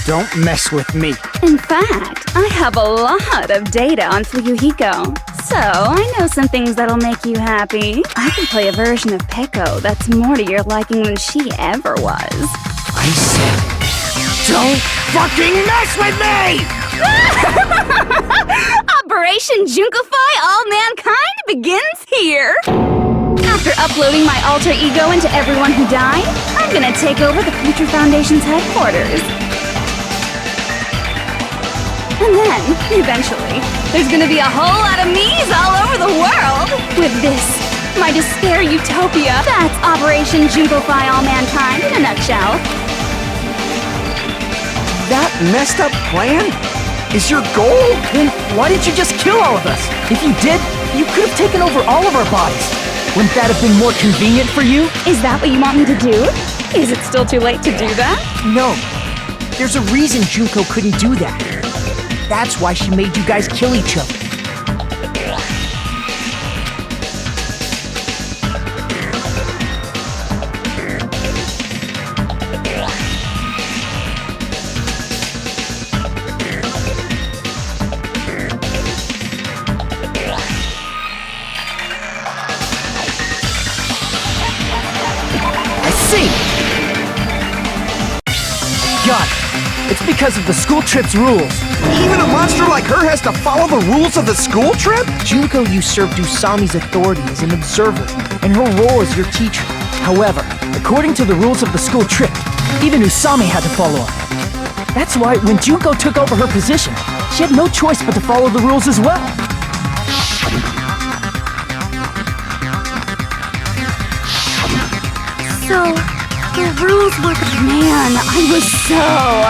Don't mess with me. In fact, I have a lot of data on Fuyuhiko. So, I know some things that'll make you happy. I can play a version of Peko that's more to your liking than she ever was. I said, don't fucking mess with me! Operation Junkify All Mankind begins here! After uploading my alter ego into everyone who died, I'm gonna take over the Future Foundation's headquarters. And then, eventually, there's gonna be a whole lot of me's all over the world! With this, my despair utopia, that's Operation Junkify All Mankind in a nutshell. That messed up plan is your goal? Then why didn't you just kill all of us? If you did, you could have taken over all of our bodies. Wouldn't that have been more convenient for you? Is that what you want me to do? Is it still too late to do that? No. There's a reason Junko couldn't do that. That's why she made you guys kill each other. Got it. It's because of the school trip's rules. Even a monster like her has to follow the rules of the school trip? Junko usurped Usami's authority as an observer, and her role as your teacher. However, according to the rules of the school trip, even Usami had to follow up. That's why when Junko took over her position, she had no choice but to follow the rules as well. So, the rules were... Man, I was so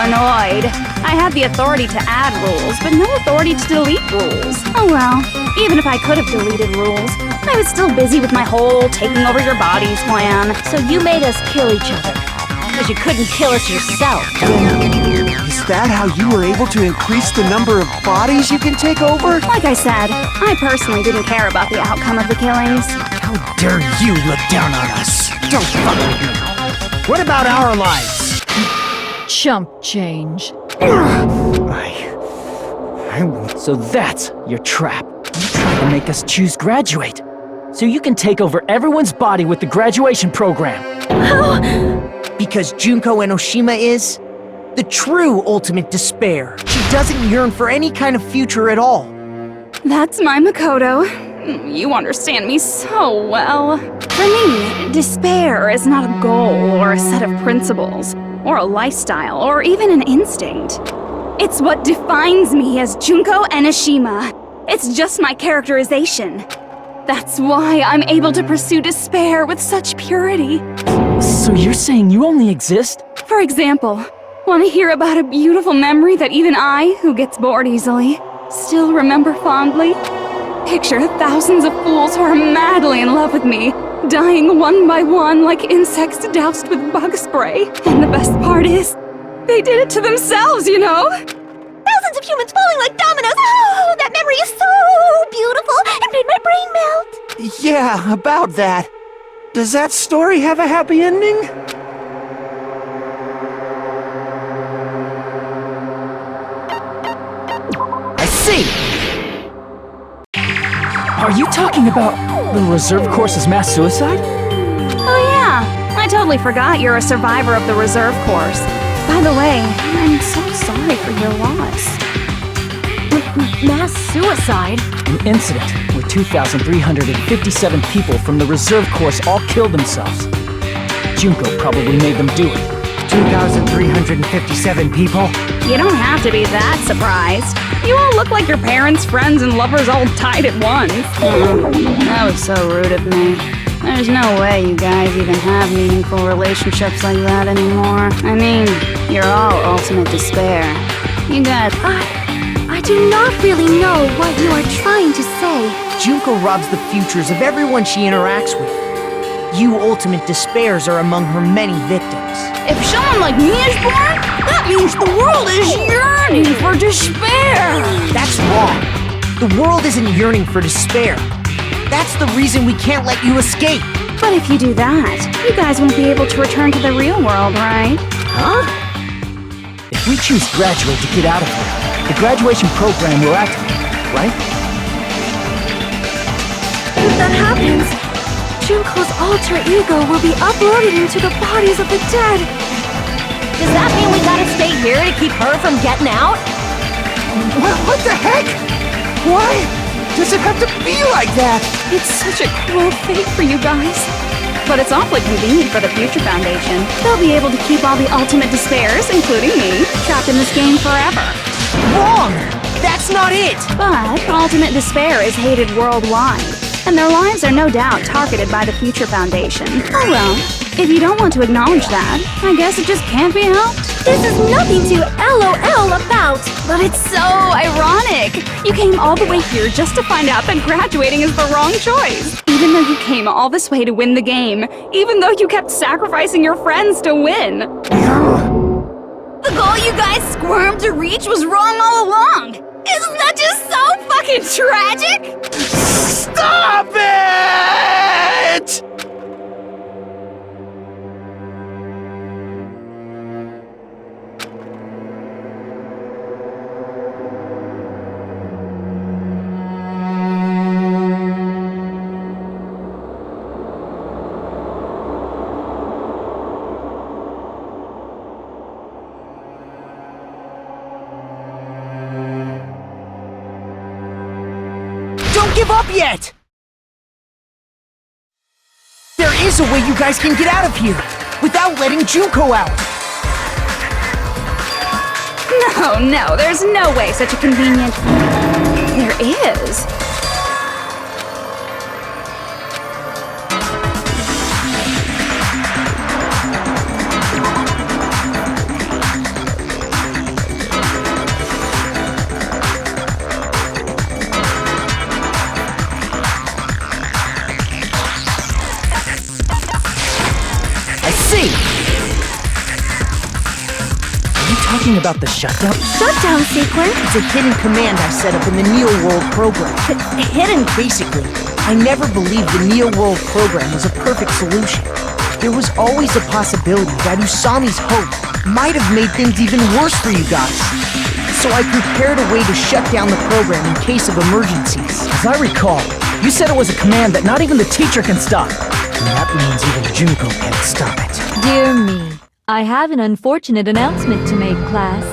annoyed. I had the authority to add rules, but no authority to delete rules. Oh well, even if I could have deleted rules, I was still busy with my whole taking over your bodies plan. So you made us kill each other. Because you couldn't kill us yourself. Is that how you were able to increase the number of bodies you can take over? Like I said, I personally didn't care about the outcome of the killings. How dare you look down on us? Don't fuck with me. What about our lives? Chump change. I won't. So that's your trap. You try to make us choose graduate. So you can take over everyone's body with the graduation program. Because Junko Enoshima is the true ultimate despair. She doesn't yearn for any kind of future at all. That's my Makoto. You understand me so well. For me, despair is not a goal or a set of principles, or a lifestyle, or even an instinct. It's what defines me as Junko Enoshima. It's just my characterization. That's why I'm able to pursue despair with such purity. So you're saying you only exist? For example, want to hear about a beautiful memory that even I, who gets bored easily, still remember fondly? Picture thousands of fools who are madly in love with me, dying one by one like insects doused with bug spray. And the best part is, they did it to themselves, you know? Thousands of humans falling like dominoes. Oh, that memory is so beautiful. It made my brain melt. Yeah, about that. Does that story have a happy ending? I see! Are you talking about the reserve course's mass suicide? Oh yeah, I totally forgot you're a survivor of the reserve course. By the way, I'm so sorry for your loss. Mass suicide? An incident where 2,357 people from the reserve course all killed themselves. Junko probably made them do it. 2,357 people? You don't have to be that surprised. You all look like your parents, friends, and lovers all tied at once. That was so rude of me. There's no way you guys even have meaningful relationships like that anymore. I mean, you're all ultimate despair. You guys... I do not really know what you are trying to say. Junko robs the futures of everyone she interacts with. You ultimate despairs are among her many victims. If someone like me is born, that means the world is yearning for despair. That's wrong. The world isn't yearning for despair. That's the reason we can't let you escape. But if you do that, you guys won't be able to return to the real world, right? Huh? If we choose graduate to get out of here, the graduation program will activate, right? If that happens, Junko's alter ego will be uploaded into the bodies of the dead. Does that mean we gotta stay here to keep her from getting out? What the heck? Why does it have to be like that? It's such a cruel fate for you guys. But it's awfully convenient for the Future Foundation. They'll be able to keep all the ultimate despairs, including me, trapped in this game forever. Wrong! That's not it! But ultimate despair is hated worldwide, and their lives are no doubt targeted by the Future Foundation. Oh well, if you don't want to acknowledge that, I guess it just can't be helped. This is nothing to LOL about. But it's so ironic! You came all the way here just to find out that graduating is the wrong choice. Even though you came all this way to win the game. Even though you kept sacrificing your friends to win. The goal you guys squirmed to reach was wrong all along. Isn't that just so fucking tragic? Stop it! Don't give up yet! There is a way you guys can get out of here, without letting Junko out! No, there's no way such a convenient... There is. talking about the shutdown? Shutdown sequence? It's a hidden command I set up in the Neo World program. Hidden? Basically, I never believed the Neo World program was a perfect solution. There was always a possibility that Usami's hope might have made things even worse for you guys. So I prepared a way to shut down the program in case of emergencies. As I recall, you said it was a command that not even the teacher can stop. And that means even Junko can't stop it. Dear me, I have an unfortunate announcement to make, class.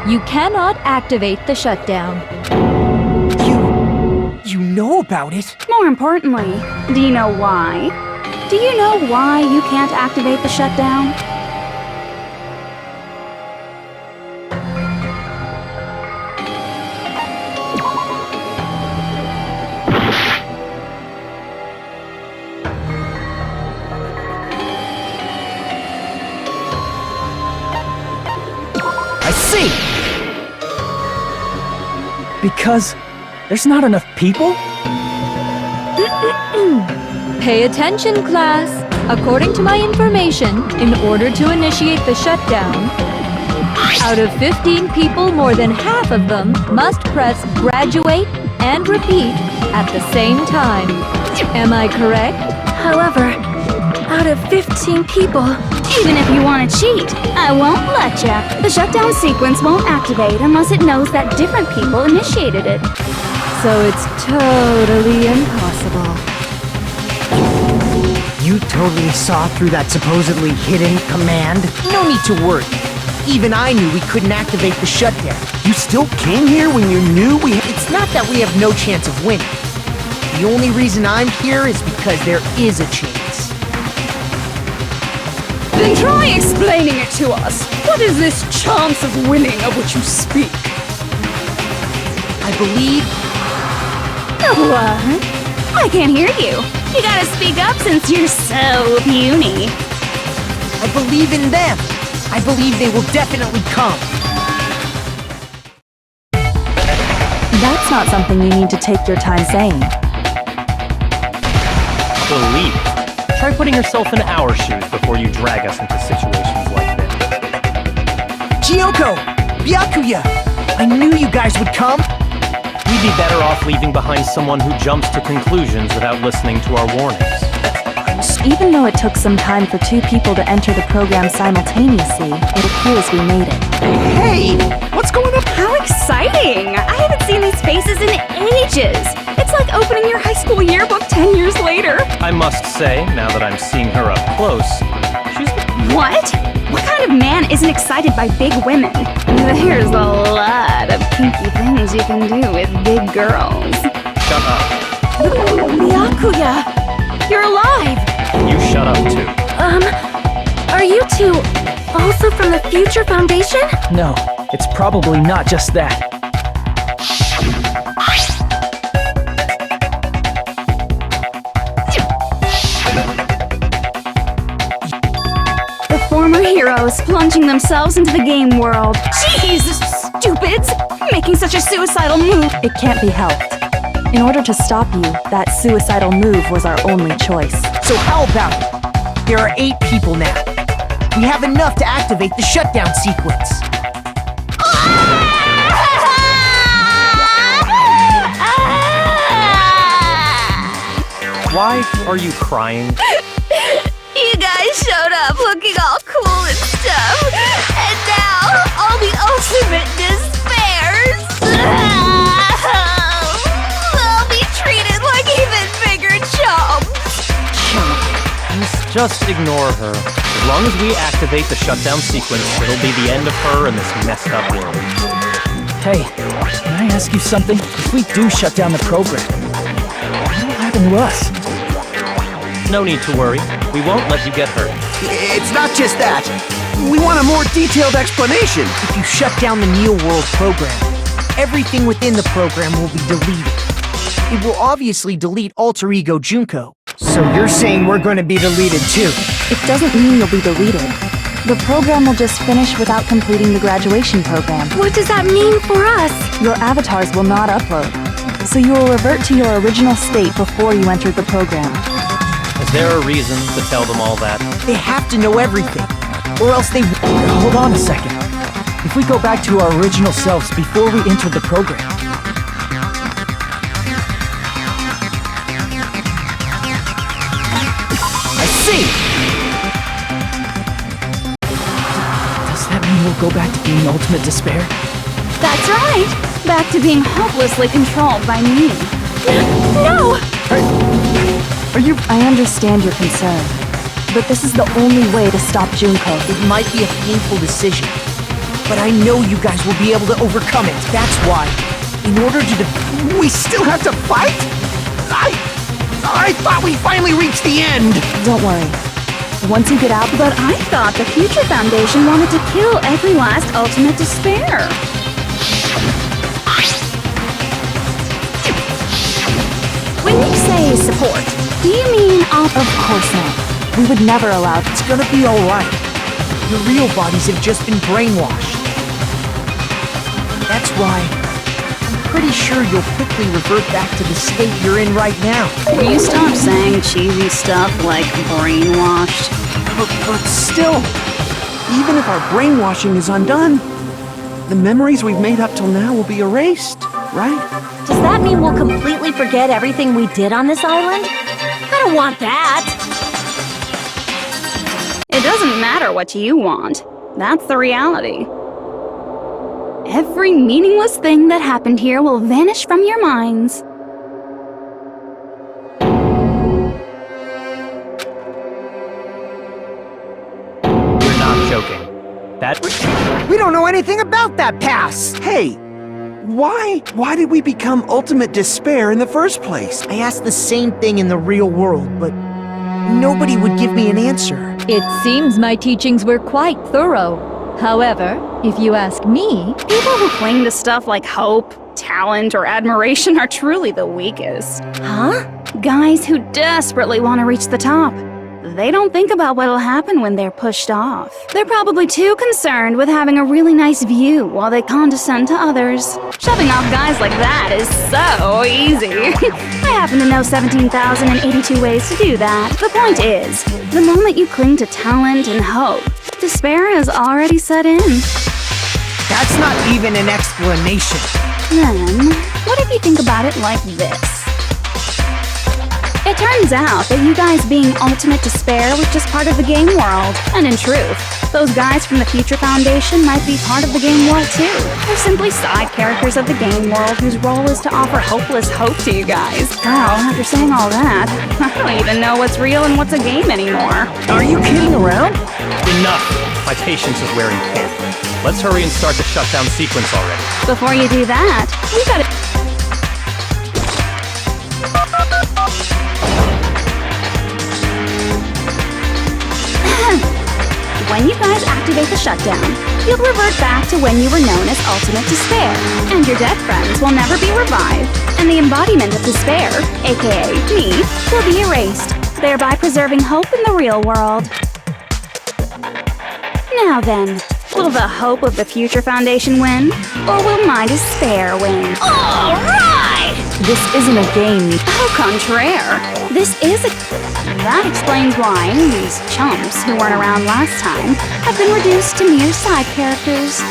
You cannot activate the shutdown. You know about it? More importantly, do you know why? Do you know why you can't activate the shutdown? I see! Because there's not enough people? Pay attention, class. According to my information, in order to initiate the shutdown, out of 15 people, more than half of them must press graduate and repeat at the same time. Am I correct? However, out of 15 people... Even if you want to cheat, I won't let ya. The shutdown sequence won't activate unless it knows that different people initiated it. So it's totally impossible. You totally saw through that supposedly hidden command? No need to worry. Even I knew we couldn't activate the shutdown. You still came here when you knew we had... It's not that we have no chance of winning. The only reason I'm here is because there is a chance. Then try explaining it to us. What is this chance of winning of which you speak? I believe... What? I can't hear you. You gotta speak up since you're so puny. I believe in them. I believe they will definitely come. That's not something you need to take your time saying. Believe. Try putting yourself in our shoes before you drag us into situations like this. Gyoko! Byakuya! I knew you guys would come! We'd be better off leaving behind someone who jumps to conclusions without listening to our warnings. Even though it took some time for two people to enter the program simultaneously, it appears we made it. Hey! What's going on? How exciting! I haven't seen these faces in ages! It's like opening your high school yearbook 10 years later! I must say, now that I'm seeing her up close, she's... What? What kind of man isn't excited by big women? There's a lot of kinky things you can do with big girls. Shut up. Byakuya! You're alive! You shut up too. Are you two also from the Future Foundation? No, it's probably not just that. The former heroes plunging themselves into the game world. Jeez, stupids! Making such a suicidal move. It can't be helped. In order to stop you, that suicidal move was our only choice. So how about it? There are 8 people now. We have enough to activate the shutdown sequence. Why are you crying? You guys showed up looking all cool and stuff, and now all the ultimate despairs. I'll be treated like even bigger chumps. Just ignore her. As long as we activate the shutdown sequence, it'll be the end of her in this messed up world. Hey, can I ask you something? If we do shut down the program, what'll happen to us? No need to worry. We won't let you get hurt. It's not just that. We want a more detailed explanation. If you shut down the Neo World program, everything within the program will be deleted. It will obviously delete Alter Ego Junko. So you're saying we're going to be deleted too? It doesn't mean you'll be deleted. The program will just finish without completing the graduation program. What does that mean for us? Your avatars will not upload, so you will revert to your original state before you entered the program. Is there a reason to tell them all that? They have to know everything, or else they... Hold on a second. if we go back to our original selves before we entered the program. I see! Does that mean we'll go back to being ultimate despair? That's right! Back to being hopelessly controlled by me. No! Are you... I understand your concern, but this is the only way to stop Junko. It might be a painful decision, but I know you guys will be able to overcome it. That's why, in order to We still have to fight? I thought we finally reached the end! Don't worry. Once you get out, But I thought the Future Foundation wanted to kill every last ultimate despair. When you say support, do you mean of course not. We would never allow. it's gonna be alright. Your real bodies have just been brainwashed. That's why I'm pretty sure you'll quickly revert back to the state you're in right now. Will you stop saying cheesy stuff like brainwashed? But still, even if our brainwashing is undone, the memories we've made up till now will be erased, right? Does that mean we'll completely forget everything we did on this island? I don't want that! It doesn't matter what you want. That's the reality. Every meaningless thing that happened here will vanish from your minds. You're not joking. That... We don't know anything about that pass! Hey, why did we become ultimate despair in the first place? I asked the same thing in the real world, but nobody would give me an answer. It seems my teachings were quite thorough. However, if you ask me, People who cling to stuff like hope, talent, or admiration are truly the weakest. Huh? Guys who desperately want to reach the top. They don't think about what'll happen when they're pushed off. They're probably too concerned with having a really nice view while they condescend to others. Shoving off guys like that is so easy. I happen to know 17,082 ways to do that. The point is, the moment you cling to talent and hope, despair has already set in. That's not even an explanation. Then, what if you think about it like this? It turns out that you guys being ultimate despair was just part of the game world. And in truth, those guys from the Future Foundation might be part of the game world too. They're simply side characters of the game world whose role is to offer hopeless hope to you guys. Well, after saying all that, I don't even know what's real and what's a game anymore. Are you kidding around? Enough! My patience is wearing thin. Let's hurry and start the shutdown sequence already. Before you do that, we gotta... When you guys activate the shutdown, you'll revert back to when you were known as Ultimate Despair, and your dead friends will never be revived, and the embodiment of despair, aka me, will be erased, thereby preserving hope in the real world. Now then, will the hope of the Future Foundation win, or will my despair win? All right! This isn't a game. Au contraire, this is a... That explains why these chumps who weren't around last time have been reduced to mere side characters.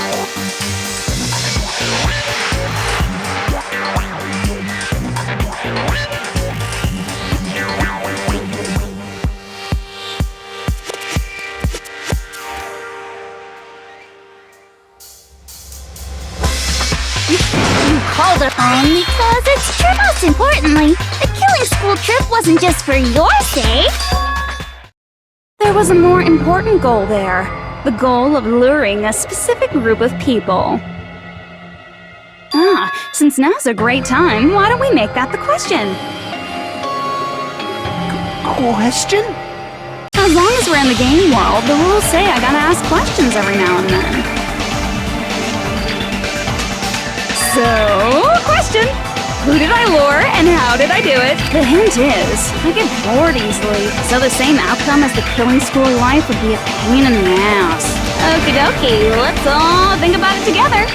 You called it on because it's true. Most importantly, the killing school trip wasn't just for your sake. There was a more important goal there. The goal of luring a specific group of people. Since now's a great time, why don't we make that the question? Question? As long as we're in the game world, the rules say I gotta ask questions every now and then. So, question! Who did I lure and how did I do it? The hint is, I get bored easily, so the same outcome as the killing school life would be a pain in the ass. Okie dokie, let's all think about it together.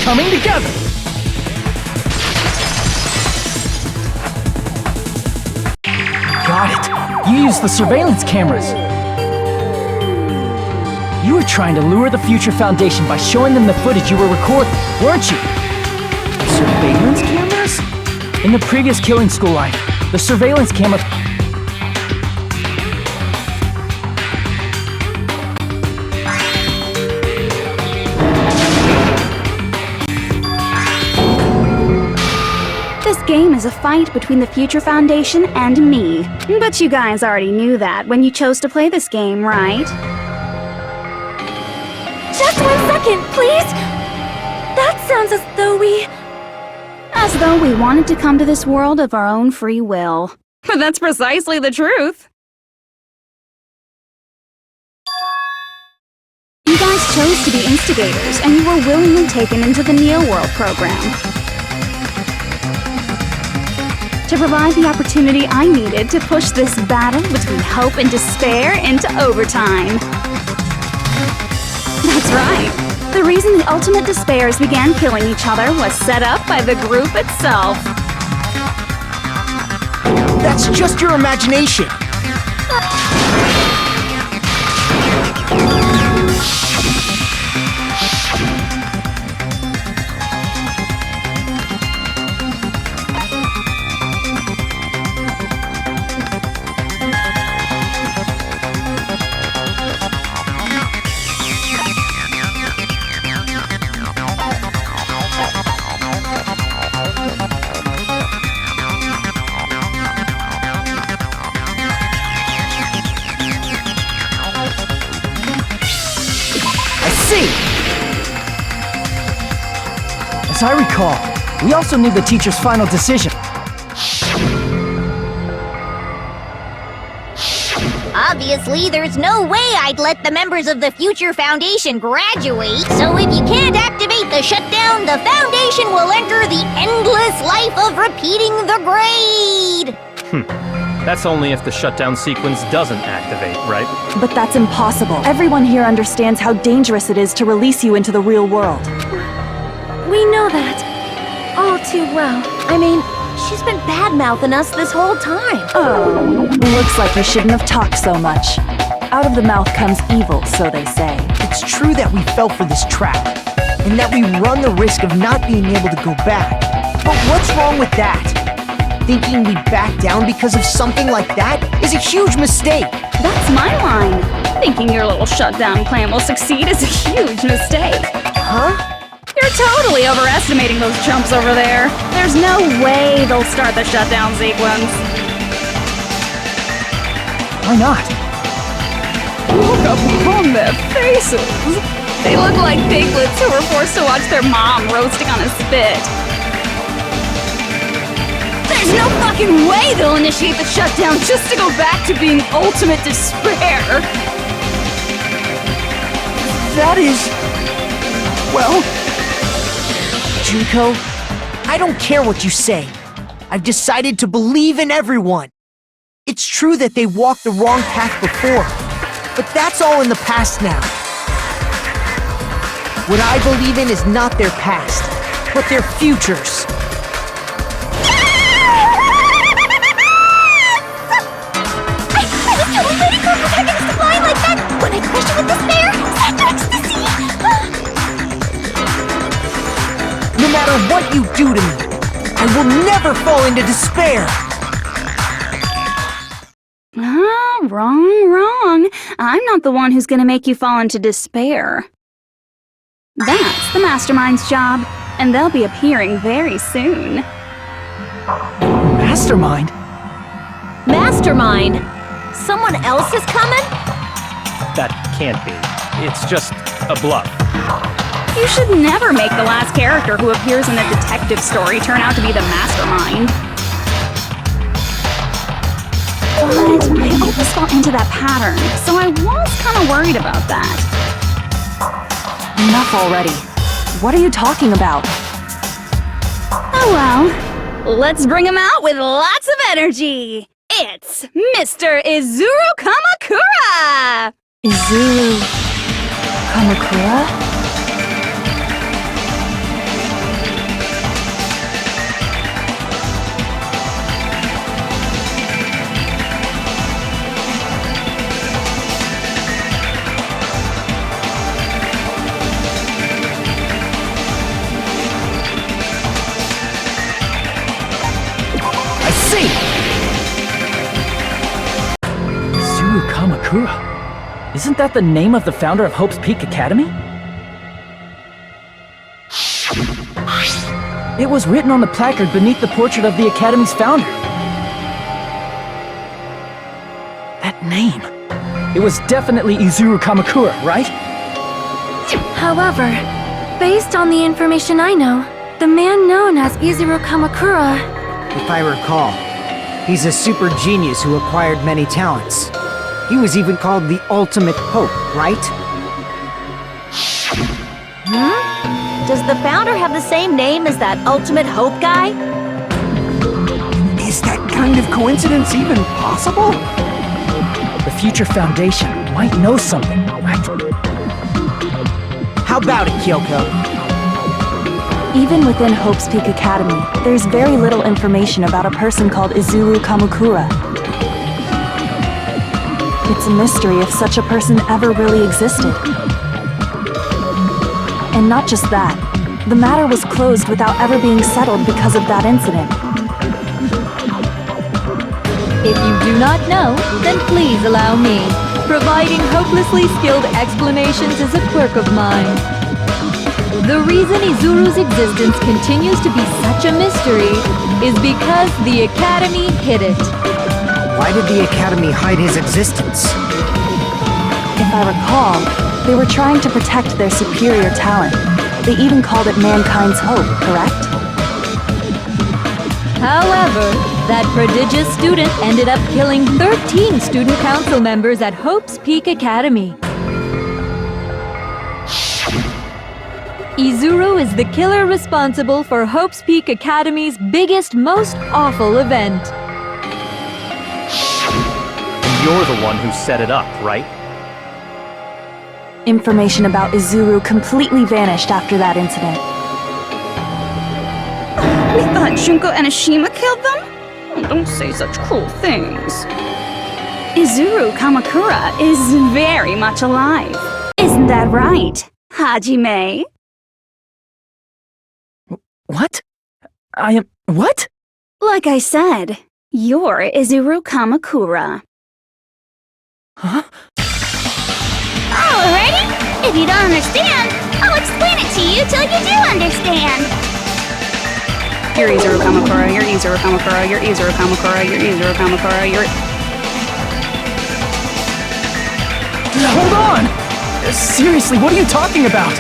coming together! Got it! You used the surveillance cameras! You were trying to lure the Future Foundation by showing them the footage you were recording, weren't you? Surveillance cameras? In the previous killing school line, the surveillance camera... This game is a fight between the Future Foundation and me. But you guys already knew that when you chose to play this game, right? Just 1 second, please! That sounds as though we... As though we wanted to come to this world of our own free will. But that's precisely the truth. You guys chose to be instigators, and you were willingly taken into the Neo World program. To provide the opportunity I needed to push this battle between hope and despair into overtime. That's right. The reason the Ultimate Despairs began killing each other was set up by the group itself. That's just your imagination. As I recall, we also need the teacher's final decision. Obviously, there's no way I'd let the members of the Future Foundation graduate. So if you can't activate the shutdown, the Foundation will enter the endless life of repeating the grade. That's only if the shutdown sequence doesn't activate, right? But that's impossible. Everyone here understands how dangerous it is to release you into the real world. We know that. All too well. I mean, she's been bad-mouthing us this whole time. Oh, looks like you shouldn't have talked so much. Out of the mouth comes evil, so they say. It's true that we fell for this trap, and that we run the risk of not being able to go back. But what's wrong with that? Thinking we'd back down because of something like that is a huge mistake. That's my line. Thinking your little shutdown plan will succeed is a huge mistake. Huh? You're totally overestimating those chumps over there. There's no way they'll start the shutdown sequence. Why not? Look upon their faces. They look like piglets who were forced to watch their mom roasting on a spit. There's no fucking way they'll initiate the shutdown just to go back to being ultimate despair. That is... well... Junko, I don't care what you say. I've decided to believe in everyone. It's true that they walked the wrong path before, but that's all in the past now. What I believe in is not their past, but their futures. I was totally ready for a protagonist to fly like that when I crushed it with despair, set ecstasy. No matter what you do to me, I will never fall into despair! Wrong. I'm not the one who's gonna make you fall into despair. That's the Mastermind's job, and they'll be appearing very soon. Mastermind? Mastermind? Someone else is coming? That can't be. It's just a bluff. You should never make the last character who appears in a detective story turn out to be the mastermind. But I always fall into that pattern, so I was kind of worried about that. Enough already. What are you talking about? Oh well, let's bring him out with lots of energy. It's Mr. Izuru Kamakura! Izuru... Kamakura? Kamakura. Isn't that the name of the founder of Hope's Peak Academy? It was written on the placard beneath the portrait of the Academy's founder. That name. It was definitely Izuru Kamakura, right? However, based on the information I know, the man known as Izuru Kamakura... If I recall, he's a super genius who acquired many talents. He was even called the Ultimate Hope, right? Does the founder have the same name as that Ultimate Hope guy? Is that kind of coincidence even possible? The future foundation might know something, right? How about it, Kyoko? Even within Hope's Peak Academy, there's very little information about a person called Izuru Kamakura. It's a mystery if such a person ever really existed. And not just that, the matter was closed without ever being settled because of that incident. If you do not know, then please allow me. Providing hopelessly skilled explanations is a quirk of mine. The reason Izuru's existence continues to be such a mystery is because the Academy hid it. Why did the Academy hide his existence? If I recall, they were trying to protect their superior talent. They even called it mankind's hope, correct? However, that prodigious student ended up killing 13 student council members at Hope's Peak Academy. Izuru is the killer responsible for Hope's Peak Academy's biggest, most awful event. And you're the one who set it up, right? Information about Izuru completely vanished after that incident. We thought Junko and Ashima killed them? Oh, don't say such cruel things. Izuru Kamakura is very much alive. Isn't that right, Hajime? What? I am... what? Like I said, you're Izuru Kamakura. Huh? Alrighty, if you don't understand, I'll explain it to you till you do understand. You're Izuru Kamakura, you're Izuru Kamakura, you're Izuru Kamakura, you're Izuru Kamakura, you're... Hold on! Seriously, what are you talking about?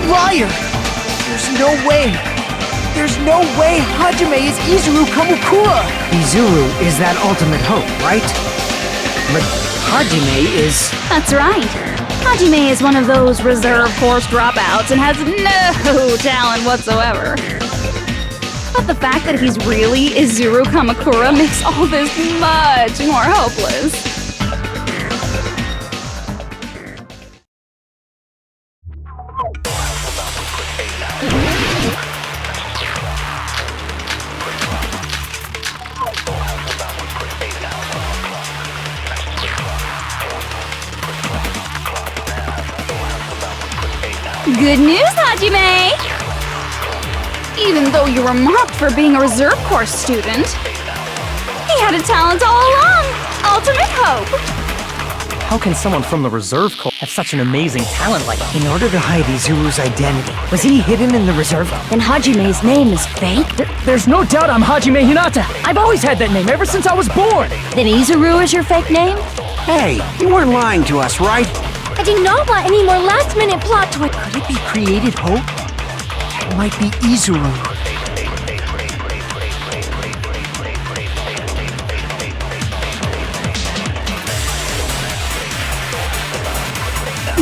Liar! There's no way! There's no way Hajime is Izuru Kamakura! Izuru is that Ultimate Hope, right? But Hajime is... That's right. Hajime is one of those reserve course dropouts and has no talent whatsoever. But the fact that he's really Izuru Kamakura makes all this much more hopeless. Good news, Hajime! Even though you were mocked for being a reserve course student, he had a talent all along! Ultimate Hope! How can someone from the reserve corps have such an amazing talent like that? In order to hide Izuru's identity, was he hidden in the reserve? Then Hajime's name is fake? There's no doubt I'm Hajime Hinata. I've always had that name ever since I was born. Then Izuru is your fake name? Hey, you weren't lying to us, right? I do not want any more last-minute plot twists. Could it be created hope? That might be Izuru.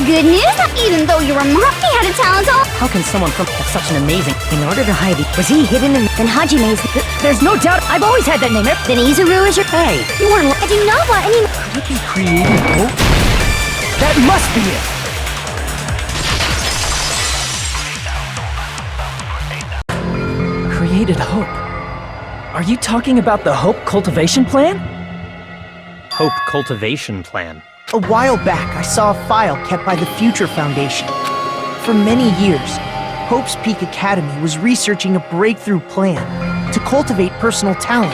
Good news, even though you were mocked, he had a talent all... How can someone from have such an amazing... In order to hide it, was he hidden in... Then Hajime's... There's no doubt, I've always had that name. Then Izuru is your... Hey, You weren't... I do not want any... Could it be created hope? That must be it. Created hope. Are you talking about the Hope Cultivation Plan? Hope cultivation plan. A while back, I saw a file kept by the Future Foundation. For many years, Hope's Peak Academy was researching a breakthrough plan to cultivate personal talent.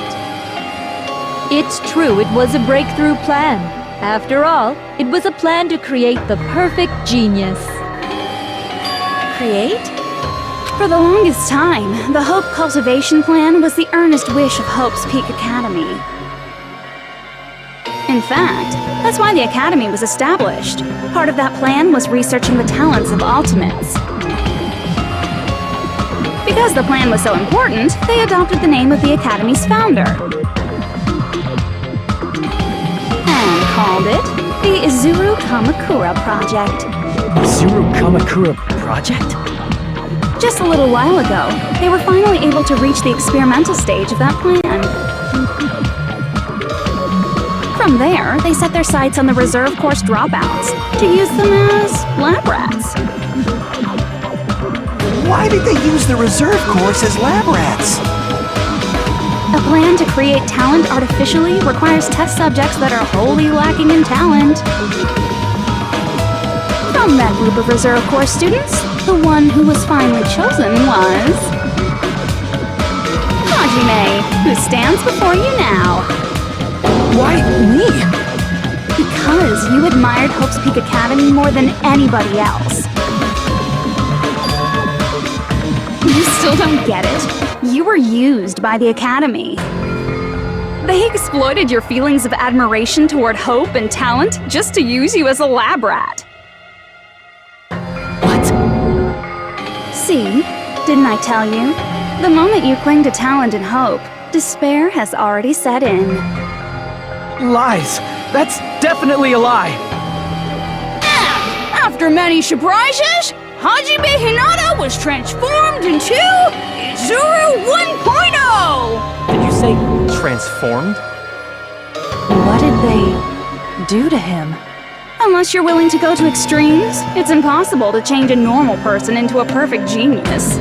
It's true, it was a breakthrough plan. After all, it was a plan to create the perfect genius. Create? For the longest time, the Hope Cultivation Plan was the earnest wish of Hope's Peak Academy. In fact, that's why the Academy was established. Part of that plan was researching the talents of Ultimates. Because the plan was so important, they adopted the name of the Academy's founder. And called it the Izuru Kamakura Project. Izuru Kamakura Project? Just a little while ago, they were finally able to reach the experimental stage of that plan. From there, they set their sights on the reserve course dropouts to use them as lab rats. Why did they use the reserve course as lab rats? A plan to create talent artificially requires test subjects that are wholly lacking in talent. From that group of reserve course students, the one who was finally chosen was Hajime, who stands before you now. Why me? Because you admired Hope's Peak Academy more than anybody else. You still don't get it? You were used by the Academy. They exploited your feelings of admiration toward hope and talent just to use you as a lab rat. What? See? Didn't I tell you? The moment you cling to talent and hope, despair has already set in. Lies! That's definitely a lie! After many surprises, Hajime Hinata was transformed into Izuru 1.0! Did you say transformed? What did they do to him? Unless you're willing to go to extremes, it's impossible to change a normal person into a perfect genius.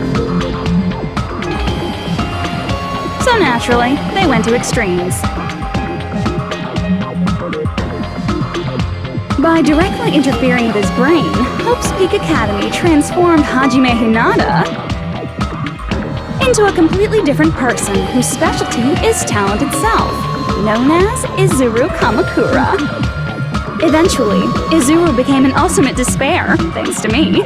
So naturally, they went to extremes. By directly interfering with his brain, Hope's Peak Academy transformed Hajime Hinata into a completely different person whose specialty is talent itself, known as Izuru Kamakura. Eventually, Izuru became an ultimate despair, thanks to me.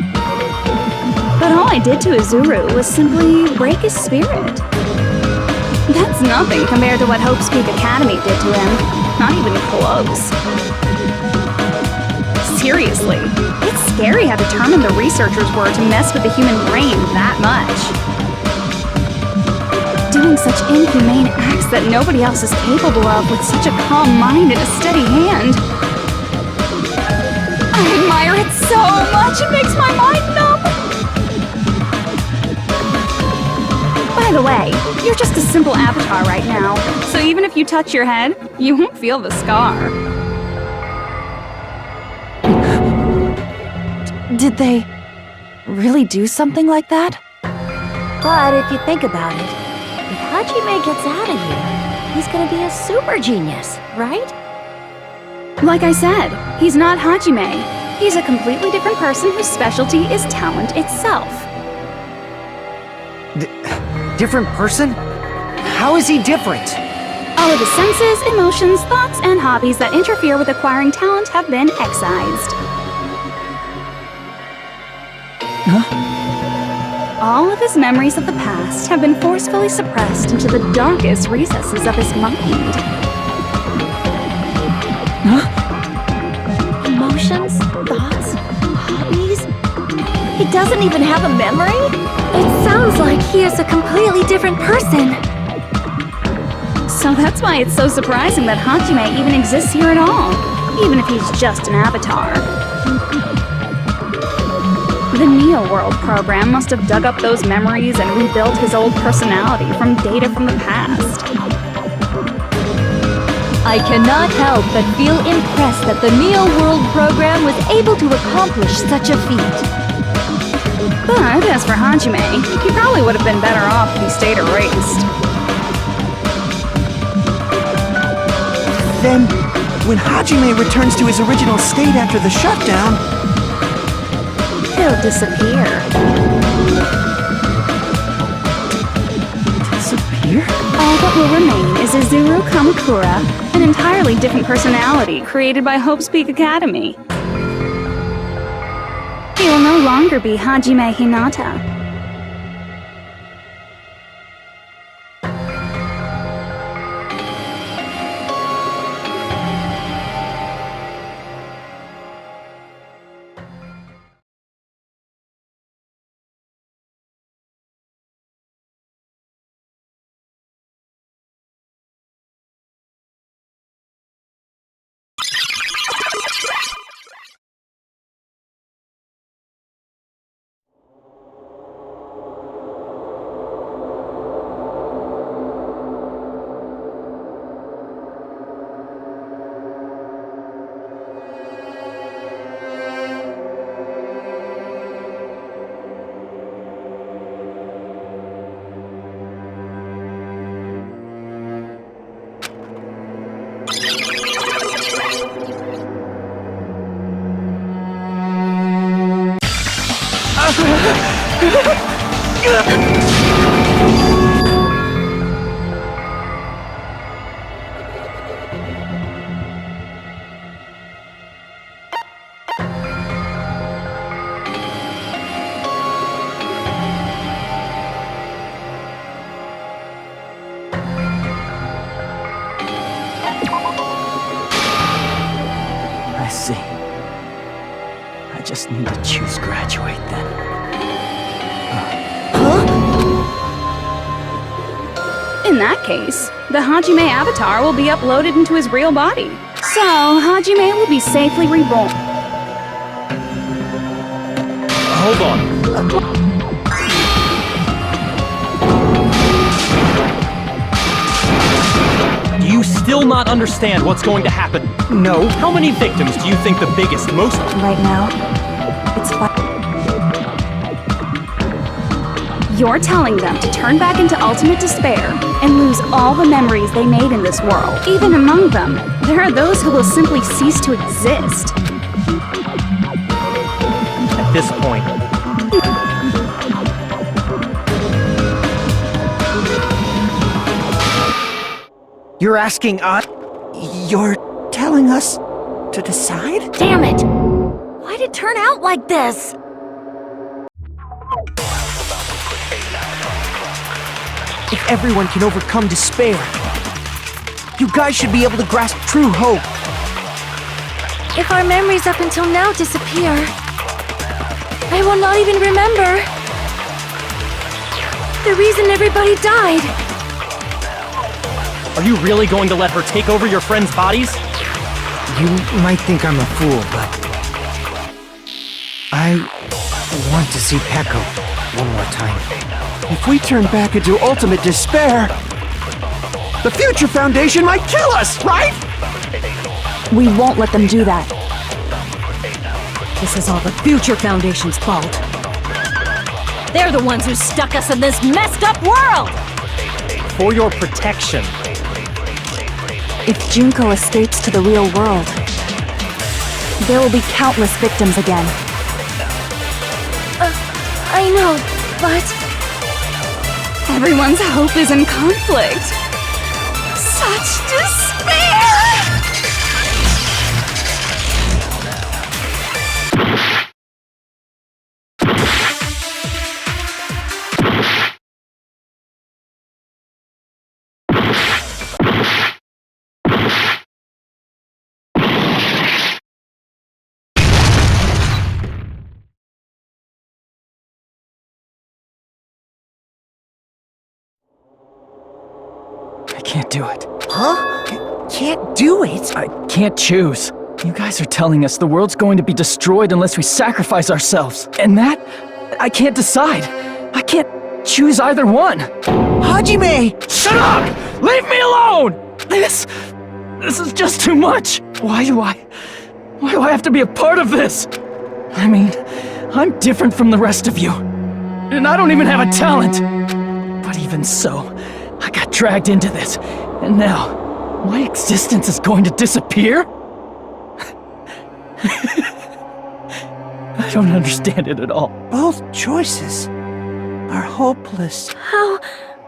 But all I did to Izuru was simply break his spirit. That's nothing compared to what Hope's Peak Academy did to him. Not even close. Seriously, it's scary how determined the researchers were to mess with the human brain that much. Doing such inhumane acts that nobody else is capable of with such a calm mind and a steady hand. I admire it so much, it makes my mind numb. By the way, you're just a simple avatar right now, so even if you touch your head, you won't feel the scar. Did they really do something like that? But if you think about it, if Hajime gets out of here, he's gonna be a super genius, right? Like I said, he's not Hajime. He's a completely different person whose specialty is talent itself. Different person? How is he different? All of his senses, emotions, thoughts, and hobbies that interfere with acquiring talent have been excised. All of his memories of the past have been forcefully suppressed into the darkest recesses of his mind. Emotions, thoughts, hobbies? He doesn't even have a memory? It sounds like he is a completely different person. So that's why it's so surprising that Hajime even exists here at all, even if he's just an avatar. The Neo World program must have dug up those memories and rebuilt his old personality from data from the past. I cannot help but feel impressed that the Neo World program was able to accomplish such a feat. But as for Hajime, he probably would have been better off if he stayed erased. Then, when Hajime returns to his original state after the shutdown, he'll disappear. Disappear? All that will remain is Izuru Kamakura, an entirely different personality created by Hope's Peak Academy. He will no longer be Hajime Hinata. I see. I just need to choose graduate then. In that case, the Hajime avatar will be uploaded into his real body. So, Hajime will be safely reborn. Hold on. Do you still not understand what's going to happen? No. How many victims do you think the biggest, most... Right now, it's You're telling them to turn back into ultimate despair and lose all the memories they made in this world. Even among them, there are those who will simply cease to exist. At this point, You're asking us? You're telling us to decide? Damn it! Why'd it turn out like this? If everyone can overcome despair, you guys should be able to grasp true hope. If our memories up until now disappear, I will not even remember the reason everybody died. are you really going to let her take over your friends' bodies? You might think I'm a fool, but I want to see Peko one more time. If we turn back into ultimate despair, the Future Foundation might kill us, right? We won't let them do that. This is all the Future Foundation's fault. They're the ones who stuck us in this messed up world! For your protection. If Junko escapes to the real world, there will be countless victims again. I know, but... Everyone's hope is in conflict. Such despair! I can't do it. Huh? Can't do it? I can't choose. You guys are telling us the world's going to be destroyed unless we sacrifice ourselves. And that, I can't decide. I can't choose either one. Hajime! Shut up! Leave me alone! This is just too much. Why do I have to be a part of this? I mean, I'm different from the rest of you. And I don't even have a talent. But even so, I got dragged into this. And now, my existence is going to disappear? I don't understand it at all. Both choices are hopeless. How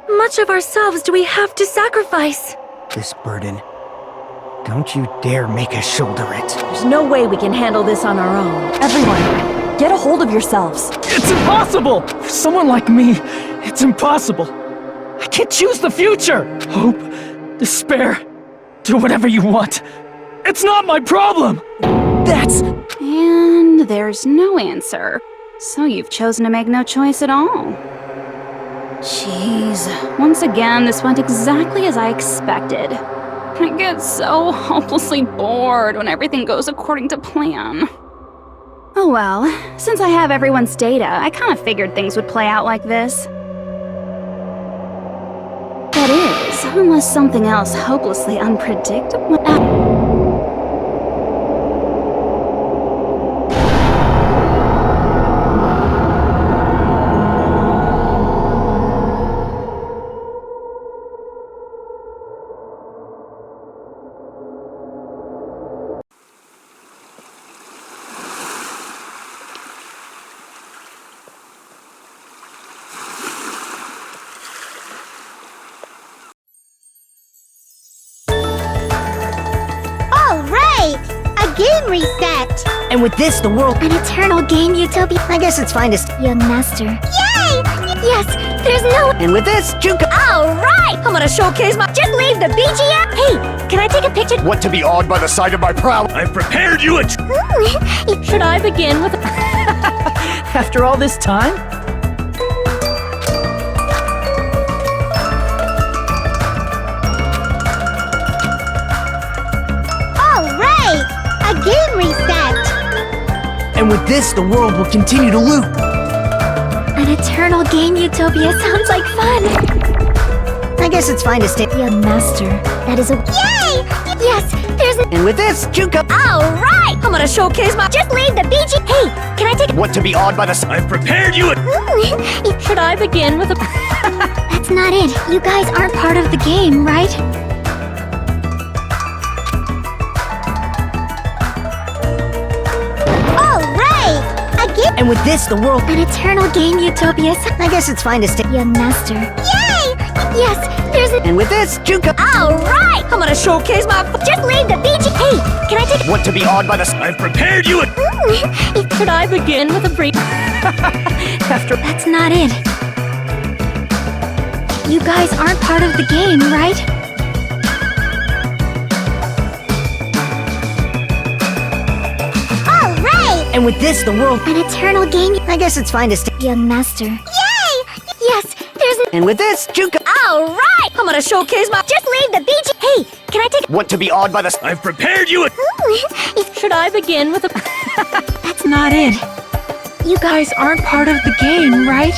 much of ourselves do we have to sacrifice? This burden. Don't you dare make us shoulder it. There's no way we can handle this on our own. Everyone, get a hold of yourselves. It's impossible! For someone like me, it's impossible. I can't choose the future! Hope, despair, do whatever you want. It's not my problem! That's... And there's no answer. So you've chosen to make no choice at all. Jeez. Once again, this went exactly as I expected. I get so hopelessly bored when everything goes according to plan. Oh well, since I have everyone's data, I kind of figured things would play out like this. That is, unless something else hopelessly unpredictable. Game reset! And with this, the world... An eternal game utopia. I guess it's fine to Young master. Yay! Yes, there's no... And with this, Junko... Alright! I'm gonna showcase my... Just leave the BGM! Hey, can I take a picture? What to be awed by the sight of my prowess? I've prepared you a... Should I begin with... After all this time? Alright! A game reset! And with this, the world will continue to loop. An eternal game utopia sounds like fun. I guess it's fine to stay... Young master, that is a... Yay! Yes, there's... And with this, Junko... Alright! I'm gonna showcase my... Just leave the BG... Hey, can I take... What to be awed by the... I've prepared you a... Should I begin with a... That's not it. You guys aren't part of the game, right? And with this, the world... An eternal game utopia... I guess it's fine to stay... Young master. Yay! Yes, there's a... And with this, Junko... Alright! I'm gonna showcase my... Just leave the BG... Hey, can I take... What to be awed by the... I've prepared you a... Should I begin with a brief... That's not it. You guys aren't part of the game, right? And with this, the world... An eternal game... I guess it's fine to stay... Young master. Yay! Yes, there's a... And with this, Junko... Alright! I'm gonna showcase my... Just leave the BG... Hey, can I take... What to be awed by the... I've prepared you a... Should I begin with a... That's not it. You guys aren't part of the game, right?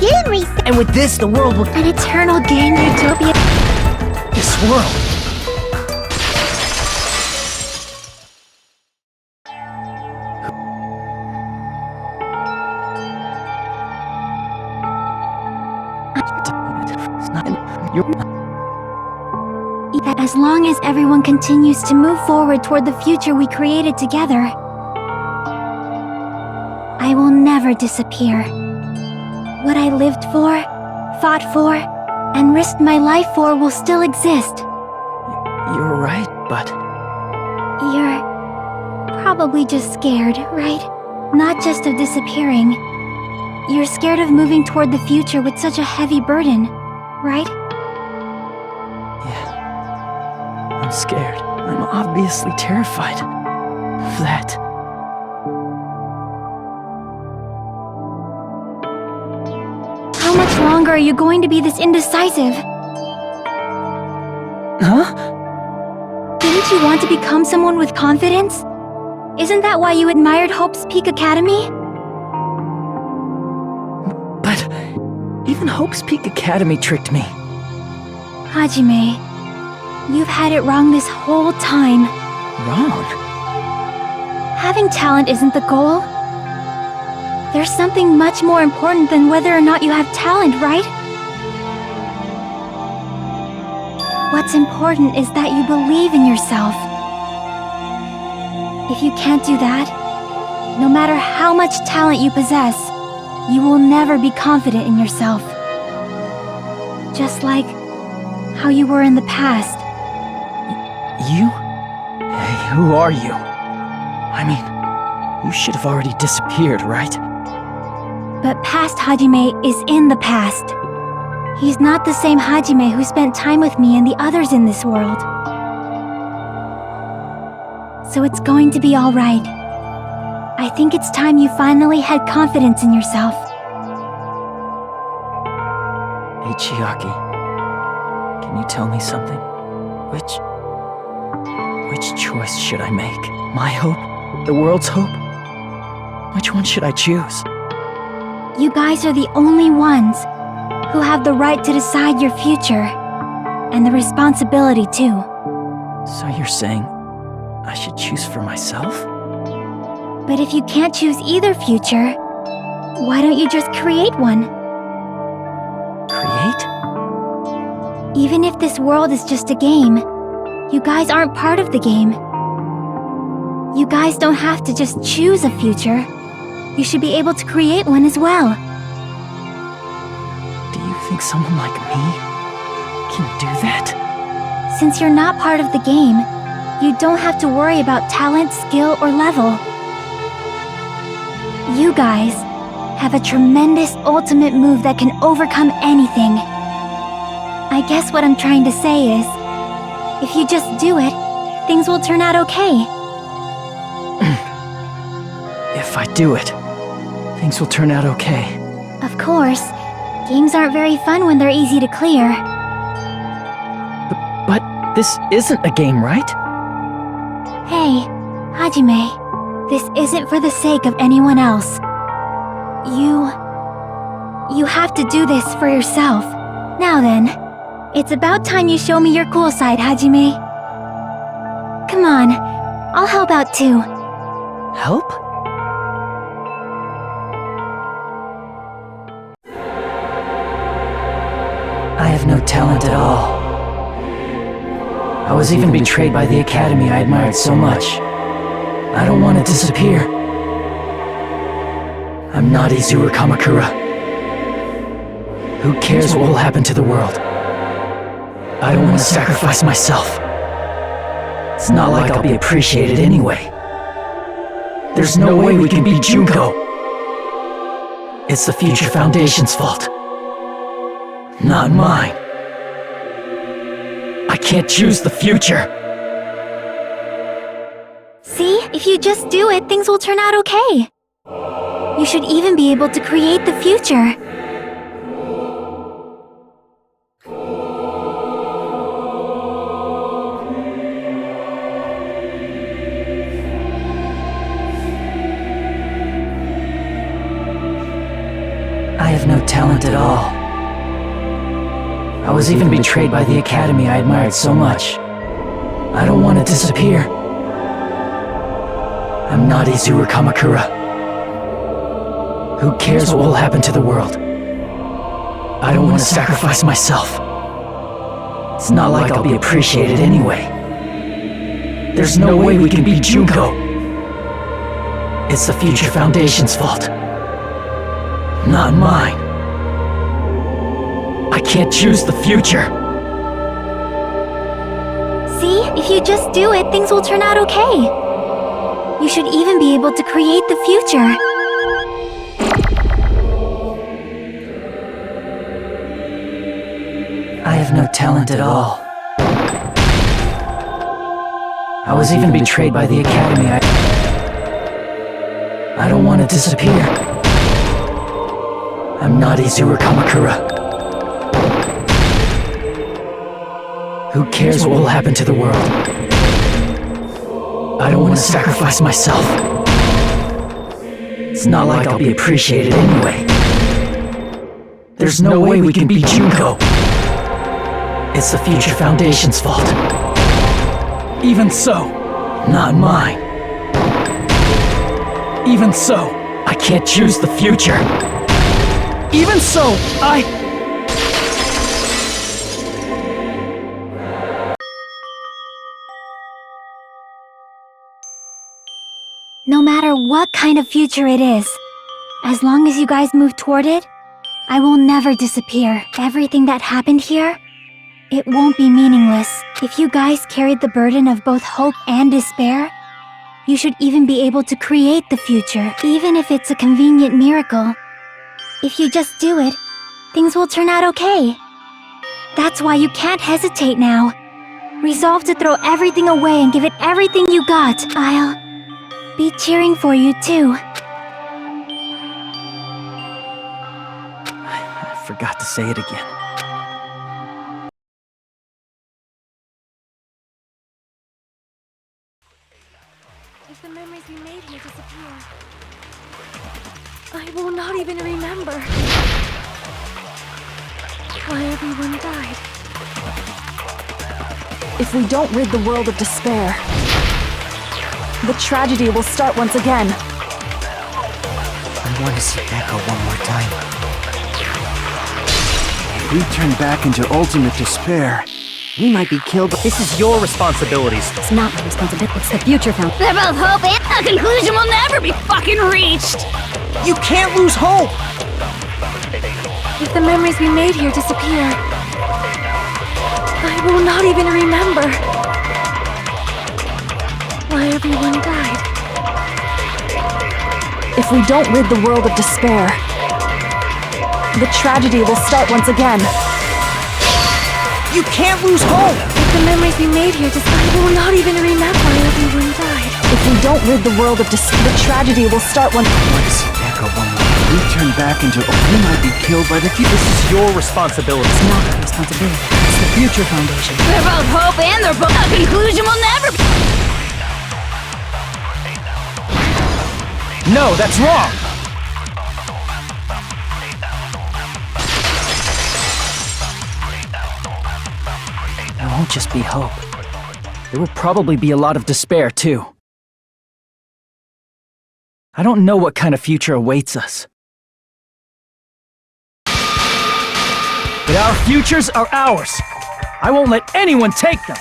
Game reset! And with this, the world will... An eternal game utopia... This world... As long as everyone continues to move forward toward the future we created together, I will never disappear. What I lived for, fought for, and risked my life for will still exist. You're right, but... You're probably just scared, right? Not just of disappearing. You're scared of moving toward the future with such a heavy burden, right? Yeah. I'm scared. I'm obviously terrified of that. How much longer are you going to be this indecisive? Huh? Didn't you want to become someone with confidence? Isn't that why you admired Hope's Peak Academy? But even Hope's Peak Academy tricked me. Hajime, you've had it wrong this whole time. Wrong? Having talent isn't the goal. There's something much more important than whether or not you have talent, right? What's important is that you believe in yourself. If you can't do that, no matter how much talent you possess, you will never be confident in yourself. Just like how you were in the past. You? Hey, who are you? I mean, you should have already disappeared, right? But past Hajime is in the past. He's not the same Hajime who spent time with me and the others in this world. So it's going to be alright. I think it's time you finally had confidence in yourself. Hey, Chiaki. Can you tell me something? Which choice should I make? My hope? The world's hope? Which one should I choose? You guys are the only ones who have the right to decide your future, and the responsibility too. So you're saying I should choose for myself? But if you can't choose either future, why don't you just create one? Create? Even if this world is just a game, you guys aren't part of the game. You guys don't have to just choose a future. You should be able to create one as well. Do you think someone like me can do that? Since you're not part of the game, you don't have to worry about talent, skill, or level. You guys have a tremendous ultimate move that can overcome anything. I guess what I'm trying to say is, if you just do it, things will turn out okay. If I do it, things will turn out okay. Of course, games aren't very fun when they're easy to clear. But this isn't a game, right? Hey, Hajime, this isn't for the sake of anyone else. You have to do this for yourself. Now then, it's about time you show me your cool side, Hajime. Come on, I'll help out too. Help? I have no talent at all. I was even betrayed by the academy I admired so much. I don't want to disappear. I'm not Izuru Kamakura. Who cares what will happen to the world? I don't want to sacrifice myself. It's not like I'll be appreciated anyway. There's no way we can beat Junko. It's the Future Foundation's fault. Not mine. I can't choose the future. See, if you just do it, things will turn out okay. You should even be able to create the future. I have no talent at all. I was even betrayed by the academy I admired so much. I don't want to disappear. I'm not Izuru Kamakura. Who cares what will happen to the world? I don't want to sacrifice myself. It's not like I'll be appreciated anyway. There's no way we can beat Junko. It's the Future Foundation's fault. Not mine. I can't choose the future. See, if you just do it, things will turn out okay. You should even be able to create the future. I have no talent at all. I was even betrayed by the academy I don't want to disappear. I'm not Izuru Kamakura. Who cares what will happen to the world? I don't want to sacrifice myself. It's not like I'll be appreciated anyway. There's no way we can beat Junko. It's the Future Foundation's fault. Even so, not mine. Even so, I can't choose the future. Even so, No matter what kind of future it is, as long as you guys move toward it, I will never disappear. Everything that happened here, it won't be meaningless. If you guys carried the burden of both hope and despair, you should even be able to create the future, even if it's a convenient miracle. If you just do it, things will turn out okay. That's why you can't hesitate now. Resolve to throw everything away and give it everything you got. I'll be cheering for you too. I forgot to say it again. If the memories we made here disappear, I will not even remember why everyone died. If we don't rid the world of despair, the tragedy will start once again. I want to see Echo one more time. If we turn back into ultimate despair, we might be killed. This is your responsibilities. It's not my responsibility, it's the future found. They're both hope and a conclusion will never be fucking reached! You can't lose hope! If the memories we made here disappear, I will not even remember why everyone died. If we don't rid the world of despair, the tragedy will start once again. You can't lose hope! If the memories we made here disappear, I will not even remember why everyone died. If we don't rid the world of despair, the tragedy will start once again. I want to see Echo one more time. We turn back into we might be killed by the future. This is your responsibility. It's not my responsibility, it's the Future Foundation. They're both hope and they're both a conclusion will never be. No, that's wrong! There won't just be hope. There will probably be a lot of despair, too. I don't know what kind of future awaits us. But our futures are ours. I won't let anyone take them.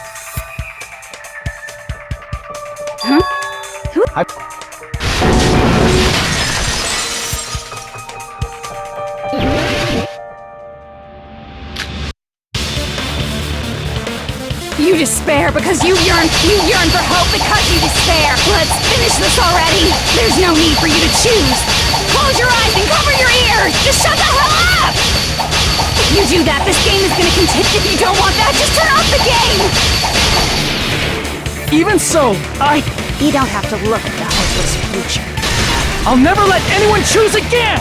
You despair because you yearn for hope because you despair. Let's finish this already. There's no need for you to choose. Close your eyes and cover your ears. Just shut the hell up! If you do that, this game is gonna continue. If you don't want that, just turn off the game. Even so, You don't have to look at the hopeless future. I'll never let anyone choose again!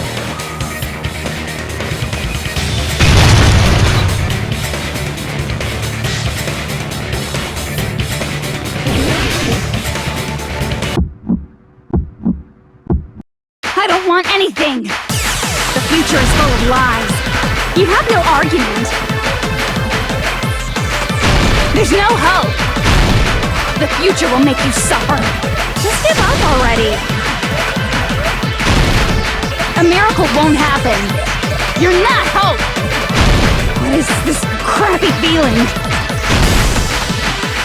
I don't want anything. The future is full of lies. You have no argument. There's no hope. The future will make you suffer. Just give up already. A miracle won't happen. You're not hope. What is this crappy feeling?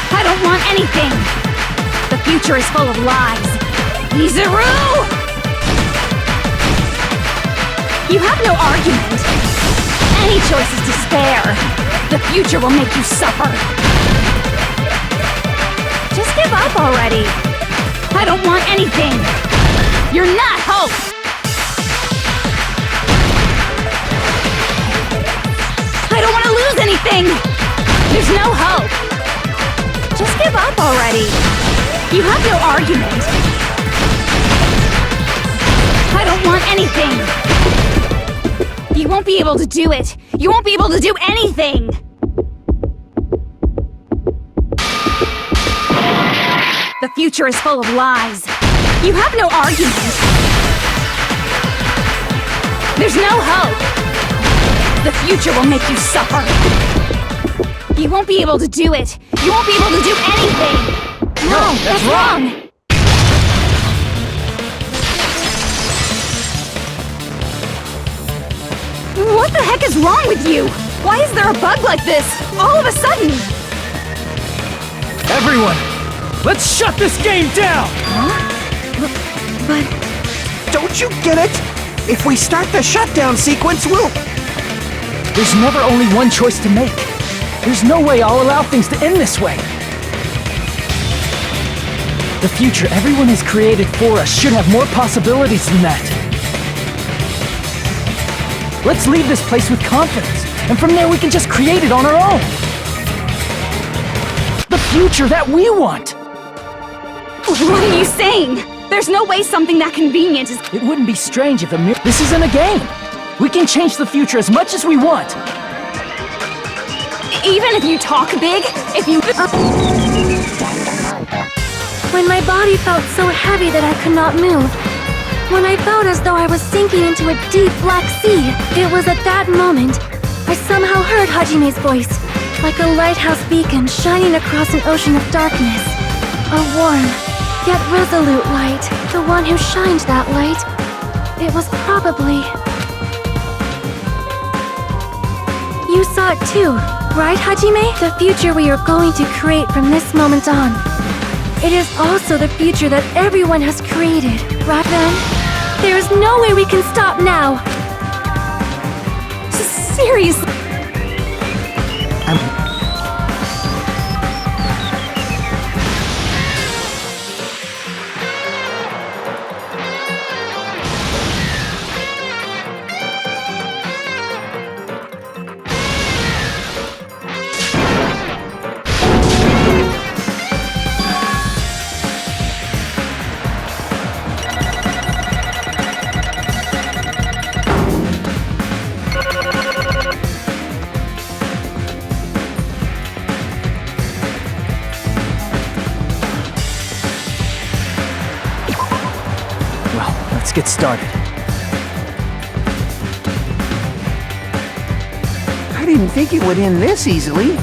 I don't want anything. The future is full of lies. Izuru! You have no argument. Any choice is despair. The future will make you suffer. Just give up already. I don't want anything. You're not hope. I don't want to lose anything. There's no hope. Just give up already. You have no argument. I don't want anything. You won't be able to do it. You won't be able to do anything. The future is full of lies. You have no argument. There's no hope. The future will make you suffer. You won't be able to do it. You won't be able to do anything. No, that's wrong. What the heck is wrong with you? Why is there a bug like this, all of a sudden? Everyone, let's shut this game down! But... Don't you get it? If we start the shutdown sequence, we'll... There's never only one choice to make. There's no way I'll allow things to end this way. The future everyone has created for us should have more possibilities than that. Let's leave this place with confidence, and from there we can just create it on our own. The future that we want! What are you saying? There's no way something that convenient is... It wouldn't be strange if this isn't a game. We can change the future as much as we want. Even if you talk big, if you... When my body felt so heavy that I could not move, when I felt as though I was sinking into a deep black sea, it was at that moment I somehow heard Hajime's voice, like a lighthouse beacon shining across an ocean of darkness. A warm, yet resolute light, the one who shined that light. It was probably... You saw it too, right, Hajime? The future we are going to create from this moment on. It is also the future that everyone has created, right then? There is no way we can stop now! Seriously? Let's get started. I didn't think it would end this easily.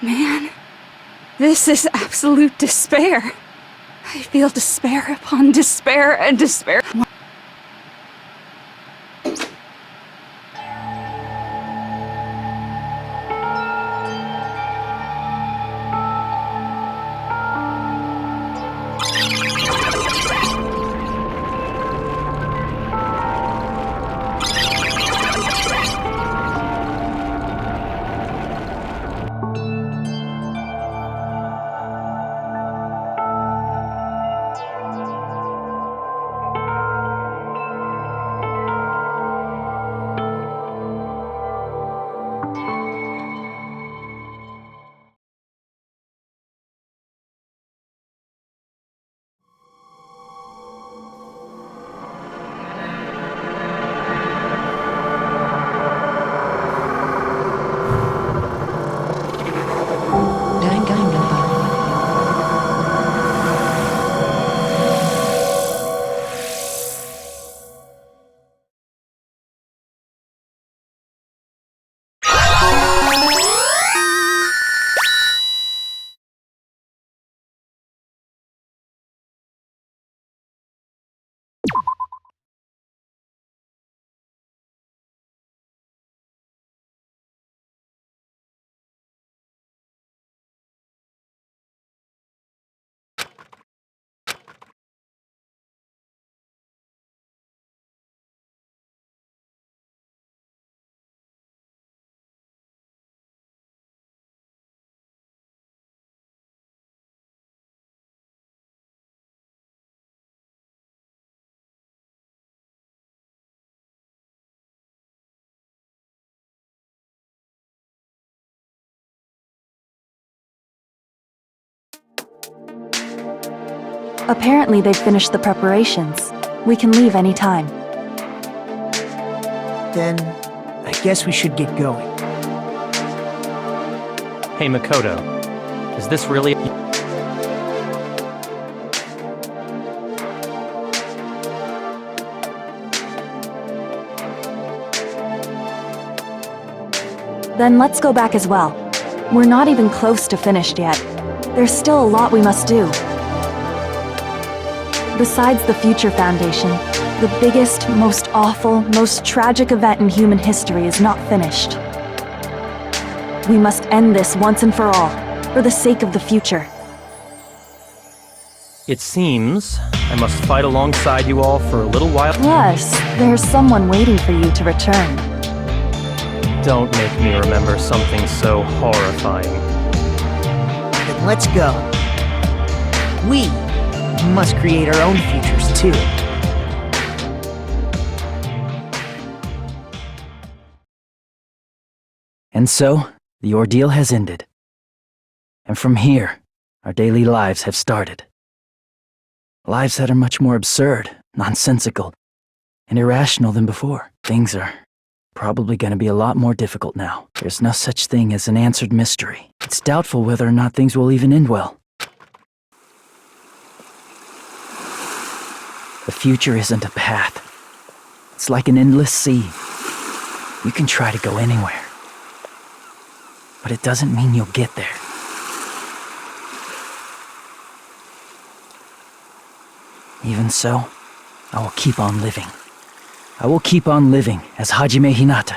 Man, this is absolute despair. I feel despair upon despair and despair. Apparently they've finished the preparations. We can leave any time. Then, I guess we should get going. Hey, Makoto. Is this really... Then let's go back as well. We're not even close to finished yet. There's still a lot we must do. Besides the Future Foundation, the biggest, most awful, most tragic event in human history is not finished. We must end this once and for all, for the sake of the future. It seems I must fight alongside you all for a little while. Plus, there's someone waiting for you to return. Don't make me remember something so horrifying. Then let's go. We must create our own futures, too. And so, the ordeal has ended. And from here, our daily lives have started. Lives that are much more absurd, nonsensical, and irrational than before. Things are probably going to be a lot more difficult now. There's no such thing as an answered mystery. It's doubtful whether or not things will even end well. The future isn't a path. It's like an endless sea. You can try to go anywhere, but it doesn't mean you'll get there. Even so, I will keep on living. I will keep on living as Hajime Hinata.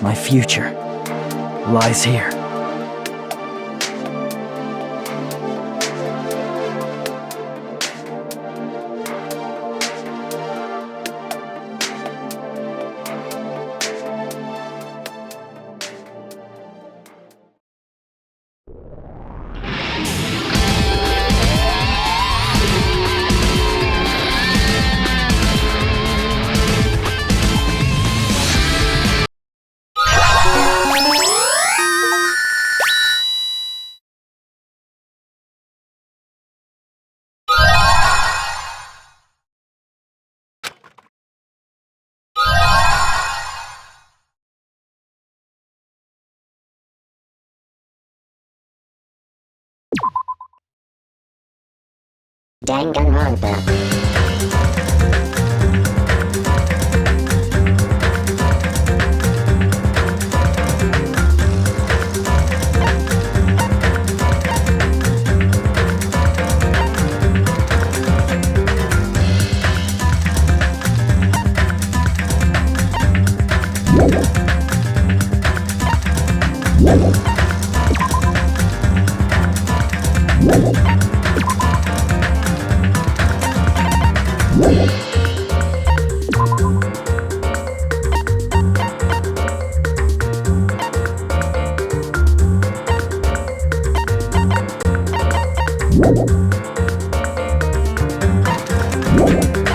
My future lies here. Danganronpa. You